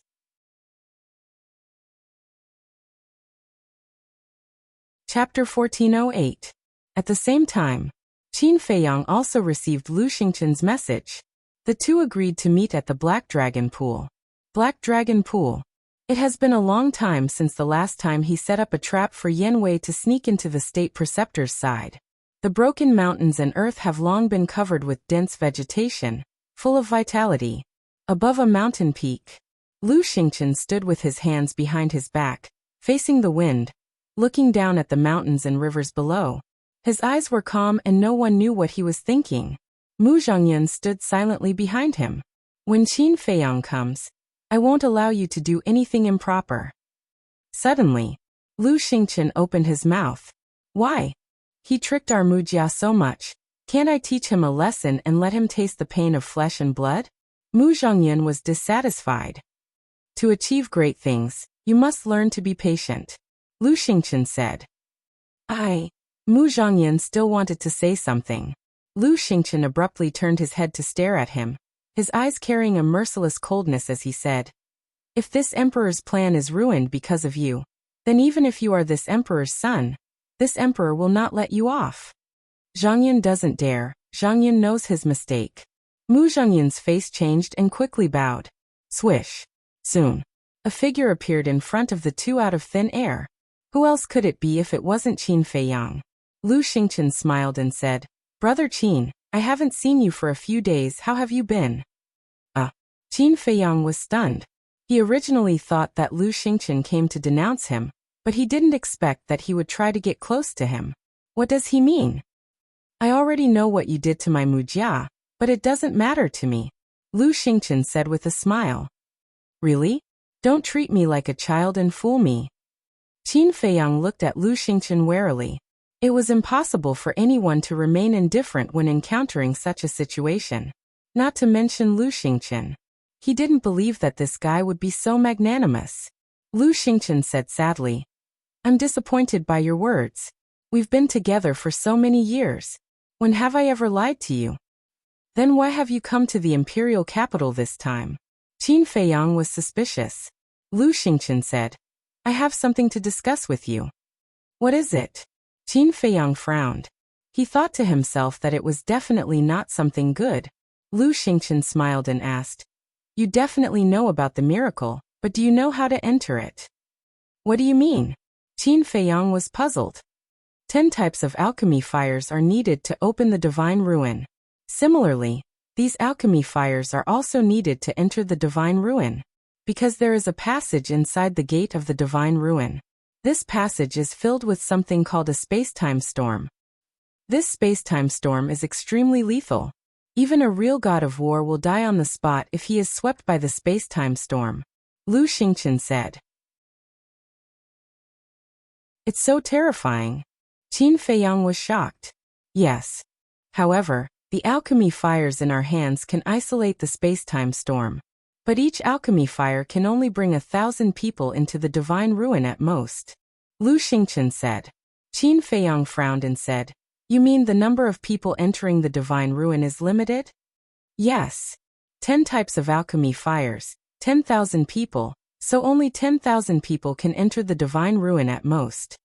Chapter 1408. At the same time, Qin Feiyang also received Lu Xingchen's message. The two agreed to meet at the Black Dragon Pool. Black Dragon Pool. It has been a long time since the last time he set up a trap for Yan Wei to sneak into the state preceptor's side. The broken mountains and earth have long been covered with dense vegetation, full of vitality. Above a mountain peak, Lu Xingchen stood with his hands behind his back, facing the wind, looking down at the mountains and rivers below. His eyes were calm and no one knew what he was thinking. Mu Zhongyan stood silently behind him. When Qin Feiyang comes, I won't allow you to do anything improper. Suddenly, Lu Xingchen opened his mouth. Why? He tricked our Mujia so much. Can't I teach him a lesson and let him taste the pain of flesh and blood? Mu Zhongyan was dissatisfied. To achieve great things, you must learn to be patient, Lu Xingchen said. Mu Zhongyan still wanted to say something. Lu Xingchen abruptly turned his head to stare at him, his eyes carrying a merciless coldness as he said, if this emperor's plan is ruined because of you, then even if you are this emperor's son, this emperor will not let you off. Zhongyan doesn't dare. Zhongyan knows his mistake. Mu Zhongyan's face changed and quickly bowed. Swish. Soon, a figure appeared in front of the two out of thin air. Who else could it be if it wasn't Qin Feiyang? Lu Xingchen smiled and said, Brother Qin, I haven't seen you for a few days. How have you been? Qin Feiyang was stunned. He originally thought that Lu Xingchen came to denounce him, but he didn't expect that he would try to get close to him. What does he mean? I already know what you did to my Mujia, but it doesn't matter to me, Lu Xingchen said with a smile. Really? Don't treat me like a child and fool me. Qin Feiyang looked at Lu Xingchen warily. It was impossible for anyone to remain indifferent when encountering such a situation. Not to mention Lu Xingchen. He didn't believe that this guy would be so magnanimous. Lu Xingchen said sadly, I'm disappointed by your words. We've been together for so many years. When have I ever lied to you? Then why have you come to the imperial capital this time? Qin Feiyang was suspicious. Lu Xingchen said, I have something to discuss with you. What is it? Qin Feiyang frowned. He thought to himself that it was definitely not something good. Lu Xingchen smiled and asked, You definitely know about the miracle, but do you know how to enter it? What do you mean? Qin Feiyang was puzzled. 10 types of alchemy fires are needed to open the divine ruin. Similarly, these alchemy fires are also needed to enter the divine ruin, because there is a passage inside the gate of the divine ruin. This passage is filled with something called a space-time storm. This space-time storm is extremely lethal. Even a real god of war will die on the spot if he is swept by the space-time storm, Lu Xingchen said. It's so terrifying. Qin Feiyang was shocked. Yes. However, the alchemy fires in our hands can isolate the space-time storm. But each alchemy fire can only bring 1,000 people into the divine ruin at most, Lu Xingchen said. Qin Feiyang frowned and said, You mean the number of people entering the divine ruin is limited? Yes. 10 types of alchemy fires, 10,000 people, so only 10,000 people can enter the divine ruin at most.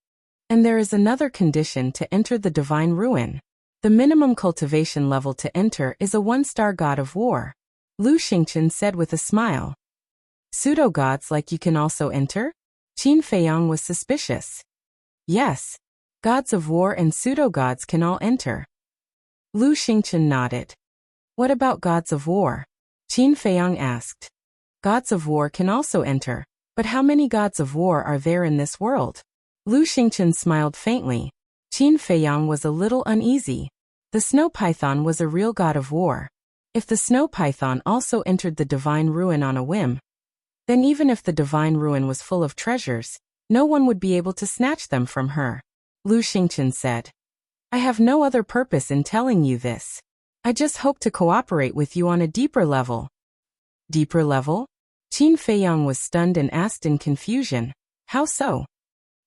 And there is another condition to enter the divine ruin. The minimum cultivation level to enter is a 1-star god of war, Lu Xingchen said with a smile. Pseudo-gods like you can also enter? Qin Feiyang was suspicious. Yes. Gods of war and pseudo-gods can all enter. Lu Xingchen nodded. What about gods of war? Qin Feiyang asked. Gods of war can also enter, but how many gods of war are there in this world? Lu Xingchen smiled faintly. Qin Feiyang was a little uneasy. The snow python was a real god of war. If the snow python also entered the divine ruin on a whim, then even if the divine ruin was full of treasures, no one would be able to snatch them from her, Lu Xingchen said. I have no other purpose in telling you this. I just hope to cooperate with you on a deeper level. Deeper level? Qin Feiyang was stunned and asked in confusion, How so?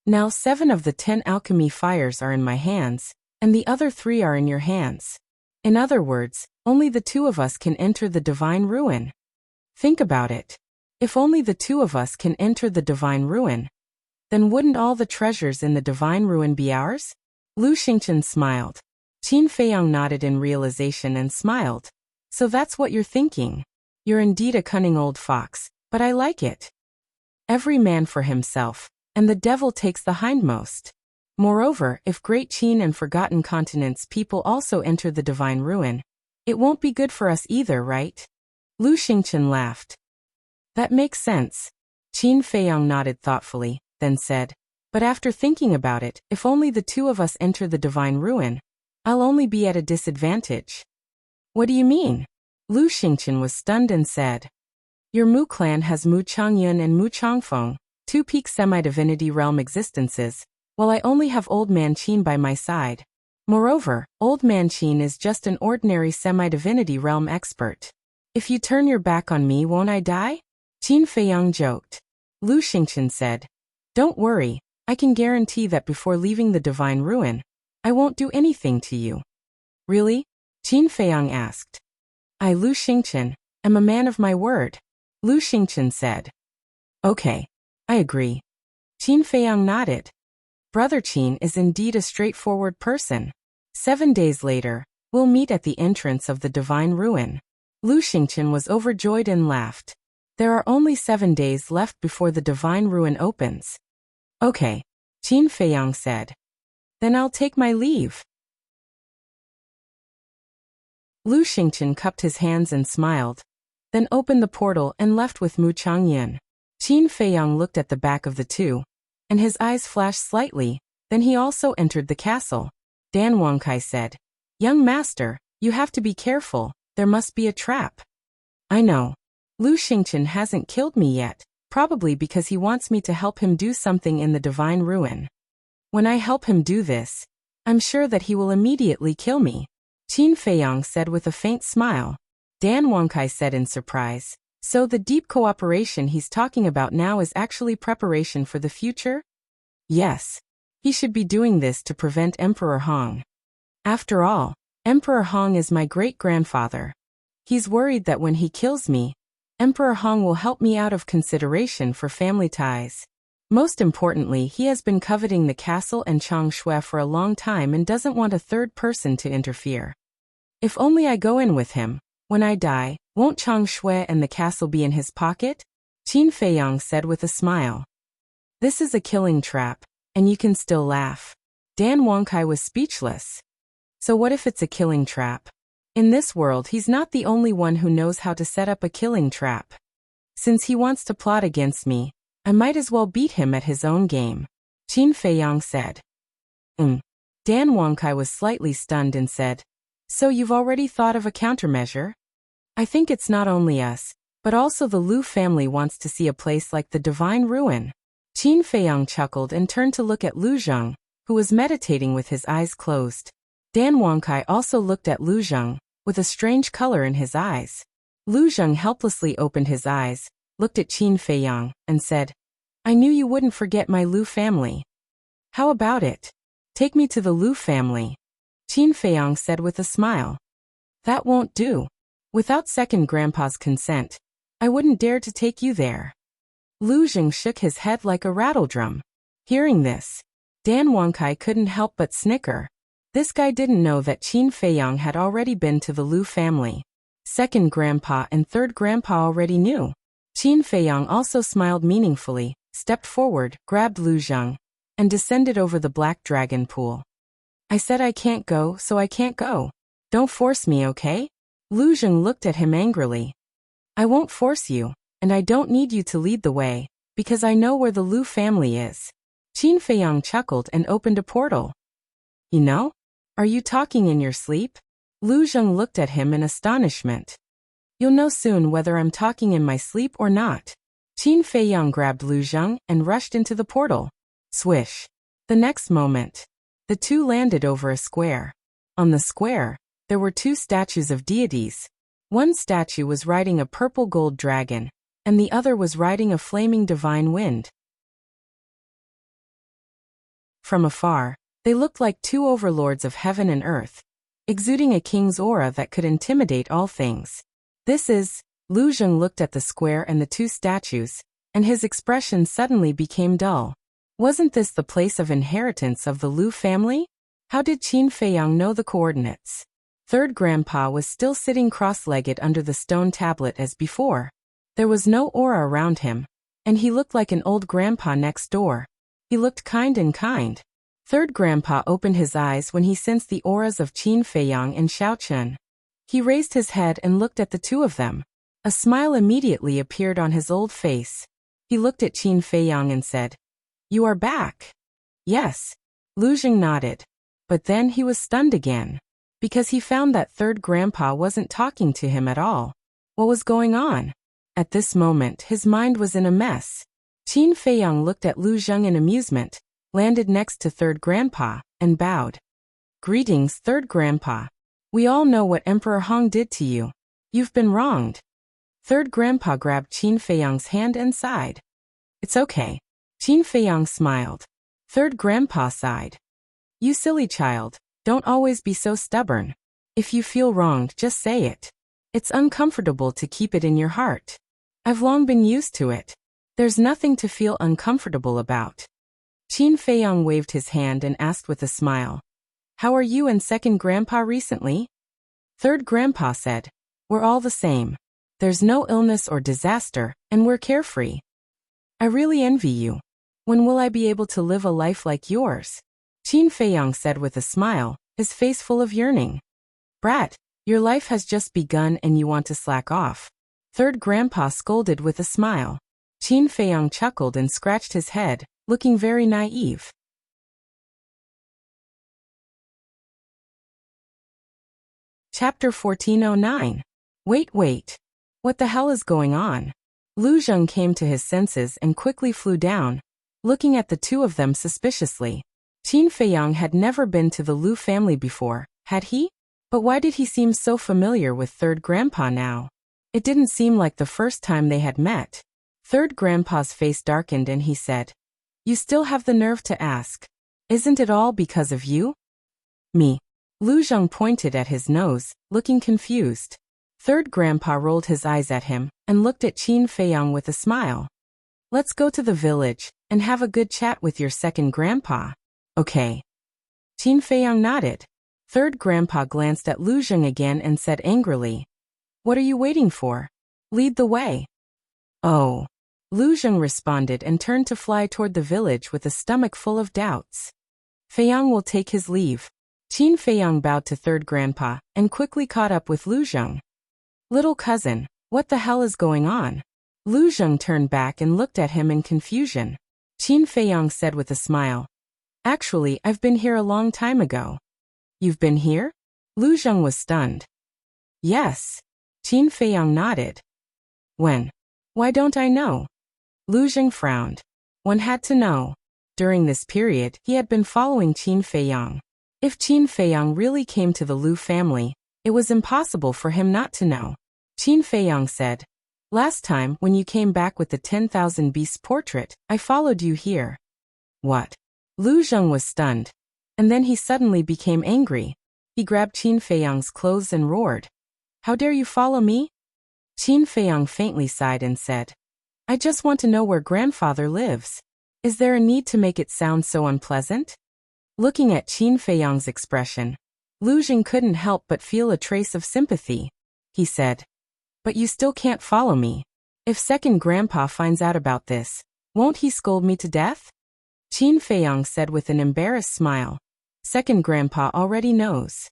Now 7 of the 10 alchemy fires are in my hands, and the other 3 are in your hands. In other words, only the 2 of us can enter the divine ruin. Think about it. If only the 2 of us can enter the divine ruin, then wouldn't all the treasures in the divine ruin be ours? Lu Xingchen smiled. Qin Feiyang nodded in realization and smiled. So that's what you're thinking. You're indeed a cunning old fox, but I like it. Every man for himself, and the devil takes the hindmost. Moreover, if Great Qin and Forgotten Continents people also enter the Divine Ruin, it won't be good for us either, right? Lu Xingqian laughed. That makes sense. Qin Feiyang nodded thoughtfully, then said, but after thinking about it, if only the two of us enter the Divine Ruin, I'll only be at a disadvantage. What do you mean? Lu Xingqian was stunned and said, your Mu clan has Mu Changyun and Mu Changfeng, two peak semi-divinity realm existences, while I only have Old Man Qin by my side. Moreover, Old Man Qin is just an ordinary semi-divinity realm expert. If you turn your back on me, won't I die? Qin Feiyang joked. Lu Xingqian said, don't worry, I can guarantee that before leaving the Divine Ruin, I won't do anything to you. Really? Qin Feiyang asked. I, Lu Xingqian, am a man of my word. Lu Xingqian said. Okay, I agree. Qin Feiyang nodded. Brother Qin is indeed a straightforward person. 7 days later, we'll meet at the entrance of the Divine Ruin. Lu Xingqian was overjoyed and laughed. There are only 7 days left before the Divine Ruin opens. Okay, Qin Feiyang said. Then I'll take my leave. Lu Xingqian cupped his hands and smiled, then opened the portal and left with Mu Changyan. Qin Feiyang looked at the back of the two, and his eyes flashed slightly, then he also entered the castle. Dan Wangkai said, young master, you have to be careful, there must be a trap. I know. Lu Xingqian hasn't killed me yet, probably because he wants me to help him do something in the Divine Ruin. When I help him do this, I'm sure that he will immediately kill me. Qin Feiyang said with a faint smile. Dan Wangkai said in surprise, so the deep cooperation he's talking about now is actually preparation for the future? Yes. He should be doing this to prevent Emperor Hong. After all, Emperor Hong is my great-grandfather. He's worried that when he kills me, Emperor Hong will help me out of consideration for family ties. Most importantly, he has been coveting the castle and Changshui for a long time and doesn't want a third person to interfere. If only I go in with him, when I die, won't Changshui and the castle be in his pocket? Qin Feiyang said with a smile. This is a killing trap, and you can still laugh. Dan Wangkai was speechless. So what if it's a killing trap? In this world, he's not the only one who knows how to set up a killing trap. Since he wants to plot against me, I might as well beat him at his own game. Qin Feiyang said. Dan Wangkai was slightly stunned and said, so you've already thought of a countermeasure? I think it's not only us, but also the Lu family wants to see a place like the Divine Ruin. Qin Feiyang chuckled and turned to look at Lu Zheng, who was meditating with his eyes closed. Dan Wangkai also looked at Lu Zheng, with a strange color in his eyes. Lu Zheng helplessly opened his eyes, looked at Qin Feiyang, and said, I knew you wouldn't forget my Lu family. How about it? Take me to the Lu family. Qin Feiyang said with a smile. That won't do. Without second grandpa's consent, I wouldn't dare to take you there. Lu Zheng shook his head like a rattledrum. Hearing this, Dan Wangkai couldn't help but snicker. This guy didn't know that Qin Feiyang had already been to the Lu family. Second grandpa and third grandpa already knew. Qin Feiyang also smiled meaningfully, stepped forward, grabbed Lu Zheng, and descended over the black dragon pool. I said I can't go, so I can't go. Don't force me, okay? Lu Zheng looked at him angrily. I won't force you, and I don't need you to lead the way, because I know where the Lu family is. Qin Feiyang chuckled and opened a portal. You know? Are you talking in your sleep? Lu Zheng looked at him in astonishment. You'll know soon whether I'm talking in my sleep or not. Qin Feiyang grabbed Lu Zheng and rushed into the portal. Swish. The next moment, the two landed over a square. On the square, there were two statues of deities. One statue was riding a purple gold dragon, and the other was riding a flaming divine wind. From afar, they looked like two overlords of heaven and earth, exuding a king's aura that could intimidate all things. This is, Lu Zheng looked at the square and the two statues, and his expression suddenly became dull. Wasn't this the place of inheritance of the Lu family? How did Qin Feiyang know the coordinates? Third grandpa was still sitting cross-legged under the stone tablet as before. There was no aura around him, and he looked like an old grandpa next door. He looked kind and kind. Third Grandpa opened his eyes when he sensed the auras of Qin Feiyang and Xiaochen. He raised his head and looked at the two of them. A smile immediately appeared on his old face. He looked at Qin Feiyang and said, "You are back." "Yes." Lu Jing nodded. But then he was stunned again, because he found that Third Grandpa wasn't talking to him at all. What was going on? At this moment, his mind was in a mess. Qin Feiyang looked at Lu Jing in amusement, landed next to Third Grandpa, and bowed. "Greetings, Third Grandpa. We all know what Emperor Hong did to you. You've been wronged." Third Grandpa grabbed Qin Feiyang's hand and sighed. "It's okay." Qin Feiyang smiled. Third Grandpa sighed. "You silly child, don't always be so stubborn. If you feel wronged, just say it. It's uncomfortable to keep it in your heart. I've long been used to it. There's nothing to feel uncomfortable about." Qin Feiyang waved his hand and asked with a smile, "How are you and Second Grandpa recently?" Third Grandpa said, "We're all the same. There's no illness or disaster, and we're carefree. I really envy you. When will I be able to live a life like yours?" Qin Feiyang said with a smile, his face full of yearning. "Brat, your life has just begun and you want to slack off." Third Grandpa scolded with a smile. Qin Feiyang chuckled and scratched his head, looking very naive. Chapter 1409. Wait. What the hell is going on? Lu Jing came to his senses and quickly flew down, looking at the two of them suspiciously. Qin Feiyang had never been to the Lu family before, had he? But why did he seem so familiar with Third Grandpa now? It didn't seem like the first time they had met. Third Grandpa's face darkened and he said, "You still have the nerve to ask. Isn't it all because of you?" "Me." Lu Jing pointed at his nose, looking confused. Third Grandpa rolled his eyes at him and looked at Qin Feiyang with a smile. "Let's go to the village and have a good chat with your Second Grandpa." "Okay." Qin Feiyang nodded. Third Grandpa glanced at Lu Jing again and said angrily, "What are you waiting for? Lead the way." "Oh." Lu Jing responded and turned to fly toward the village with a stomach full of doubts. "Feiyang will take his leave." Qin Feiyang bowed to Third Grandpa and quickly caught up with Lu Jing. "Little cousin, what the hell is going on?" Lu Jing turned back and looked at him in confusion. Qin Feiyang said with a smile, "Actually, I've been here a long time ago." "You've been here?" Lu Jing was stunned. "Yes." Qin Feiyang nodded. "When?" "Why don't I know?" Lu Jing frowned. One had to know. During this period, he had been following Qin Feiyang. If Qin Feiyang really came to the Lu family, it was impossible for him not to know. Qin Feiyang said, "Last time, when you came back with the 10,000 beasts portrait, I followed you here." "What?" Lu Jing was stunned. And then he suddenly became angry. He grabbed Qin Feiyang's clothes and roared, "How dare you follow me?" Qin Feiyang faintly sighed and said, "I just want to know where grandfather lives. Is there a need to make it sound so unpleasant?" Looking at Qin Feiyang's expression, Lu Jing couldn't help but feel a trace of sympathy. He said, "But you still can't follow me. If Second Grandpa finds out about this, won't he scold me to death?" Qin Feiyang said with an embarrassed smile, "Second Grandpa already knows."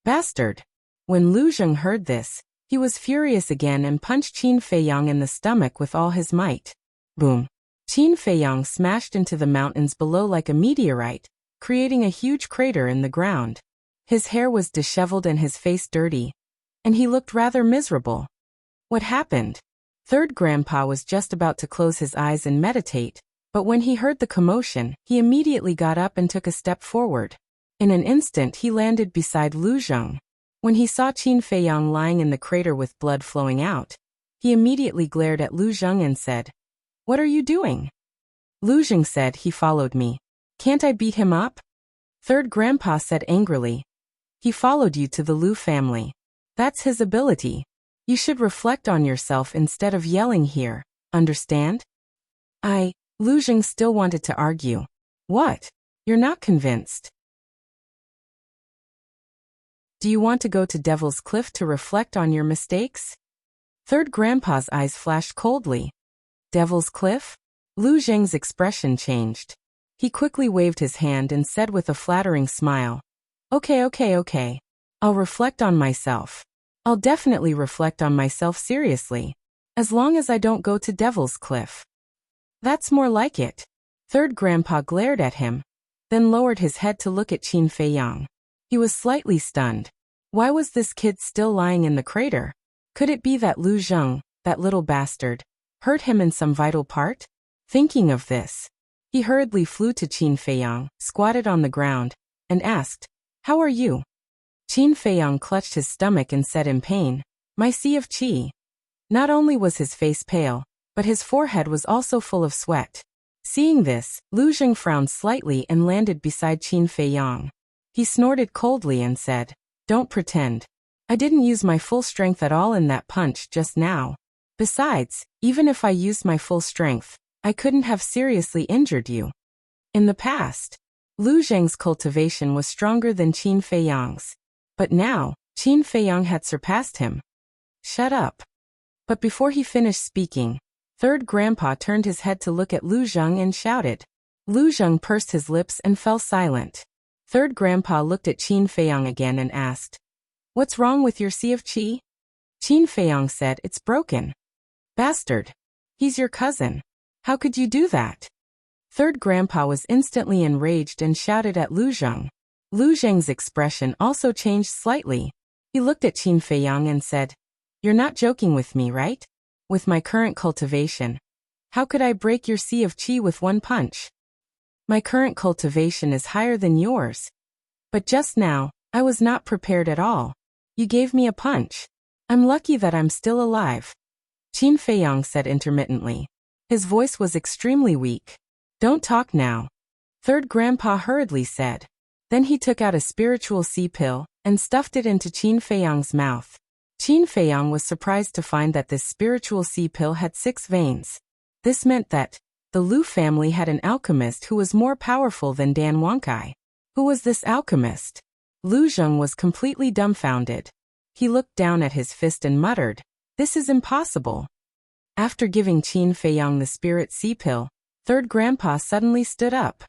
"Bastard!" When Lu Jing heard this, he was furious again and punched Qin Feiyang in the stomach with all his might. Boom! Qin Feiyang smashed into the mountains below like a meteorite, creating a huge crater in the ground. His hair was disheveled and his face dirty, and he looked rather miserable. What happened? Third Grandpa was just about to close his eyes and meditate, but when he heard the commotion, he immediately got up and took a step forward. In an instant he landed beside Lu Jing. When he saw Qin Feiyang lying in the crater with blood flowing out, he immediately glared at Lu Jing and said, "What are you doing?" Lu Jing said, "He followed me. Can't I beat him up?" Third Grandpa said angrily, "He followed you to the Lu family. That's his ability. You should reflect on yourself instead of yelling here, understand?" Lu Jing still wanted to argue. "What? You're not convinced? Do you want to go to Devil's Cliff to reflect on your mistakes?" Third Grandpa's eyes flashed coldly. "Devil's Cliff?" Lu Jing's expression changed. He quickly waved his hand and said with a flattering smile, Okay. I'll reflect on myself. I'll definitely reflect on myself seriously. As long as I don't go to Devil's Cliff. That's more like it. Third Grandpa glared at him, then lowered his head to look at Qin Feiyang. He was slightly stunned. Why was this kid still lying in the crater? Could it be that Lu Zheng, that little bastard, hurt him in some vital part? Thinking of this, he hurriedly flew to Qin Feiyang, squatted on the ground, and asked, How are you? Qin Feiyang clutched his stomach and said in pain, My sea of qi. Not only was his face pale, but his forehead was also full of sweat. Seeing this, Lu Zheng frowned slightly and landed beside Qin Feiyang. He snorted coldly and said, Don't pretend. I didn't use my full strength at all in that punch just now. Besides, even if I used my full strength, I couldn't have seriously injured you. In the past, Lu Zheng's cultivation was stronger than Qin Feiyang's. But now, Qin Feiyang had surpassed him. Shut up. But before he finished speaking, Third Grandpa turned his head to look at Lu Zheng and shouted. Lu Zheng pursed his lips and fell silent. Third Grandpa looked at Qin Feiyang again and asked, What's wrong with your sea of qi? Qin Feiyang said, It's broken. Bastard. He's your cousin. How could you do that? Third Grandpa was instantly enraged and shouted at Lu Zheng. Lu Zheng's expression also changed slightly. He looked at Qin Feiyang and said, You're not joking with me, right? With my current cultivation, how could I break your sea of qi with one punch? My current cultivation is higher than yours. But just now, I was not prepared at all. You gave me a punch. I'm lucky that I'm still alive. Qin Feiyang said intermittently. His voice was extremely weak. Don't talk now. Third Grandpa hurriedly said. Then he took out a spiritual sea pill and stuffed it into Qin Feiyang's mouth. Qin Feiyang was surprised to find that this spiritual sea pill had 6 veins. This meant that the Lu family had an alchemist who was more powerful than Dan Wangkai. Who was this alchemist? Lu Zheng was completely dumbfounded. He looked down at his fist and muttered, This is impossible. After giving Qin Feiyang the spirit sea pill, Third Grandpa suddenly stood up.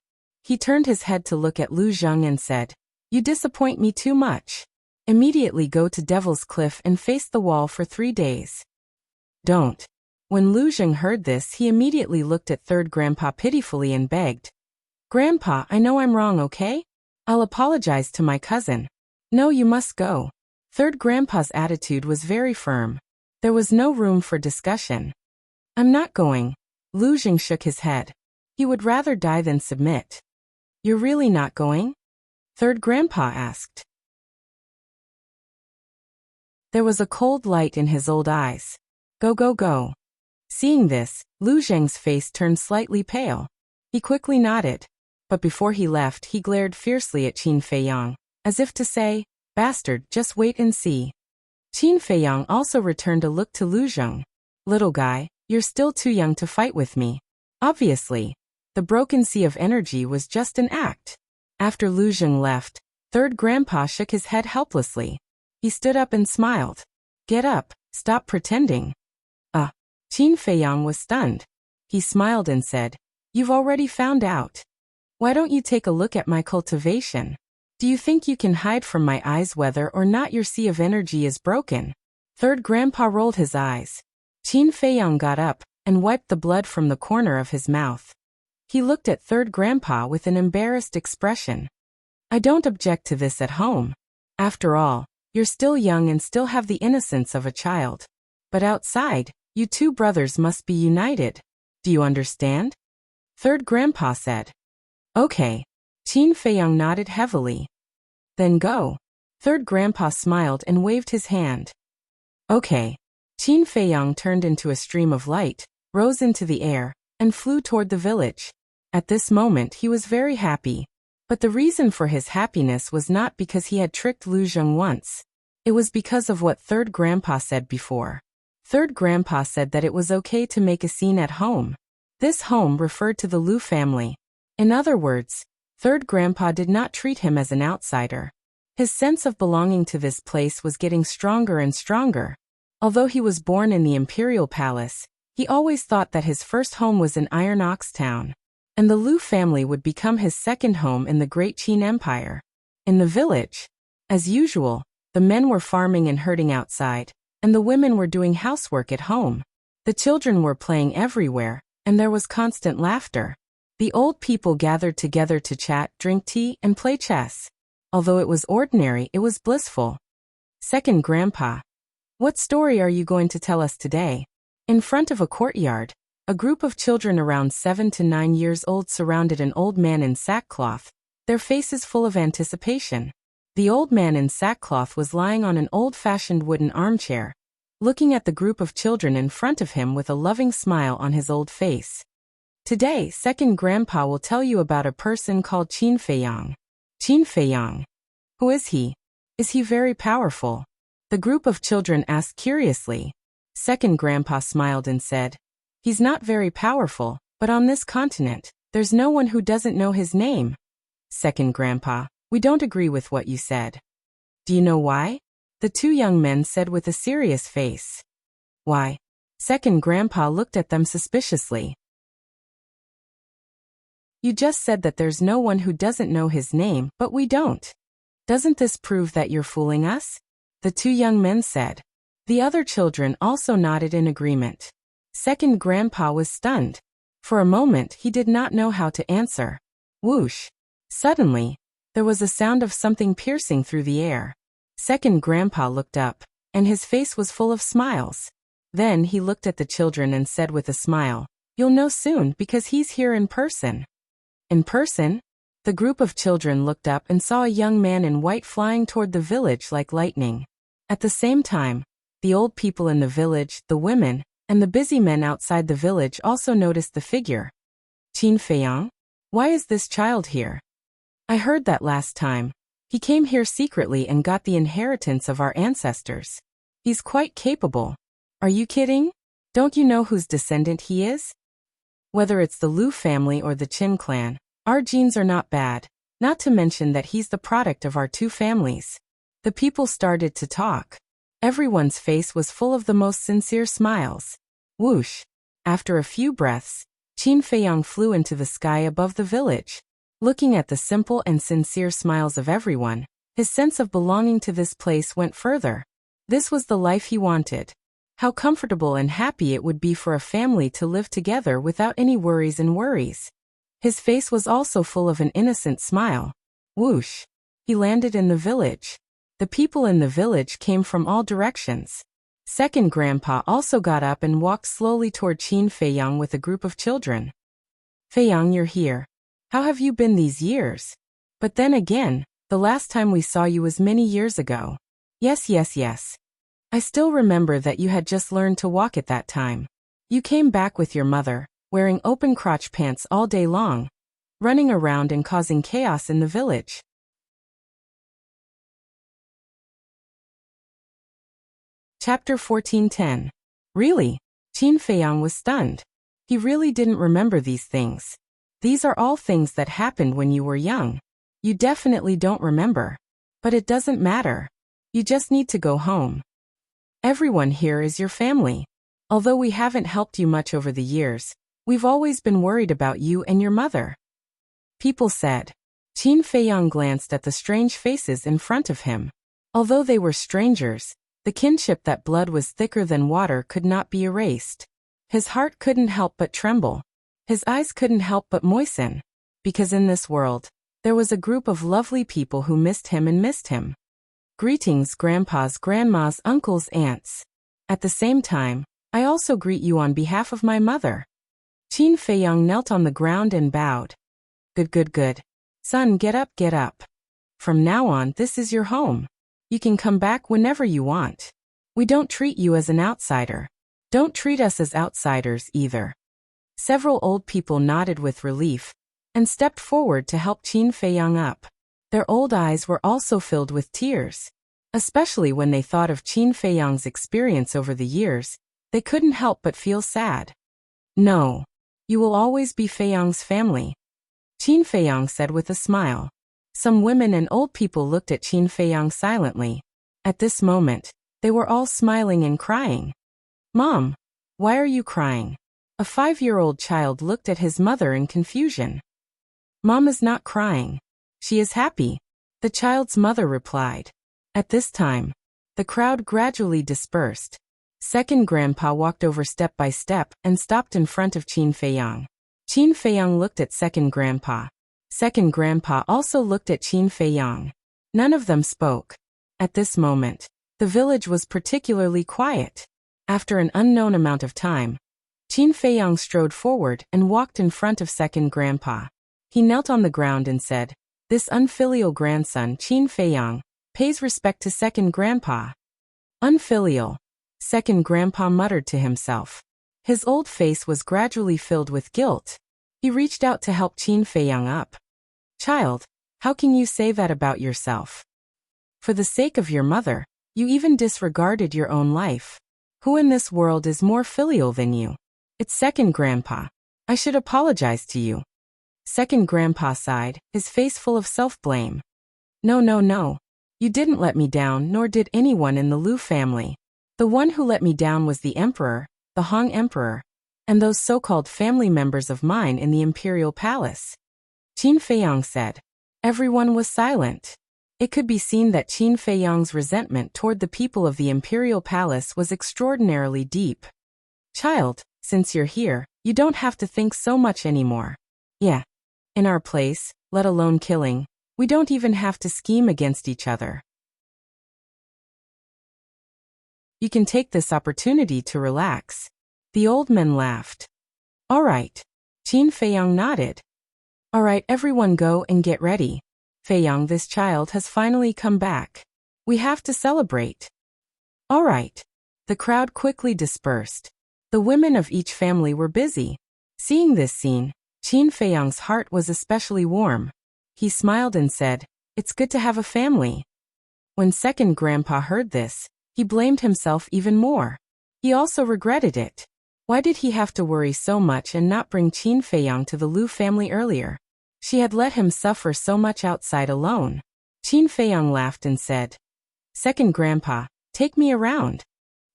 He turned his head to look at Lu Zheng and said, You disappoint me too much. Immediately go to Devil's Cliff and face the wall for 3 days. Don't. When Lu Zheng heard this, he immediately looked at Third Grandpa pitifully and begged, Grandpa, I know I'm wrong, okay? I'll apologize to my cousin. No, you must go. Third Grandpa's attitude was very firm. There was no room for discussion. I'm not going. Lu Zheng shook his head. He would rather die than submit. You're really not going? Third Grandpa asked. There was a cold light in his old eyes. Go. Seeing this, Lu Zheng's face turned slightly pale. He quickly nodded. But before he left, he glared fiercely at Qin Feiyang, as if to say, Bastard, just wait and see. Qin Feiyang also returned a look to Lu Zheng. Little guy, you're still too young to fight with me. Obviously, the broken sea of energy was just an act. After Lu Zheng left, Third Grandpa shook his head helplessly. He stood up and smiled. Get up, stop pretending. Qin Feiyang was stunned. He smiled and said, You've already found out. Why don't you take a look at my cultivation? Do you think you can hide from my eyes whether or not your sea of energy is broken? Third Grandpa rolled his eyes. Qin Feiyang got up and wiped the blood from the corner of his mouth. He looked at Third Grandpa with an embarrassed expression. I don't object to this at home. After all, you're still young and still have the innocence of a child. But outside, you 2 brothers must be united. Do you understand? Third Grandpa said. Okay. Qin Feiyang nodded heavily. Then go. Third Grandpa smiled and waved his hand. Okay. Qin Feiyang turned into a stream of light, rose into the air, and flew toward the village. At this moment he was very happy. But the reason for his happiness was not because he had tricked Lu Zheng once. It was because of what Third Grandpa said before. Third Grandpa said that it was okay to make a scene at home. This home referred to the Lu family. In other words, Third Grandpa did not treat him as an outsider. His sense of belonging to this place was getting stronger and stronger. Although he was born in the Imperial Palace, he always thought that his first home was in Iron Ox Town. and the Lu family would become his second home in the Great Qin Empire. In the village, as usual, the men were farming and herding outside, and the women were doing housework at home. The children were playing everywhere, and there was constant laughter. The old people gathered together to chat, drink tea, and play chess. Although it was ordinary, it was blissful. Second Grandpa. What story are you going to tell us today? In front of a courtyard, a group of children around 7 to 9 years old surrounded an old man in sackcloth, their faces full of anticipation. The old man in sackcloth was lying on an old-fashioned wooden armchair, looking at the group of children in front of him with a loving smile on his old face. Today, Second Grandpa will tell you about a person called Qin Feiyang. Qin Feiyang. Who is he? Is he very powerful? The group of children asked curiously. Second Grandpa smiled and said, he's not very powerful, but on this continent, there's no one who doesn't know his name. Second Grandpa, we don't agree with what you said. Do you know why? The two young men said with a serious face. Why? Second Grandpa looked at them suspiciously. You just said that there's no one who doesn't know his name, but we don't. Doesn't this prove that you're fooling us? The two young men said. The other children also nodded in agreement. Second Grandpa was stunned. For a moment he did not know how to answer. Whoosh! Suddenly, there was a sound of something piercing through the air. Second Grandpa looked up, and his face was full of smiles. Then he looked at the children and said with a smile, you'll know soon because he's here in person. In person? The group of children looked up and saw a young man in white flying toward the village like lightning. At the same time, the old people in the village, the women, and the busy men outside the village also noticed the figure. Qin Feiyang? Why is this child here? I heard that last time. He came here secretly and got the inheritance of our ancestors. He's quite capable. Are you kidding? Don't you know whose descendant he is? Whether it's the Lu family or the Qin clan, our genes are not bad, not to mention that he's the product of our two families. The people started to talk. Everyone's face was full of the most sincere smiles. Whoosh! After a few breaths, Qin Feiyang flew into the sky above the village. Looking at the simple and sincere smiles of everyone, his sense of belonging to this place went further. This was the life he wanted. How comfortable and happy it would be for a family to live together without any worries and worries. His face was also full of an innocent smile. Whoosh! He landed in the village. The people in the village came from all directions. Second Grandpa also got up and walked slowly toward Qin Feiyang with a group of children. Feiyang, you're here. How have you been these years? But then again, the last time we saw you was many years ago. Yes. I still remember that you had just learned to walk at that time. You came back with your mother, wearing open crotch pants all day long, running around and causing chaos in the village. Chapter 14:10. Really? Qin Feiyang was stunned. He really didn't remember these things. These are all things that happened when you were young. You definitely don't remember. But it doesn't matter. You just need to go home. Everyone here is your family. Although we haven't helped you much over the years, we've always been worried about you and your mother. People said. Qin Feiyang glanced at the strange faces in front of him. Although they were strangers, the kinship that blood was thicker than water could not be erased. His heart couldn't help but tremble. His eyes couldn't help but moisten. Because in this world, there was a group of lovely people who missed him and missed him. Greetings, grandpas, grandmas, uncles, aunts. At the same time, I also greet you on behalf of my mother. Qin Feiyang knelt on the ground and bowed. Good. Son, get up. From now on, this is your home. You can come back whenever you want. We don't treat you as an outsider. Don't treat us as outsiders either. Several old people nodded with relief and stepped forward to help Qin Feiyang up. Their old eyes were also filled with tears. Especially when they thought of Qin Feiyang's experience over the years, they couldn't help but feel sad. No. You will always be Feiyang's family. Qin Feiyang said with a smile. Some women and old people looked at Qin Feiyang silently. At this moment, they were all smiling and crying. Mom, why are you crying? A 5-year-old child looked at his mother in confusion. Mom is not crying. She is happy, the child's mother replied. At this time, the crowd gradually dispersed. Second grandpa walked over step by step and stopped in front of Qin Feiyang. Qin Feiyang looked at second grandpa. Second grandpa also looked at Qin Feiyang. None of them spoke. At this moment, the village was particularly quiet. After an unknown amount of time, Qin Feiyang strode forward and walked in front of second grandpa. He knelt on the ground and said, "This unfilial grandson, Qin Feiyang, pays respect to second grandpa." Unfilial, second grandpa muttered to himself. His old face was gradually filled with guilt. He reached out to help Qin Feiyang up. "Child, how can you say that about yourself? For the sake of your mother, you even disregarded your own life. Who in this world is more filial than you?" "It's second grandpa. I should apologize to you." Second grandpa sighed, his face full of self-blame. No. You didn't let me down, nor did anyone in the Lu family. The one who let me down was the emperor, the Han emperor, and those so-called family members of mine in the imperial palace." Qin Feiyang said. Everyone was silent. It could be seen that Qin Feiyang's resentment toward the people of the imperial palace was extraordinarily deep. "Child, since you're here, you don't have to think so much anymore. Yeah. In our place, let alone killing, we don't even have to scheme against each other. You can take this opportunity to relax." The old men laughed. "All right." Qin Feiyang nodded. "All right, everyone go and get ready. Feiyang, this child has finally come back. We have to celebrate." "All right." The crowd quickly dispersed. The women of each family were busy. Seeing this scene, Qin Feiyang's heart was especially warm. He smiled and said, "It's good to have a family." When second grandpa heard this, he blamed himself even more. He also regretted it. Why did he have to worry so much and not bring Qin Feiyang to the Lu family earlier? She had let him suffer so much outside alone. Qin Feiyang laughed and said, "Second grandpa, take me around."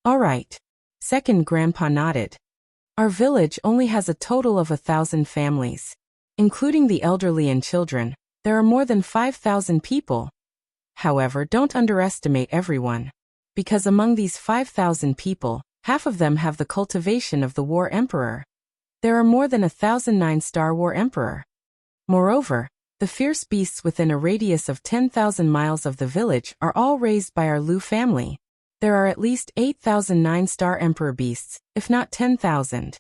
"All right." Second grandpa nodded. "Our village only has a total of 1,000 families. Including the elderly and children, there are more than 5,000 people. However, don't underestimate everyone. Because among these 5,000 people, half of them have the cultivation of the War Emperor. There are more than 1,000 9-star War Emperor. Moreover, the fierce beasts within a radius of 10,000 miles of the village are all raised by our Lu family. There are at least 8,000 9-star Emperor beasts, if not 10,000.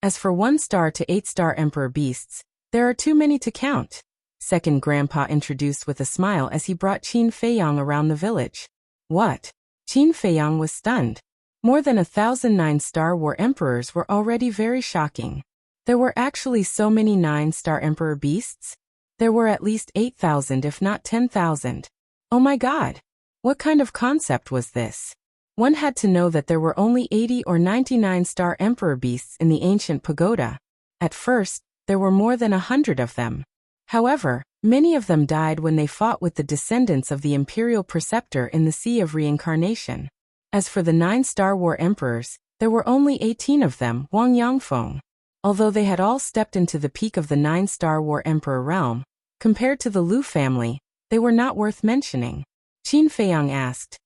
As for 1-star to 8-star Emperor beasts, there are too many to count." Second grandpa introduced with a smile as he brought Qin Feiyang around the village. "What?" Qin Feiyang was stunned. More than 1,000 9-star War Emperors were already very shocking. There were actually so many 9-star Emperor beasts? There were at least 8,000 if not 10,000. Oh my god! What kind of concept was this? One had to know that there were only 80 or 99-star Emperor beasts in the ancient pagoda. At first, there were more than 100 of them. However, many of them died when they fought with the descendants of the Imperial Preceptor in the Sea of Reincarnation. As for the 9-star War Emperors, there were only 18 of them, Wang Yangfeng. Although they had all stepped into the peak of the 9-star War Emperor realm, compared to the Lu family, they were not worth mentioning. Qin Feiyang asked,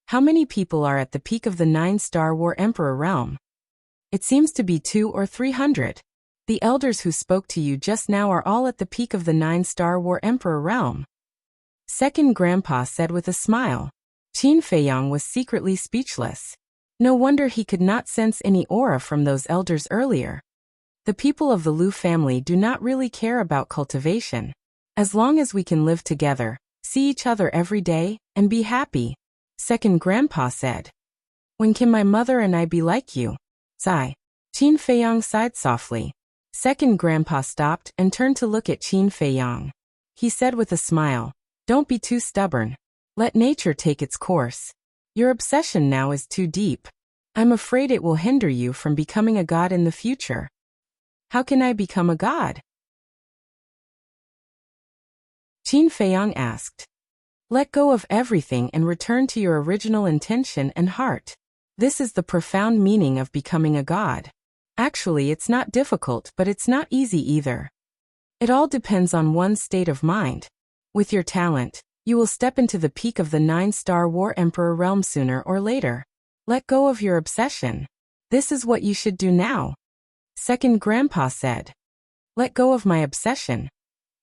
"How many people are at the peak of the 9-star War Emperor realm?" "It seems to be 200 or 300. The elders who spoke to you just now are all at the peak of the 9-star War Emperor realm," second grandpa said with a smile. Qin Feiyang was secretly speechless. No wonder he could not sense any aura from those elders earlier. The people of the Lu family do not really care about cultivation. As long as we can live together, see each other every day, and be happy, second grandpa said. "When can my mother and I be like you?" Sigh. Qin Feiyang sighed softly. Second grandpa stopped and turned to look at Qin Feiyang. He said with a smile, "Don't be too stubborn. Let nature take its course. Your obsession now is too deep. I'm afraid it will hinder you from becoming a god in the future." "How can I become a god?" Qin Feiyang asked. "Let go of everything and return to your original intention and heart. This is the profound meaning of becoming a god. Actually, it's not difficult, but it's not easy either. It all depends on one's state of mind. With your talent, you will step into the peak of the 9-star War Emperor realm sooner or later. Let go of your obsession. This is what you should do now. Second Grandpa said. Let go of my obsession.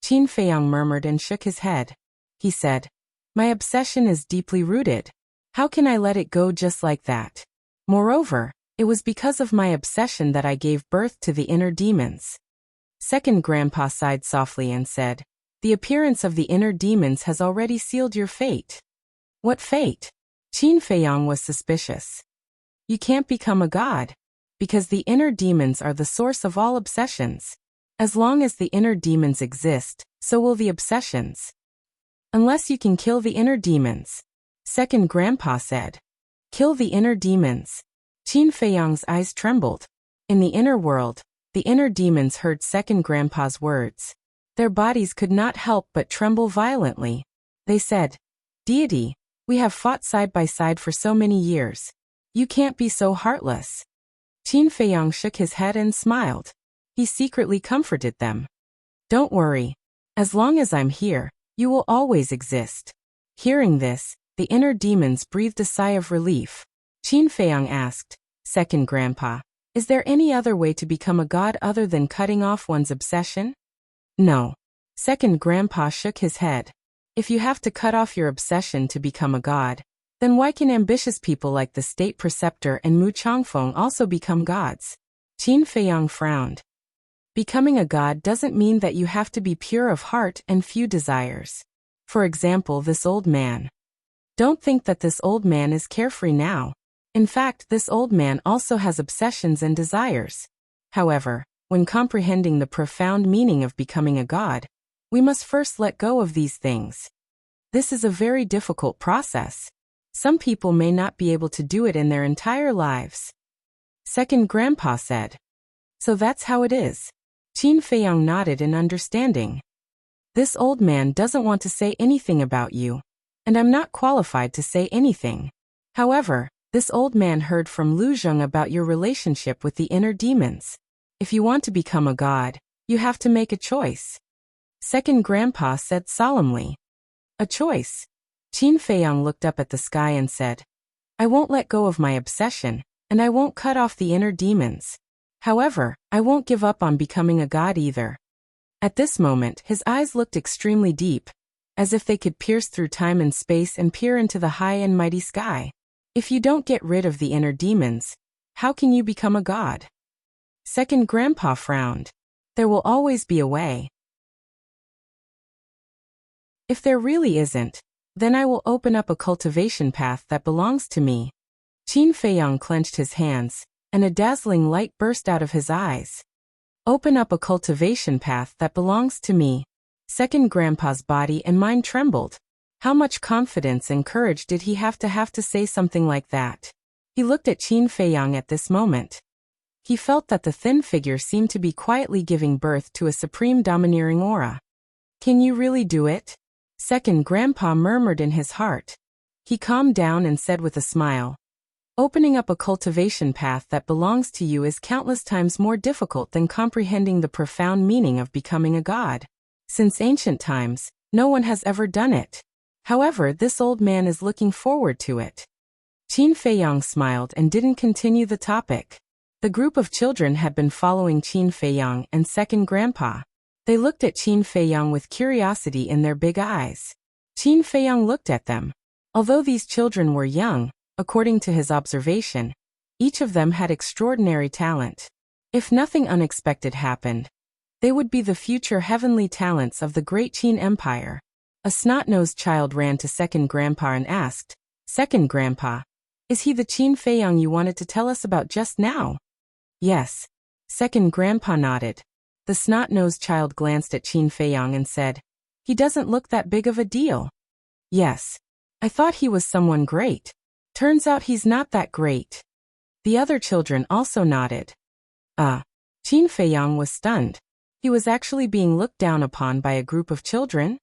Qin Feiyang murmured and shook his head. He said, my obsession is deeply rooted. How can I let it go just like that? Moreover, it was because of my obsession that I gave birth to the inner demons. Second Grandpa sighed softly and said, the appearance of the inner demons has already sealed your fate. What fate? Qin Feiyang was suspicious. You can't become a god, because the inner demons are the source of all obsessions. As long as the inner demons exist, so will the obsessions. Unless you can kill the inner demons. Second Grandpa said. Kill the inner demons. Qin Feiyang's eyes trembled. In the inner world, the inner demons heard Second Grandpa's words. Their bodies could not help but tremble violently. They said, Deity, we have fought side by side for so many years. You can't be so heartless. Qin Feiyang shook his head and smiled. He secretly comforted them. Don't worry. As long as I'm here, you will always exist. Hearing this, the inner demons breathed a sigh of relief. Qin Feiyang asked, Second Grandpa, is there any other way to become a god other than cutting off one's obsession? No. Second Grandpa shook his head. If you have to cut off your obsession to become a god, then why can ambitious people like the state preceptor and Mu Changfeng also become gods? Qin Feiyang frowned. Becoming a god doesn't mean that you have to be pure of heart and few desires. For example, this old man. Don't think that this old man is carefree now. In fact, this old man also has obsessions and desires. However, when comprehending the profound meaning of becoming a god, we must first let go of these things. This is a very difficult process. Some people may not be able to do it in their entire lives. Second Grandpa said. So that's how it is. Qin Feiyang nodded in understanding. This old man doesn't want to say anything about you, and I'm not qualified to say anything. However, this old man heard from Lu Zheng about your relationship with the inner demons. If you want to become a god, you have to make a choice. Second Grandpa said solemnly. A choice. Qin Feiyang looked up at the sky and said, I won't let go of my obsession, and I won't cut off the inner demons. However, I won't give up on becoming a god either. At this moment, his eyes looked extremely deep, as if they could pierce through time and space and peer into the high and mighty sky. If you don't get rid of the inner demons, how can you become a god? Second Grandpa frowned. There will always be a way. If there really isn't, then I will open up a cultivation path that belongs to me. Qin Feiyang clenched his hands, and a dazzling light burst out of his eyes. Open up a cultivation path that belongs to me. Second Grandpa's body and mind trembled. How much confidence and courage did he have to say something like that? He looked at Qin Feiyang at this moment. He felt that the thin figure seemed to be quietly giving birth to a supreme domineering aura. Can you really do it? Second Grandpa murmured in his heart. He calmed down and said with a smile, opening up a cultivation path that belongs to you is countless times more difficult than comprehending the profound meaning of becoming a god. Since ancient times, no one has ever done it. However, this old man is looking forward to it. Qin Feiyang smiled and didn't continue the topic. The group of children had been following Qin Feiyang and Second Grandpa. They looked at Qin Feiyang with curiosity in their big eyes. Qin Feiyang looked at them. Although these children were young, according to his observation, each of them had extraordinary talent. If nothing unexpected happened, they would be the future heavenly talents of the great Qin Empire. A snot-nosed child ran to Second Grandpa and asked, Second Grandpa, is he the Qin Feiyang you wanted to tell us about just now? Yes. Second Grandpa nodded. The snot-nosed child glanced at Qin Feiyang and said, he doesn't look that big of a deal. Yes. I thought he was someone great. Turns out he's not that great. The other children also nodded. Qin Feiyang was stunned. He was actually being looked down upon by a group of children?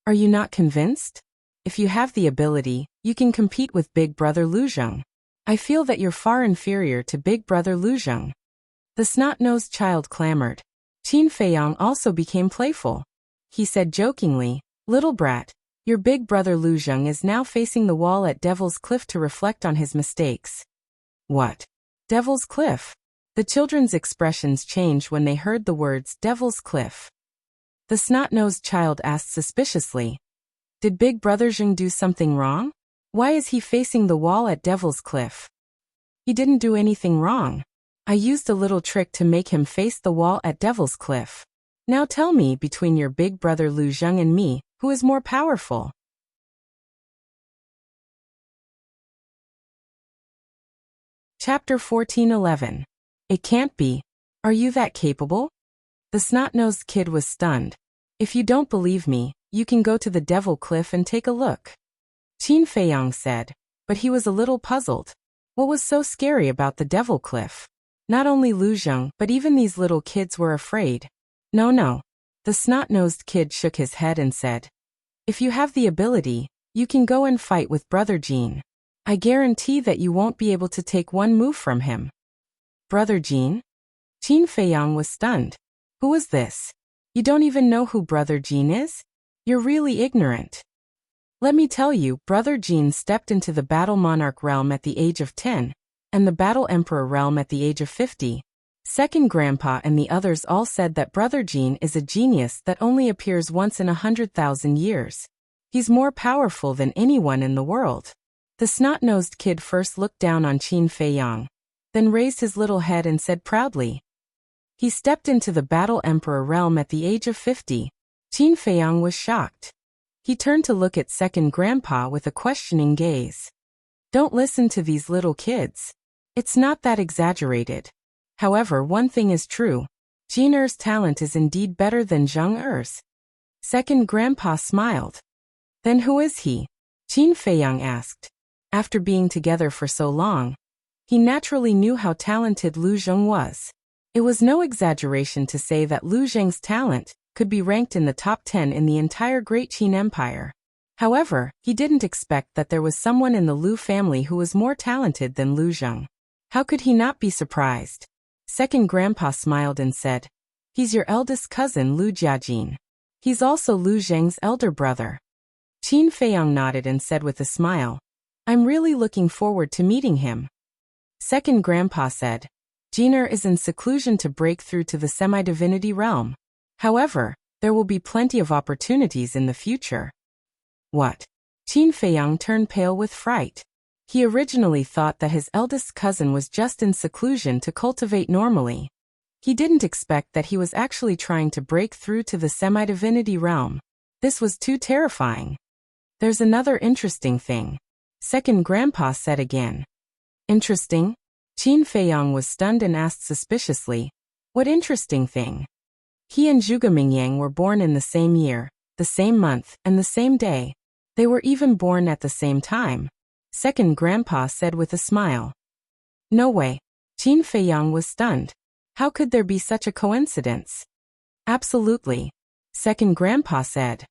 Are you not convinced? If you have the ability, you can compete with Big Brother Lu Zheng. I feel that you're far inferior to Big Brother Lu Zheng. The snot-nosed child clamored. Qin Feiyang also became playful. He said jokingly, "Little brat, your big brother Lu Zheng is now facing the wall at Devil's Cliff to reflect on his mistakes." What? Devil's Cliff? The children's expressions changed when they heard the words Devil's Cliff. The snot-nosed child asked suspiciously, "Did Big Brother Zheng do something wrong? Why is he facing the wall at Devil's Cliff?" "He didn't do anything wrong. I used a little trick to make him face the wall at Devil's Cliff. Now tell me, between your big brother Lu Zheng and me, who is more powerful?" Chapter 14:11. It can't be. Are you that capable? The snot-nosed kid was stunned. "If you don't believe me, you can go to the Devil Cliff and take a look," Qin Feiyang said, but he was a little puzzled. What was so scary about the Devil Cliff? Not only Lu Zheng, but even these little kids were afraid. No. The snot-nosed kid shook his head and said, "If you have the ability, you can go and fight with Brother Jean. I guarantee that you won't be able to take one move from him." Brother Jean? Qin Feiyang was stunned. Who is this? You don't even know who Brother Jean is? You're really ignorant. Let me tell you, Brother Jean stepped into the Battle Monarch realm at the age of 10, and the Battle Emperor realm at the age of 50. Second Grandpa and the others all said that Brother Jean is a genius that only appears once in 100,000 years. He's more powerful than anyone in the world. The snot-nosed kid first looked down on Qin Feiyang, then raised his little head and said proudly, "He stepped into the Battle Emperor realm at the age of 50. Qin Feiyang was shocked. He turned to look at Second Grandpa with a questioning gaze. Don't listen to these little kids. It's not that exaggerated. However, one thing is true. Jean Er's talent is indeed better than Zheng Er's. Second Grandpa smiled. Then who is he? Qin Feiyang asked. After being together for so long, he naturally knew how talented Lu Zheng was. It was no exaggeration to say that Lu Zheng's talent could be ranked in the top 10 in the entire Great Qin Empire. However, he didn't expect that there was someone in the Lu family who was more talented than Lu Zheng. How could he not be surprised? Second Grandpa smiled and said, "He's your eldest cousin Lu Jiajin. He's also Lu Zheng's elder brother." Qin Feiyang nodded and said with a smile, "I'm really looking forward to meeting him." Second Grandpa said, "Jean Er is in seclusion to break through to the semi-divinity realm. However, there will be plenty of opportunities in the future." What? Qin Feiyang turned pale with fright. He originally thought that his eldest cousin was just in seclusion to cultivate normally. He didn't expect that he was actually trying to break through to the semi-divinity realm. This was too terrifying. "There's another interesting thing," Second Grandpa said again. "Interesting?" Qin Feiyang was stunned and asked suspiciously, "What interesting thing?" He and Zhuge Mingyang were born in the same year, the same month, and the same day. They were even born at the same time. Second Grandpa said with a smile. "No way." Qin Feiyang was stunned. How could there be such a coincidence? "Absolutely," Second Grandpa said.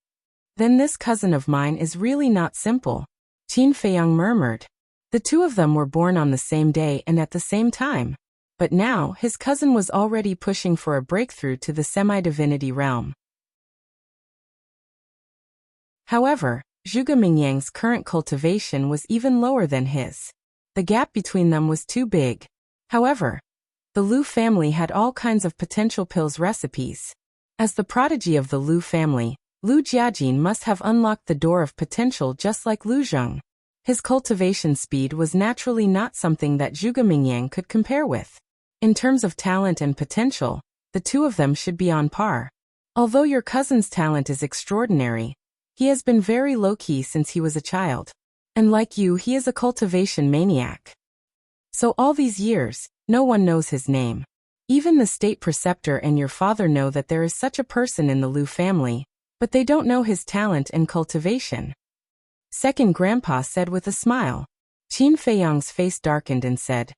"Then this cousin of mine is really not simple," Qin Feiyang murmured. The two of them were born on the same day and at the same time. But now, his cousin was already pushing for a breakthrough to the semi-divinity realm. However, Zhuge Mingyang's current cultivation was even lower than his. The gap between them was too big. However, the Lu family had all kinds of potential pills recipes. As the prodigy of the Lu family, Lu Jiajin must have unlocked the door of potential just like Lu Zheng. His cultivation speed was naturally not something that Zhuge Mingyang could compare with. In terms of talent and potential, the two of them should be on par. Although your cousin's talent is extraordinary, he has been very low-key since he was a child. And like you, he is a cultivation maniac. So all these years, no one knows his name. Even the state preceptor and your father know that there is such a person in the Lu family, but they don't know his talent and cultivation. Second Grandpa said with a smile. Qin Feiyang's face darkened and said,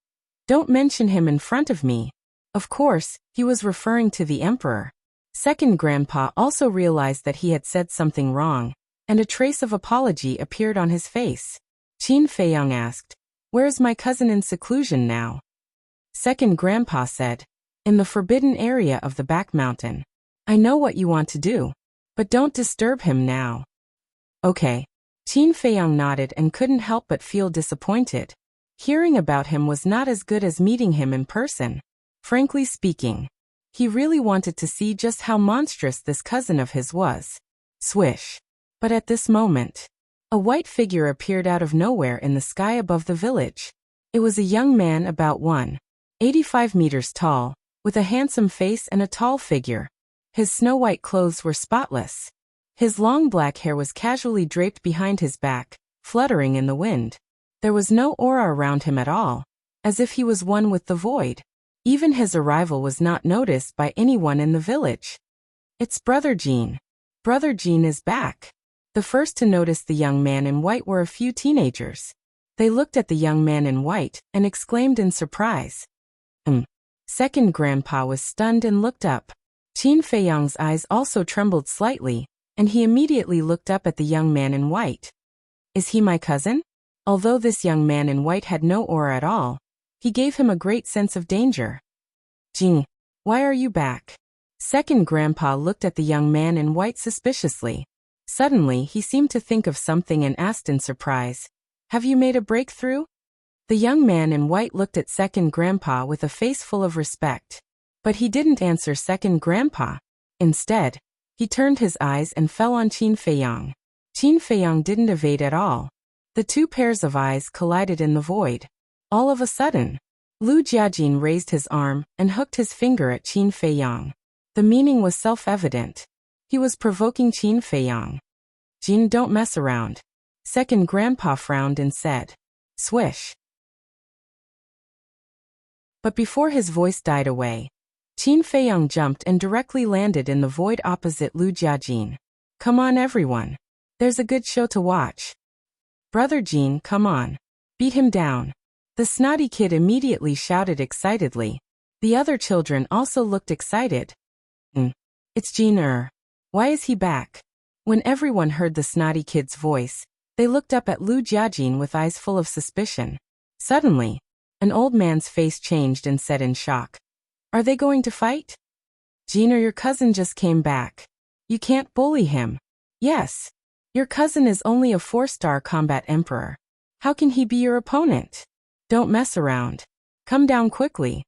"Don't mention him in front of me." Of course, he was referring to the Emperor. Second Grandpa also realized that he had said something wrong, and a trace of apology appeared on his face. Qin Feiyang asked, "Where's my cousin in seclusion now?" Second Grandpa said, in the forbidden area of the back mountain. I know what you want to do, but don't disturb him now. Okay. Qin Feiyang nodded and couldn't help but feel disappointed. Hearing about him was not as good as meeting him in person. Frankly speaking, he really wanted to see just how monstrous this cousin of his was. Swish. But at this moment, a white figure appeared out of nowhere in the sky above the village. It was a young man about 185 meters tall, with a handsome face and a tall figure. His snow-white clothes were spotless. His long black hair was casually draped behind his back, fluttering in the wind. There was no aura around him at all, as if he was one with the void. Even his arrival was not noticed by anyone in the village. It's Brother Jean. Brother Jean is back. The first to notice the young man in white were a few teenagers. They looked at the young man in white and exclaimed in surprise. Second grandpa was stunned and looked up. Qin Feiyang's eyes also trembled slightly, and he immediately looked up at the young man in white. Is he my cousin? Although this young man in white had no aura at all, he gave him a great sense of danger. Jing, why are you back? Second grandpa looked at the young man in white suspiciously. Suddenly he seemed to think of something and asked in surprise, have you made a breakthrough? The young man in white looked at second grandpa with a face full of respect. But he didn't answer second grandpa. Instead, he turned his eyes and fell on Qin Feiyang. Qin Feiyang didn't evade at all. The two pairs of eyes collided in the void. All of a sudden, Lu Jiajin raised his arm and hooked his finger at Qin Feiyang. The meaning was self-evident. He was provoking Qin Feiyang. Jin, don't mess around. Second grandpa frowned and said, swish. But before his voice died away, Qin Feiyang jumped and directly landed in the void opposite Lu Jiajin. Come on everyone. There's a good show to watch. Brother Jean, come on. Beat him down. The snotty kid immediately shouted excitedly. The other children also looked excited. It's Jean. Why is he back? When everyone heard the snotty kid's voice, they looked up at Lu Jiajin with eyes full of suspicion. Suddenly, an old man's face changed and said in shock, are they going to fight? Jean, your cousin just came back. You can't bully him. Yes. Your cousin is only a 4-star combat emperor. How can he be your opponent? Don't mess around. Come down quickly.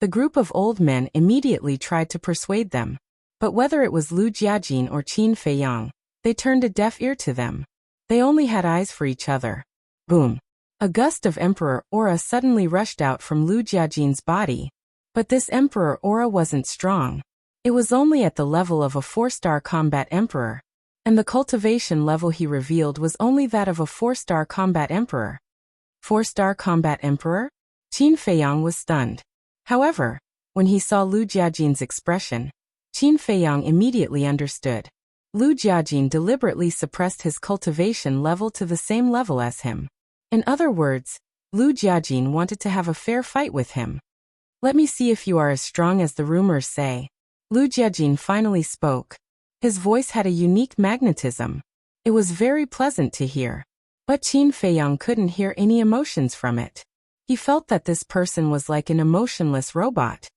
The group of old men immediately tried to persuade them. But whether it was Lu Jiajin or Qin Feiyang, they turned a deaf ear to them. They only had eyes for each other. Boom. A gust of emperor aura suddenly rushed out from Lu Jiajin's body. But this emperor aura wasn't strong. It was only at the level of a 4-star combat emperor. And the cultivation level he revealed was only that of a 4-star combat emperor. 4-star combat emperor? Qin Feiyang was stunned. However, when he saw Lu Jiajin's expression, Qin Feiyang immediately understood. Lu Jiajin deliberately suppressed his cultivation level to the same level as him. In other words, Lu Jiajin wanted to have a fair fight with him. Let me see if you are as strong as the rumors say. Lu Jiajin finally spoke. His voice had a unique magnetism. It was very pleasant to hear. But Qin Feiyang couldn't hear any emotions from it. He felt that this person was like an emotionless robot.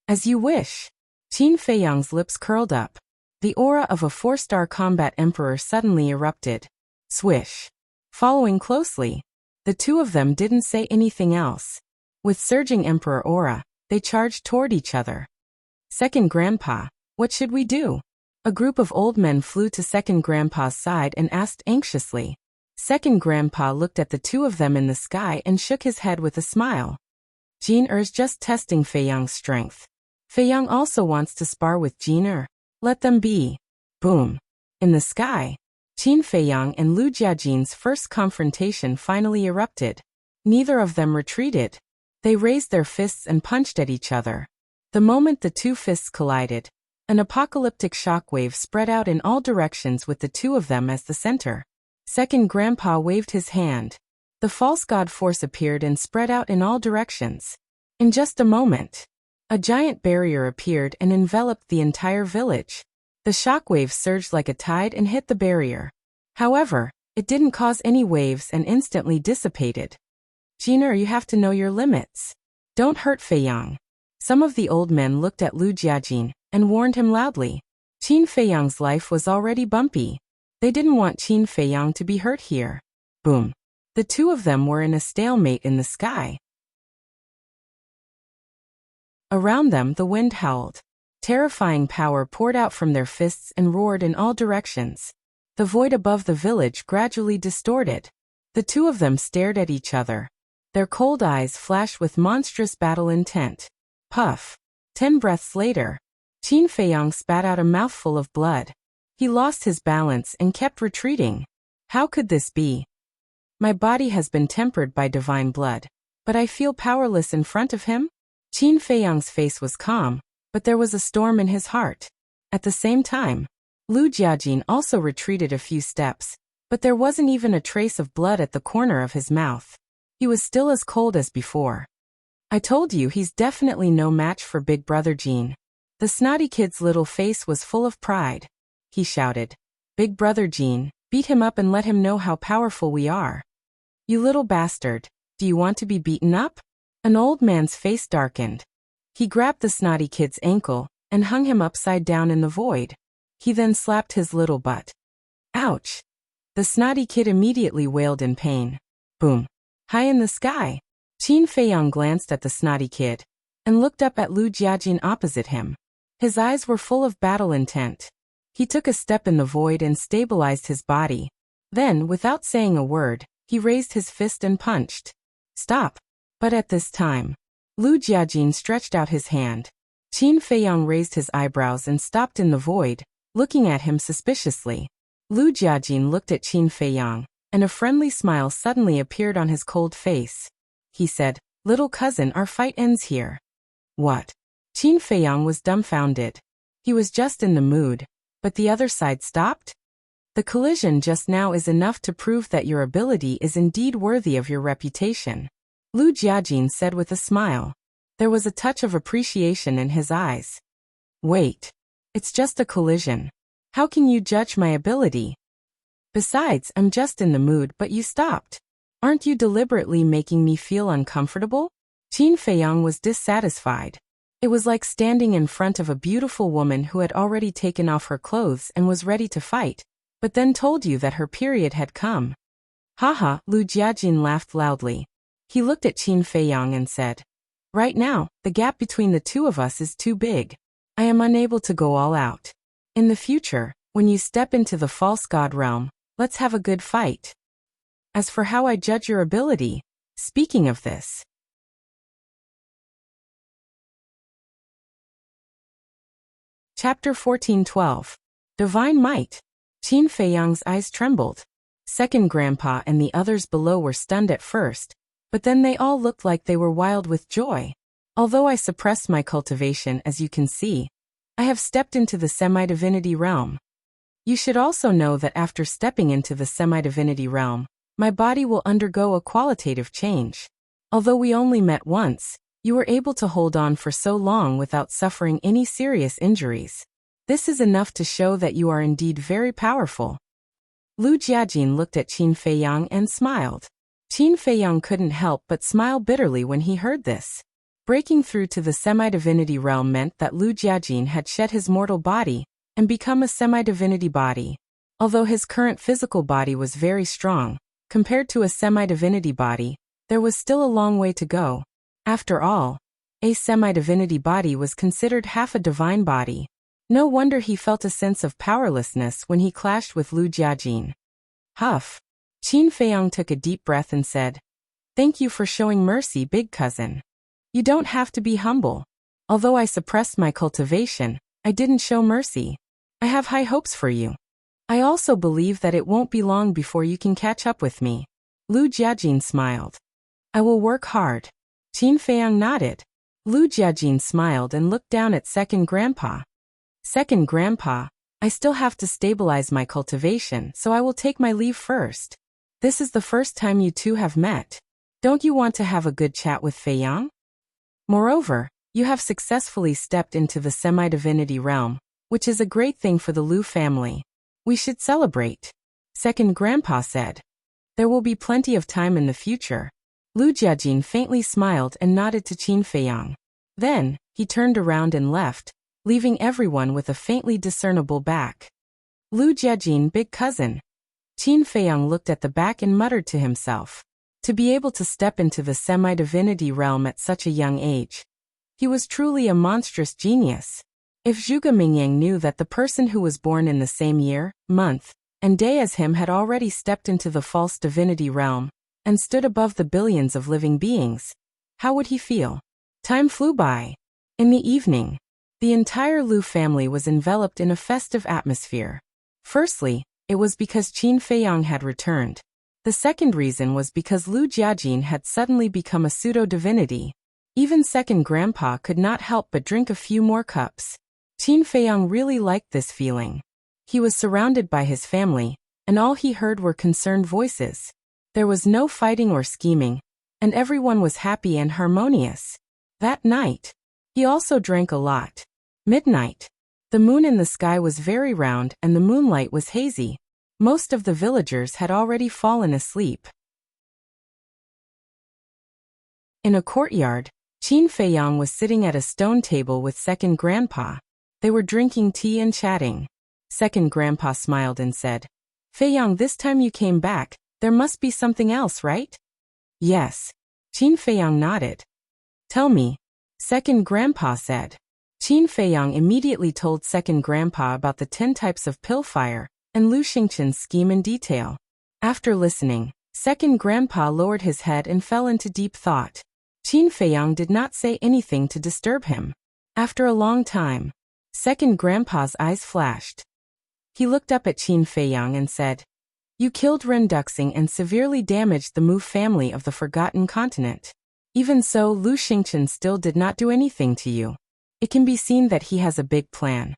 As you wish. Qin Feiyang's lips curled up. The aura of a 4-star combat emperor suddenly erupted. Swish. Following closely, the two of them didn't say anything else. With surging emperor aura, they charged toward each other. Second grandpa, what should we do? A group of old men flew to second grandpa's side and asked anxiously. Second grandpa looked at the two of them in the sky and shook his head with a smile. Jean-er's just testing Feiyang's strength. Feiyang also wants to spar with Jean-er. Let them be. Boom. In the sky, Qin Feiyang and Lu Jiajin's first confrontation finally erupted. Neither of them retreated. They raised their fists and punched at each other. The moment the two fists collided, an apocalyptic shockwave spread out in all directions with the two of them as the center. Second grandpa waved his hand. The false god force appeared and spread out in all directions. In just a moment, a giant barrier appeared and enveloped the entire village. The shockwave surged like a tide and hit the barrier. However, it didn't cause any waves and instantly dissipated. Jean-er, you have to know your limits. Don't hurt Feiyang. Some of the old men looked at Lu Jiajin and warned him loudly. Qin Feiyang's life was already bumpy. They didn't want Qin Feiyang to be hurt here. Boom. The two of them were in a stalemate in the sky. Around them the wind howled. Terrifying power poured out from their fists and roared in all directions. The void above the village gradually distorted. The two of them stared at each other. Their cold eyes flashed with monstrous battle intent. Puff. 10 breaths later, Qin Feiyang spat out a mouthful of blood. He lost his balance and kept retreating. How could this be? My body has been tempered by divine blood, but I feel powerless in front of him? Qin Feiyang's face was calm, but there was a storm in his heart. At the same time, Lu Jiajin also retreated a few steps, but there wasn't even a trace of blood at the corner of his mouth. He was still as cold as before. I told you he's definitely no match for Big Brother Jean. The snotty kid's little face was full of pride. He shouted, Big Brother Jean, beat him up and let him know how powerful we are. You little bastard, do you want to be beaten up? An old man's face darkened. He grabbed the snotty kid's ankle and hung him upside down in the void. He then slapped his little butt. Ouch! The snotty kid immediately wailed in pain. Boom! High in the sky, Qin Feiyang glanced at the snotty kid and looked up at Lu Jiajin opposite him. His eyes were full of battle intent. He took a step in the void and stabilized his body. Then, without saying a word, he raised his fist and punched. Stop! But at this time, Lu Jiajin stretched out his hand. Qin Feiyang raised his eyebrows and stopped in the void, looking at him suspiciously. Lu Jiajin looked at Qin Feiyang, and a friendly smile suddenly appeared on his cold face. He said, Little cousin, our fight ends here. What? Qin Feiyang was dumbfounded. He was just in the mood, but the other side stopped? The collision just now is enough to prove that your ability is indeed worthy of your reputation, Lu Jiajin said with a smile. There was a touch of appreciation in his eyes. Wait. It's just a collision. How can you judge my ability? Besides, I'm just in the mood, but you stopped. Aren't you deliberately making me feel uncomfortable? Qin Feiyang was dissatisfied. It was like standing in front of a beautiful woman who had already taken off her clothes and was ready to fight, but then told you that her period had come. Haha, Lu Jiajin laughed loudly. He looked at Qin Feiyang and said, Right now, the gap between the two of us is too big. I am unable to go all out. In the future, when you step into the false god realm, let's have a good fight. As for how I judge your ability, speaking of this. Chapter 14:12. Divine Might. Qin Feiyang's eyes trembled. Second Grandpa and the others below were stunned at first, but then they all looked like they were wild with joy. Although I suppressed my cultivation, as you can see, I have stepped into the semi-divinity realm. You should also know that after stepping into the semi-divinity realm, my body will undergo a qualitative change. Although we only met once, you were able to hold on for so long without suffering any serious injuries. This is enough to show that you are indeed very powerful. Lu Jiajin looked at Qin Feiyang and smiled. Qin Feiyang couldn't help but smile bitterly when he heard this. Breaking through to the semi-divinity realm meant that Lu Jiajin had shed his mortal body and become a semi-divinity body. Although his current physical body was very strong, compared to a semi-divinity body, there was still a long way to go. After all, a semi-divinity body was considered half a divine body. No wonder he felt a sense of powerlessness when he clashed with Lu Jiajin. Huff. Qin Feiyang took a deep breath and said, Thank you for showing mercy, big cousin. You don't have to be humble. Although I suppressed my cultivation, I didn't show mercy. I have high hopes for you. I also believe that it won't be long before you can catch up with me. Lu Jiajin smiled. I will work hard. Qin Feiyang nodded. Lu Jiajin smiled and looked down at Second Grandpa. Second Grandpa, I still have to stabilize my cultivation, so I will take my leave first. This is the first time you two have met. Don't you want to have a good chat with Feiyang? Moreover, you have successfully stepped into the semi-divinity realm, which is a great thing for the Lu family. We should celebrate. Second Grandpa said. There will be plenty of time in the future. Lu Jiajin faintly smiled and nodded to Qin Feiyang. Then, he turned around and left, leaving everyone with a faintly discernible back. Lu Jiejin, big cousin. Qin Feiyang looked at the back and muttered to himself. To be able to step into the semi-divinity realm at such a young age. He was truly a monstrous genius. If Zhuge Mingyang knew that the person who was born in the same year, month, and day as him had already stepped into the false divinity realm, and stood above the billions of living beings, how would he feel? Time flew by. In the evening, the entire Lu family was enveloped in a festive atmosphere. Firstly, it was because Qin Feiyang had returned. The second reason was because Lu Jiajin had suddenly become a pseudo-divinity. Even second grandpa could not help but drink a few more cups. Qin Feiyang really liked this feeling. He was surrounded by his family, and all he heard were concerned voices. There was no fighting or scheming, and everyone was happy and harmonious. That night, he also drank a lot. Midnight. The moon in the sky was very round and the moonlight was hazy. Most of the villagers had already fallen asleep. In a courtyard, Qin Feiyang was sitting at a stone table with second grandpa. They were drinking tea and chatting. Second grandpa smiled and said, "Feiyang, this time you came back, there must be something else, right?" "Yes." Qin Feiyang nodded. "Tell me." Second grandpa said. Qin Feiyang immediately told second grandpa about the 10 types of pill fire, and Lu Xingqian's scheme in detail. After listening, second grandpa lowered his head and fell into deep thought. Qin Feiyang did not say anything to disturb him. After a long time, second grandpa's eyes flashed. He looked up at Qin Feiyang and said, "You killed Ren Duxing and severely damaged the Mu family of the Forgotten Continent. Even so, Lu Xingqian still did not do anything to you. It can be seen that he has a big plan."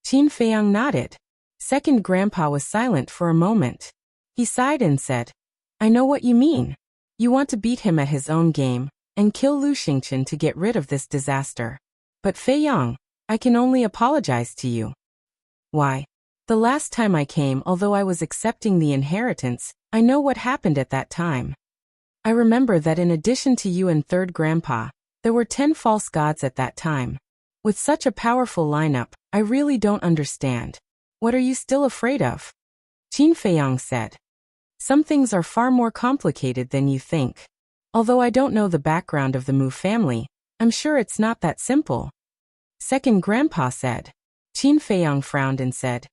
Qin Feiyang nodded. Second grandpa was silent for a moment. He sighed and said, "I know what you mean. You want to beat him at his own game, and kill Lu Xingqian to get rid of this disaster. But Feiyang, I can only apologize to you." "Why?" "The last time I came, although I was accepting the inheritance, I know what happened at that time. I remember that in addition to you and third grandpa, there were 10 false gods at that time. With such a powerful lineup, I really don't understand. What are you still afraid of?" Qin Feiyang said. "Some things are far more complicated than you think. Although I don't know the background of the Mu family, I'm sure it's not that simple." Second grandpa said. Qin Feiyang frowned and said,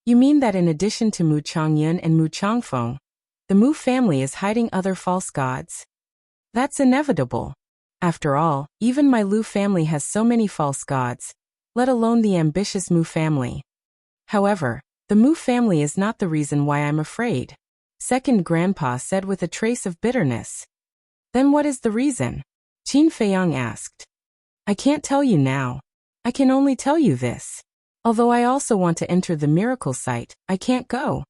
"You mean that in addition to Mu Changyun and Mu Changfeng, the Mu family is hiding other false gods? That's inevitable. After all, even my Lu family has so many false gods, let alone the ambitious Mu family. However, the Mu family is not the reason why I'm afraid," second grandpa said with a trace of bitterness. "Then what is the reason?" Qin Feiyang asked. "I can't tell you now. I can only tell you this. Although I also want to enter the miracle site, I can't go.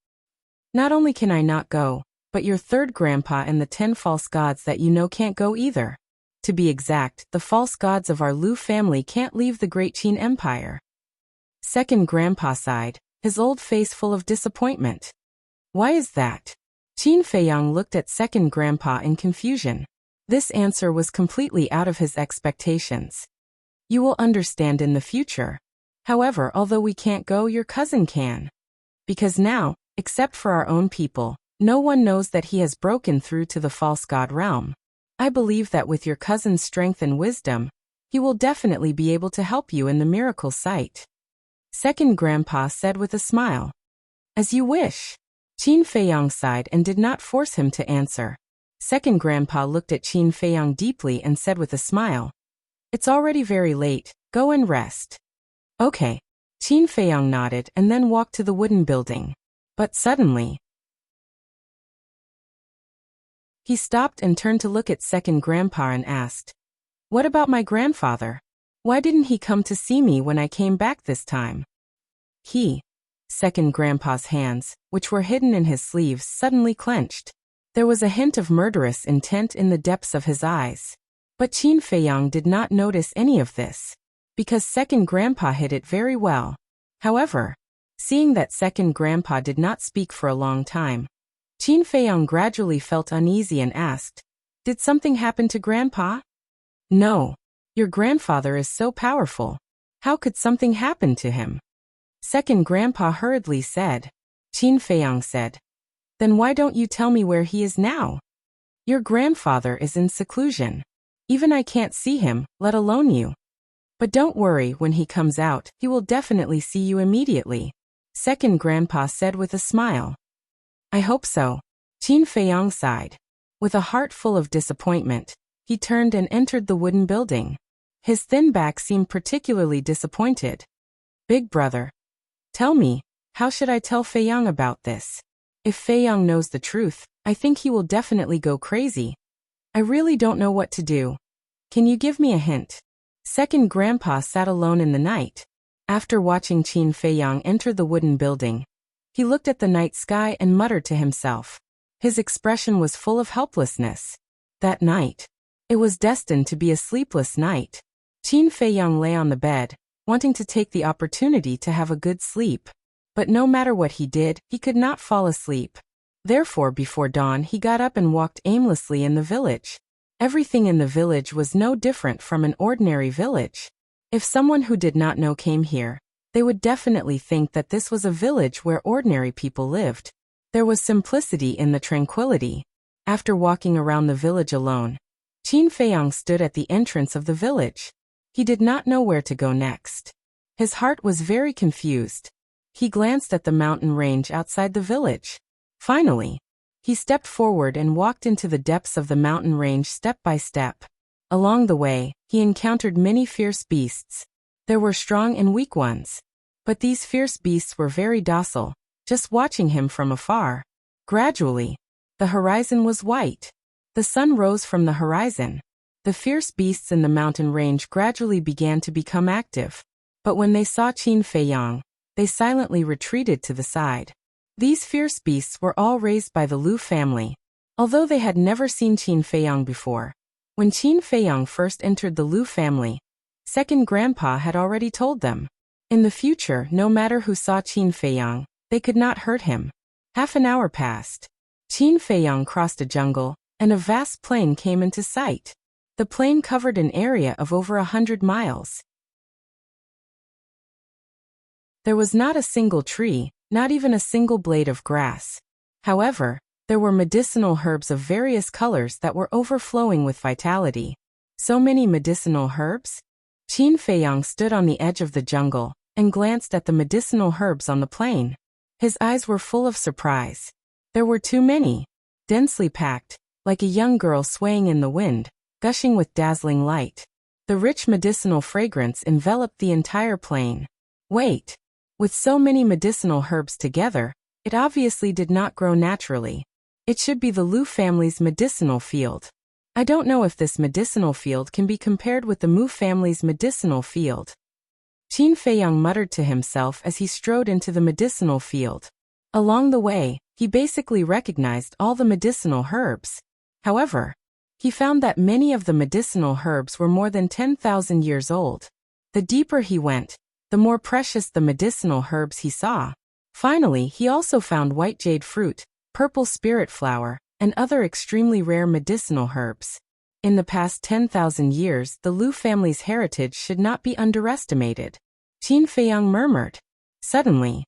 Not only can I not go, but your third grandpa and the 10 false gods that you know can't go either. To be exact, the false gods of our Lu family can't leave the Great Qin Empire." Second grandpa sighed, his old face full of disappointment. "Why is that?" Qin Feiyang looked at second grandpa in confusion. This answer was completely out of his expectations. "You will understand in the future. However, although we can't go, your cousin can. Because now, except for our own people, no one knows that he has broken through to the false god realm. I believe that with your cousin's strength and wisdom, he will definitely be able to help you in the miracle site." Second grandpa said with a smile. "As you wish." Qin Feiyang sighed and did not force him to answer. Second grandpa looked at Qin Feiyang deeply and said with a smile, "It's already very late, go and rest." "Okay." Qin Feiyang nodded and then walked to the wooden building. But suddenly, he stopped and turned to look at second grandpa and asked, "What about my grandfather? Why didn't he come to see me when I came back this time?" Second grandpa's hands, which were hidden in his sleeves, suddenly clenched. There was a hint of murderous intent in the depths of his eyes. But Qin Feiyang did not notice any of this, because second grandpa hid it very well. However, seeing that second grandpa did not speak for a long time, Qin Feiyang gradually felt uneasy and asked, "Did something happen to grandpa?" "No. Your grandfather is so powerful. How could something happen to him? Second grandpa hurriedly said. Qin Feiyang said. Then why don't you tell me where he is now? Your grandfather is in seclusion. Even I can't see him, let alone you. But don't worry, when he comes out, he will definitely see you immediately. Second grandpa said with a smile. I hope so. Qin Feiyang sighed. With a heart full of disappointment, he turned and entered the wooden building. His thin back seemed particularly disappointed. Big brother. Tell me, how should I tell Feiyang about this? If Feiyang knows the truth, I think he will definitely go crazy. I really don't know what to do. Can you give me a hint? Second grandpa sat alone in the night. After watching Qin Feiyang enter the wooden building, he looked at the night sky and muttered to himself. His expression was full of helplessness. That night, it was destined to be a sleepless night. Qin Feiyang lay on the bed, wanting to take the opportunity to have a good sleep. But no matter what he did, he could not fall asleep. Therefore, before dawn, he got up and walked aimlessly in the village. Everything in the village was no different from an ordinary village. If someone who did not know came here, they would definitely think that this was a village where ordinary people lived. There was simplicity in the tranquility. After walking around the village alone, Qin Feiyang stood at the entrance of the village. He did not know where to go next. His heart was very confused. He glanced at the mountain range outside the village. Finally, he stepped forward and walked into the depths of the mountain range step by step. Along the way, he encountered many fierce beasts. There were strong and weak ones. But these fierce beasts were very docile, just watching him from afar. Gradually, the horizon was white. The sun rose from the horizon. The fierce beasts in the mountain range gradually began to become active. But when they saw Qin Feiyang, they silently retreated to the side. These fierce beasts were all raised by the Lu family. Although they had never seen Qin Feiyang before, when Qin Feiyang first entered the Lu family, second grandpa had already told them. In the future, no matter who saw Qin Feiyang, they could not hurt him. Half an hour passed. Qin Feiyang crossed a jungle, and a vast plain came into sight. The plain covered an area of over 100 miles. There was not a single tree, not even a single blade of grass. However, there were medicinal herbs of various colors that were overflowing with vitality. So many medicinal herbs? Qin Feiyang stood on the edge of the jungle and glanced at the medicinal herbs on the plain. His eyes were full of surprise. There were too many, densely packed, like a young girl swaying in the wind, gushing with dazzling light. The rich medicinal fragrance enveloped the entire plain. Wait! With so many medicinal herbs together, it obviously did not grow naturally. It should be the Lu family's medicinal field. I don't know if this medicinal field can be compared with the Mu family's medicinal field. Qin Feiyang muttered to himself as he strode into the medicinal field. Along the way, he basically recognized all the medicinal herbs. However, he found that many of the medicinal herbs were more than 10,000 years old. The deeper he went, the more precious the medicinal herbs he saw. Finally, he also found white jade fruit, purple spirit flower, and other extremely rare medicinal herbs. In the past 10,000 years, the Lu family's heritage should not be underestimated. Qin Feiyang murmured. Suddenly,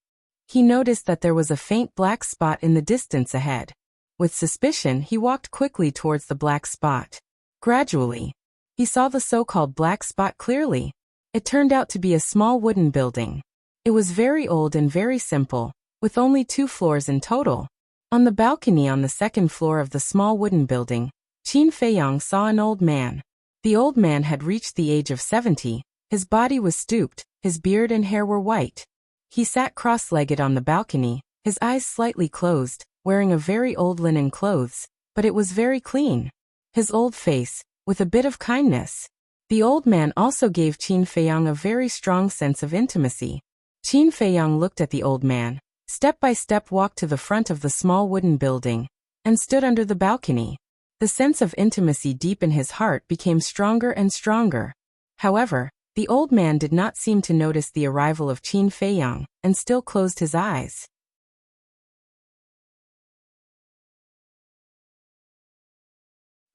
he noticed that there was a faint black spot in the distance ahead. With suspicion, he walked quickly towards the black spot. Gradually, he saw the so-called black spot clearly. It turned out to be a small wooden building. It was very old and very simple, with only 2 floors in total. On the balcony on the second floor of the small wooden building, Qin Feiyang saw an old man. The old man had reached the age of 70, his body was stooped, his beard and hair were white. He sat cross-legged on the balcony, his eyes slightly closed, wearing a very old linen clothes, but it was very clean. His old face, with a bit of kindness. The old man also gave Qin Feiyang a very strong sense of intimacy. Qin Feiyang looked at the old man, step by step walked to the front of the small wooden building, and stood under the balcony. The sense of intimacy deep in his heart became stronger and stronger. However, the old man did not seem to notice the arrival of Qin Feiyang, and still closed his eyes.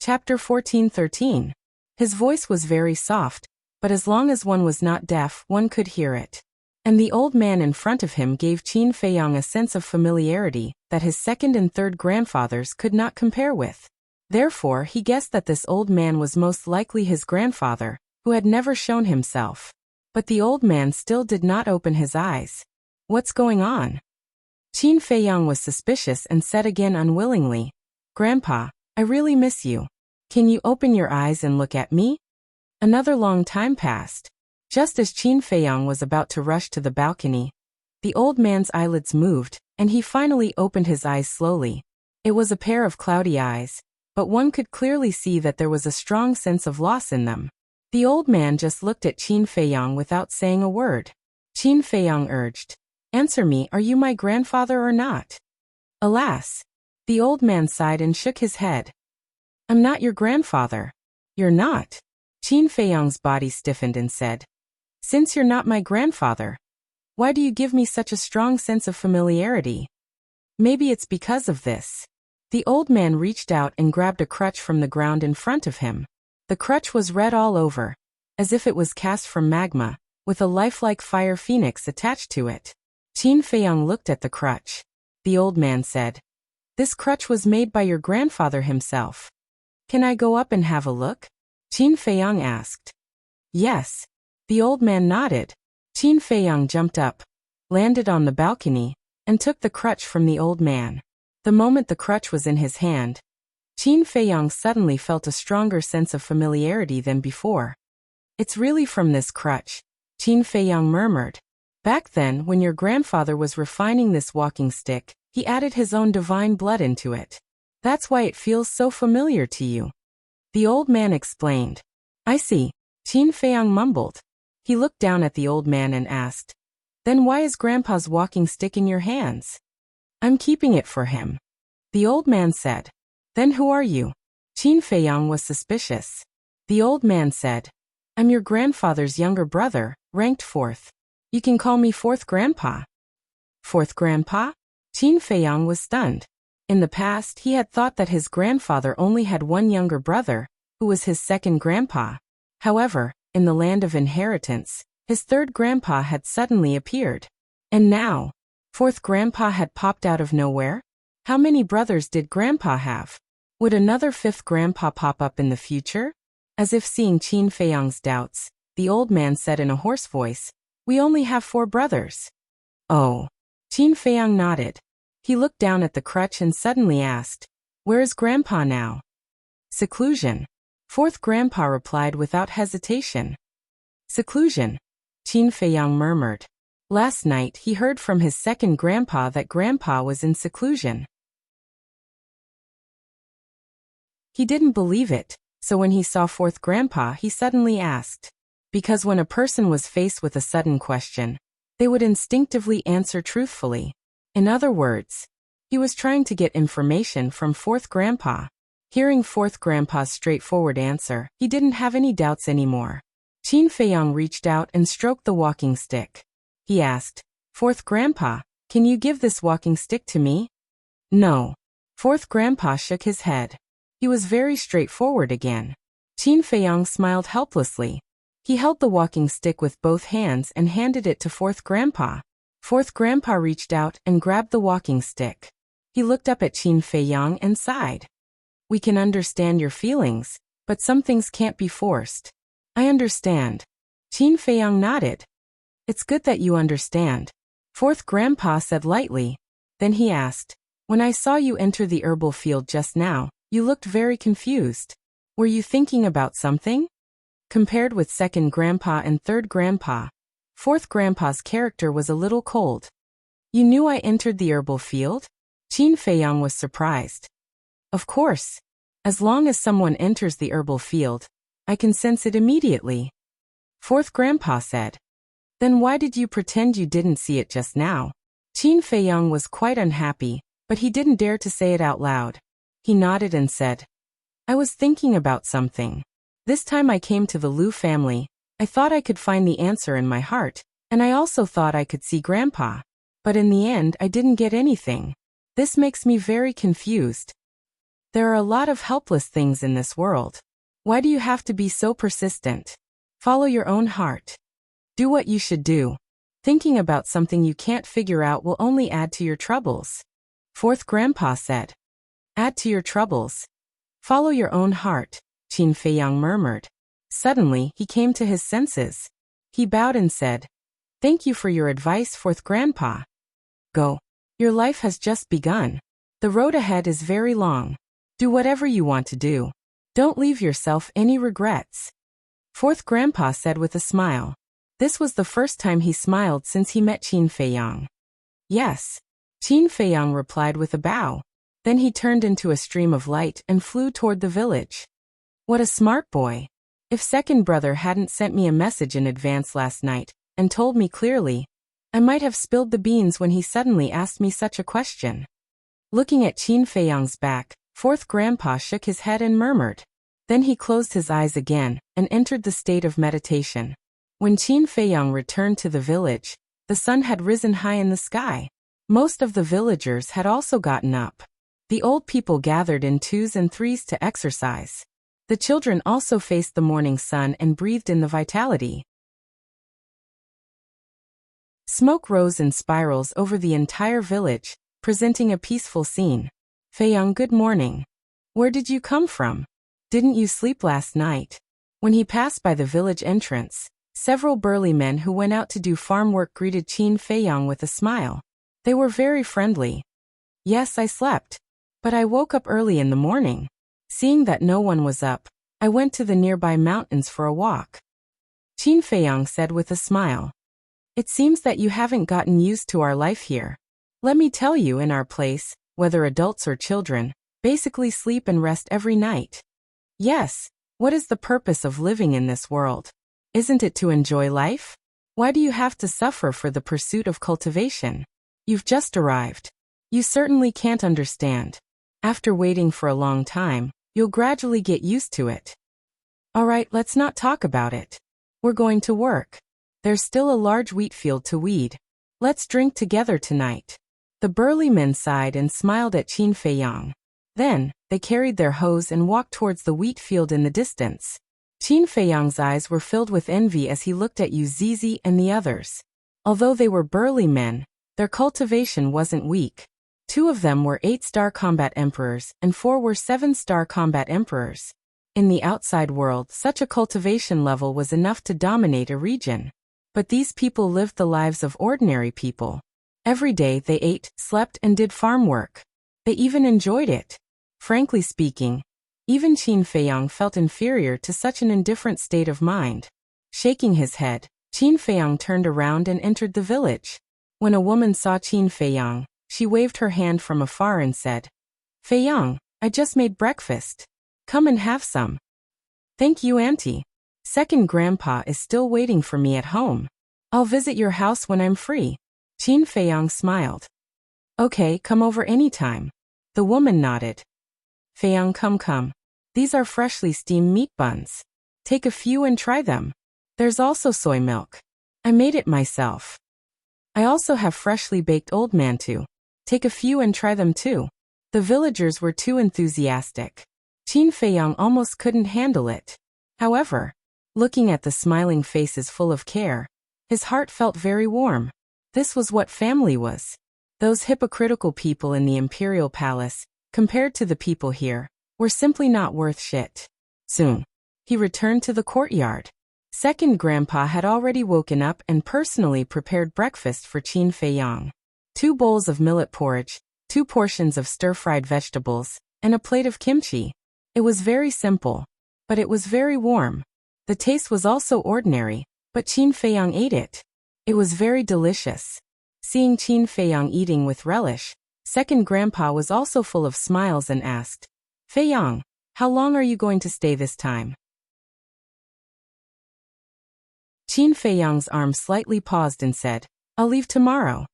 Chapter 14:13. His voice was very soft, but as long as one was not deaf, one could hear it. And the old man in front of him gave Qin Feiyang a sense of familiarity that his second and third grandfathers could not compare with. Therefore, he guessed that this old man was most likely his grandfather, who had never shown himself. But the old man still did not open his eyes. What's going on? Qin Feiyang was suspicious and said again unwillingly, Grandpa, I really miss you. Can you open your eyes and look at me? Another long time passed. Just as Qin Feiyang was about to rush to the balcony, the old man's eyelids moved, and he finally opened his eyes slowly. It was a pair of cloudy eyes, but one could clearly see that there was a strong sense of loss in them. The old man just looked at Qin Feiyang without saying a word. Qin Feiyang urged, Answer me, are you my grandfather or not? Alas! The old man sighed and shook his head. I'm not your grandfather. You're not? Qin Feiyang's body stiffened and said, Since you're not my grandfather, why do you give me such a strong sense of familiarity? Maybe it's because of this. The old man reached out and grabbed a crutch from the ground in front of him. The crutch was red all over, as if it was cast from magma, with a lifelike fire phoenix attached to it. Qin Feiyang looked at the crutch. The old man said, This crutch was made by your grandfather himself. Can I go up and have a look? Qin Feiyang asked. Yes. The old man nodded. Qin Feiyang jumped up, landed on the balcony, and took the crutch from the old man. The moment the crutch was in his hand, Qin Feiyang suddenly felt a stronger sense of familiarity than before. It's really from this crutch, Qin Feiyang murmured. Back then, when your grandfather was refining this walking stick, he added his own divine blood into it. That's why it feels so familiar to you. The old man explained. I see, Qin Feiyang mumbled. He looked down at the old man and asked, Then why is Grandpa's walking stick in your hands? I'm keeping it for him. The old man said. Then who are you? Qin Feiyang was suspicious. The old man said, I'm your grandfather's younger brother, ranked 4th. You can call me 4th Grandpa. 4th Grandpa? Qin Feiyang was stunned. In the past, he had thought that his grandfather only had one younger brother, who was his second grandpa. However, in the land of inheritance, his third grandpa had suddenly appeared. And now, 4th Grandpa had popped out of nowhere? How many brothers did Grandpa have? Would another 5th Grandpa pop up in the future? As if seeing Qin Feiyang's doubts, the old man said in a hoarse voice, We only have 4 brothers. Oh. Qin Feiyang nodded. He looked down at the crutch and suddenly asked, Where is Grandpa now? Seclusion. 4th Grandpa replied without hesitation. Seclusion. Qin Feiyang murmured. Last night he heard from his second grandpa that Grandpa was in seclusion. He didn't believe it, so when he saw 4th Grandpa he suddenly asked. Because when a person was faced with a sudden question, they would instinctively answer truthfully. In other words, he was trying to get information from 4th Grandpa. Hearing 4th Grandpa's straightforward answer, he didn't have any doubts anymore. Qin Feiyang reached out and stroked the walking stick. He asked, 4th Grandpa, can you give this walking stick to me? No. 4th Grandpa shook his head. He was very straightforward again. Qin Feiyang smiled helplessly. He held the walking stick with both hands and handed it to 4th Grandpa. 4th Grandpa reached out and grabbed the walking stick. He looked up at Qin Feiyang and sighed. We can understand your feelings, but some things can't be forced. I understand. Qin Feiyang nodded. It's good that you understand. 4th Grandpa said lightly. Then he asked, When I saw you enter the herbal field just now, you looked very confused. Were you thinking about something? Compared with 2nd Grandpa and 3rd Grandpa, 4th Grandpa's character was a little cold. You knew I entered the herbal field? Qin Feiyang was surprised. Of course. As long as someone enters the herbal field, I can sense it immediately. 4th Grandpa said. Then why did you pretend you didn't see it just now? Qin Feiyang was quite unhappy, but he didn't dare to say it out loud. He nodded and said, I was thinking about something. This time I came to the Liu family, I thought I could find the answer in my heart, and I also thought I could see Grandpa. But in the end I didn't get anything. This makes me very confused. There are a lot of helpless things in this world. Why do you have to be so persistent? Follow your own heart. Do what you should do. Thinking about something you can't figure out will only add to your troubles. Fourth Grandpa said. Add to your troubles. Follow your own heart, Qin Feiyang murmured. Suddenly, he came to his senses. He bowed and said, Thank you for your advice, Fourth Grandpa. Go. Your life has just begun. The road ahead is very long. Do whatever you want to do. Don't leave yourself any regrets. Fourth Grandpa said with a smile. This was the first time he smiled since he met Qin Feiyang. Yes. Qin Feiyang replied with a bow. Then he turned into a stream of light and flew toward the village. What a smart boy. If second brother hadn't sent me a message in advance last night and told me clearly, I might have spilled the beans when he suddenly asked me such a question. Looking at Qin Feiyang's back, Fourth Grandpa shook his head and murmured. Then he closed his eyes again and entered the state of meditation. When Qin Feiyang returned to the village, the sun had risen high in the sky. Most of the villagers had also gotten up. The old people gathered in twos and threes to exercise. The children also faced the morning sun and breathed in the vitality. Smoke rose in spirals over the entire village, presenting a peaceful scene. Feiyang, good morning. Where did you come from? Didn't you sleep last night? When he passed by the village entrance, several burly men who went out to do farm work greeted Qin Feiyang with a smile. They were very friendly. Yes, I slept. But I woke up early in the morning. Seeing that no one was up, I went to the nearby mountains for a walk. Qin Feiyang said with a smile. It seems that you haven't gotten used to our life here. Let me tell you, in our place, whether adults or children, basically sleep and rest every night. Yes, what is the purpose of living in this world? Isn't it to enjoy life? Why do you have to suffer for the pursuit of cultivation? You've just arrived. You certainly can't understand. After waiting for a long time, you'll gradually get used to it. All right, let's not talk about it. We're going to work. There's still a large wheat field to weed. Let's drink together tonight. The burly men sighed and smiled at Qin Feiyang. Then, they carried their hoes and walked towards the wheat field in the distance. Qin Feiyang's eyes were filled with envy as he looked at Yu Zizi and the others. Although they were burly men, their cultivation wasn't weak. 2 of them were 8-star combat emperors and 4 were 7-star combat emperors. In the outside world, such a cultivation level was enough to dominate a region. But these people lived the lives of ordinary people. Every day they ate, slept, and did farm work. They even enjoyed it. Frankly speaking, even Qin Feiyang felt inferior to such an indifferent state of mind. Shaking his head, Qin Feiyang turned around and entered the village. When a woman saw Qin Feiyang, she waved her hand from afar and said, Feiyang, I just made breakfast. Come and have some. Thank you, Auntie. Second Grandpa is still waiting for me at home. I'll visit your house when I'm free. Qin Feiyang smiled. Okay, come over anytime. The woman nodded. Feiyang, come. These are freshly steamed meat buns. Take a few and try them. There's also soy milk. I made it myself. I also have freshly baked old mantou. Take a few and try them too. The villagers were too enthusiastic. Qin Feiyang almost couldn't handle it. However, looking at the smiling faces full of care, his heart felt very warm. This was what family was. Those hypocritical people in the imperial palace, compared to the people here, were simply not worth shit. Soon, he returned to the courtyard. Second Grandpa had already woken up and personally prepared breakfast for Qin Feiyang. 2 bowls of millet porridge, 2 portions of stir-fried vegetables, and a plate of kimchi. It was very simple, but it was very warm. The taste was also ordinary, but Qin Feiyang ate it. It was very delicious. Seeing Qin Feiyang eating with relish, Second Grandpa was also full of smiles and asked, Feiyang, how long are you going to stay this time? Qin Feiyang's arm slightly paused and said, I'll leave tomorrow.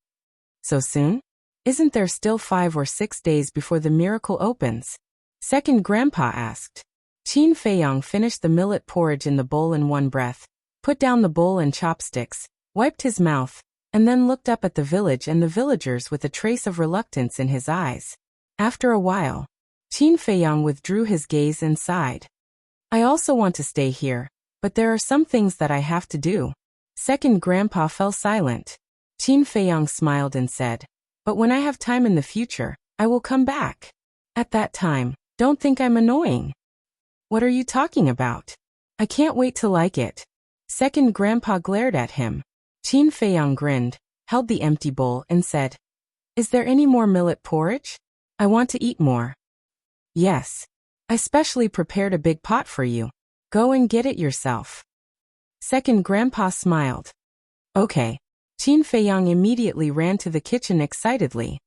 So soon? Isn't there still 5 or 6 days before the miracle opens? Second Grandpa asked. Qin Feiyang finished the millet porridge in the bowl in one breath, put down the bowl and chopsticks, wiped his mouth, and then looked up at the village and the villagers with a trace of reluctance in his eyes. After a while, Qin Feiyang withdrew his gaze and sighed. I also want to stay here, but there are some things that I have to do. Second grandpa fell silent. Qin Feiyang smiled and said, but when I have time in the future, I will come back. At that time, don't think I'm annoying. What are you talking about? I can't wait to like it. Second grandpa glared at him. Qin Feiyang grinned, held the empty bowl and said, is there any more millet porridge? I want to eat more. Yes. I specially prepared a big pot for you. Go and get it yourself. Second grandpa smiled. Okay. Qin Feiyang immediately ran to the kitchen excitedly.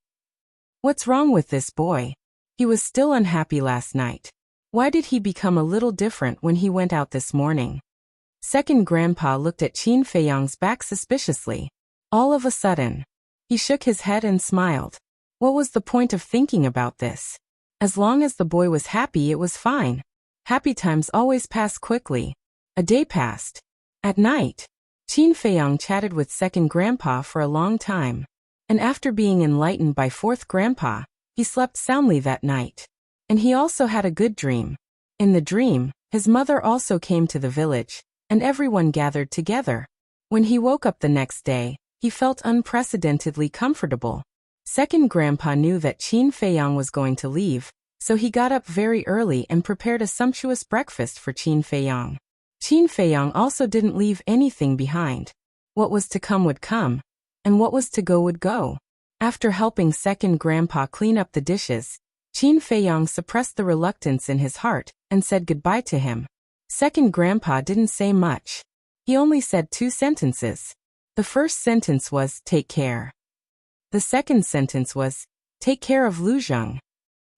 What's wrong with this boy? He was still unhappy last night. Why did he become a little different when he went out this morning? Second grandpa looked at Qin Feiyang's back suspiciously. All of a sudden, he shook his head and smiled. What was the point of thinking about this? As long as the boy was happy, it was fine. Happy times always pass quickly. A day passed. At night, Qin Feiyang chatted with second grandpa for a long time. And after being enlightened by fourth grandpa, he slept soundly that night. And he also had a good dream. In the dream, his mother also came to the village, and everyone gathered together. When he woke up the next day, he felt unprecedentedly comfortable. Second grandpa knew that Qin Feiyang was going to leave, so he got up very early and prepared a sumptuous breakfast for Qin Feiyang. Qin Feiyang also didn't leave anything behind. What was to come would come, and what was to go would go. After helping second grandpa clean up the dishes, Qin Feiyang suppressed the reluctance in his heart and said goodbye to him. Second grandpa didn't say much. He only said 2 sentences. The first sentence was, take care. The second sentence was, take care of Luzheng.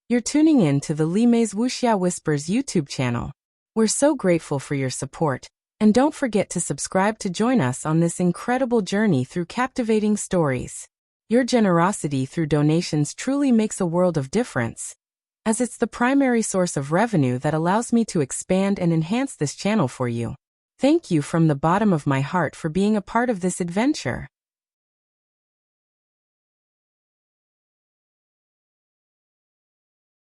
You're tuning in to the Li Mei's Wuxia Whispers YouTube channel. We're so grateful for your support, and don't forget to subscribe to join us on this incredible journey through captivating stories. Your generosity through donations truly makes a world of difference, as it's the primary source of revenue that allows me to expand and enhance this channel for you. Thank you from the bottom of my heart for being a part of this adventure.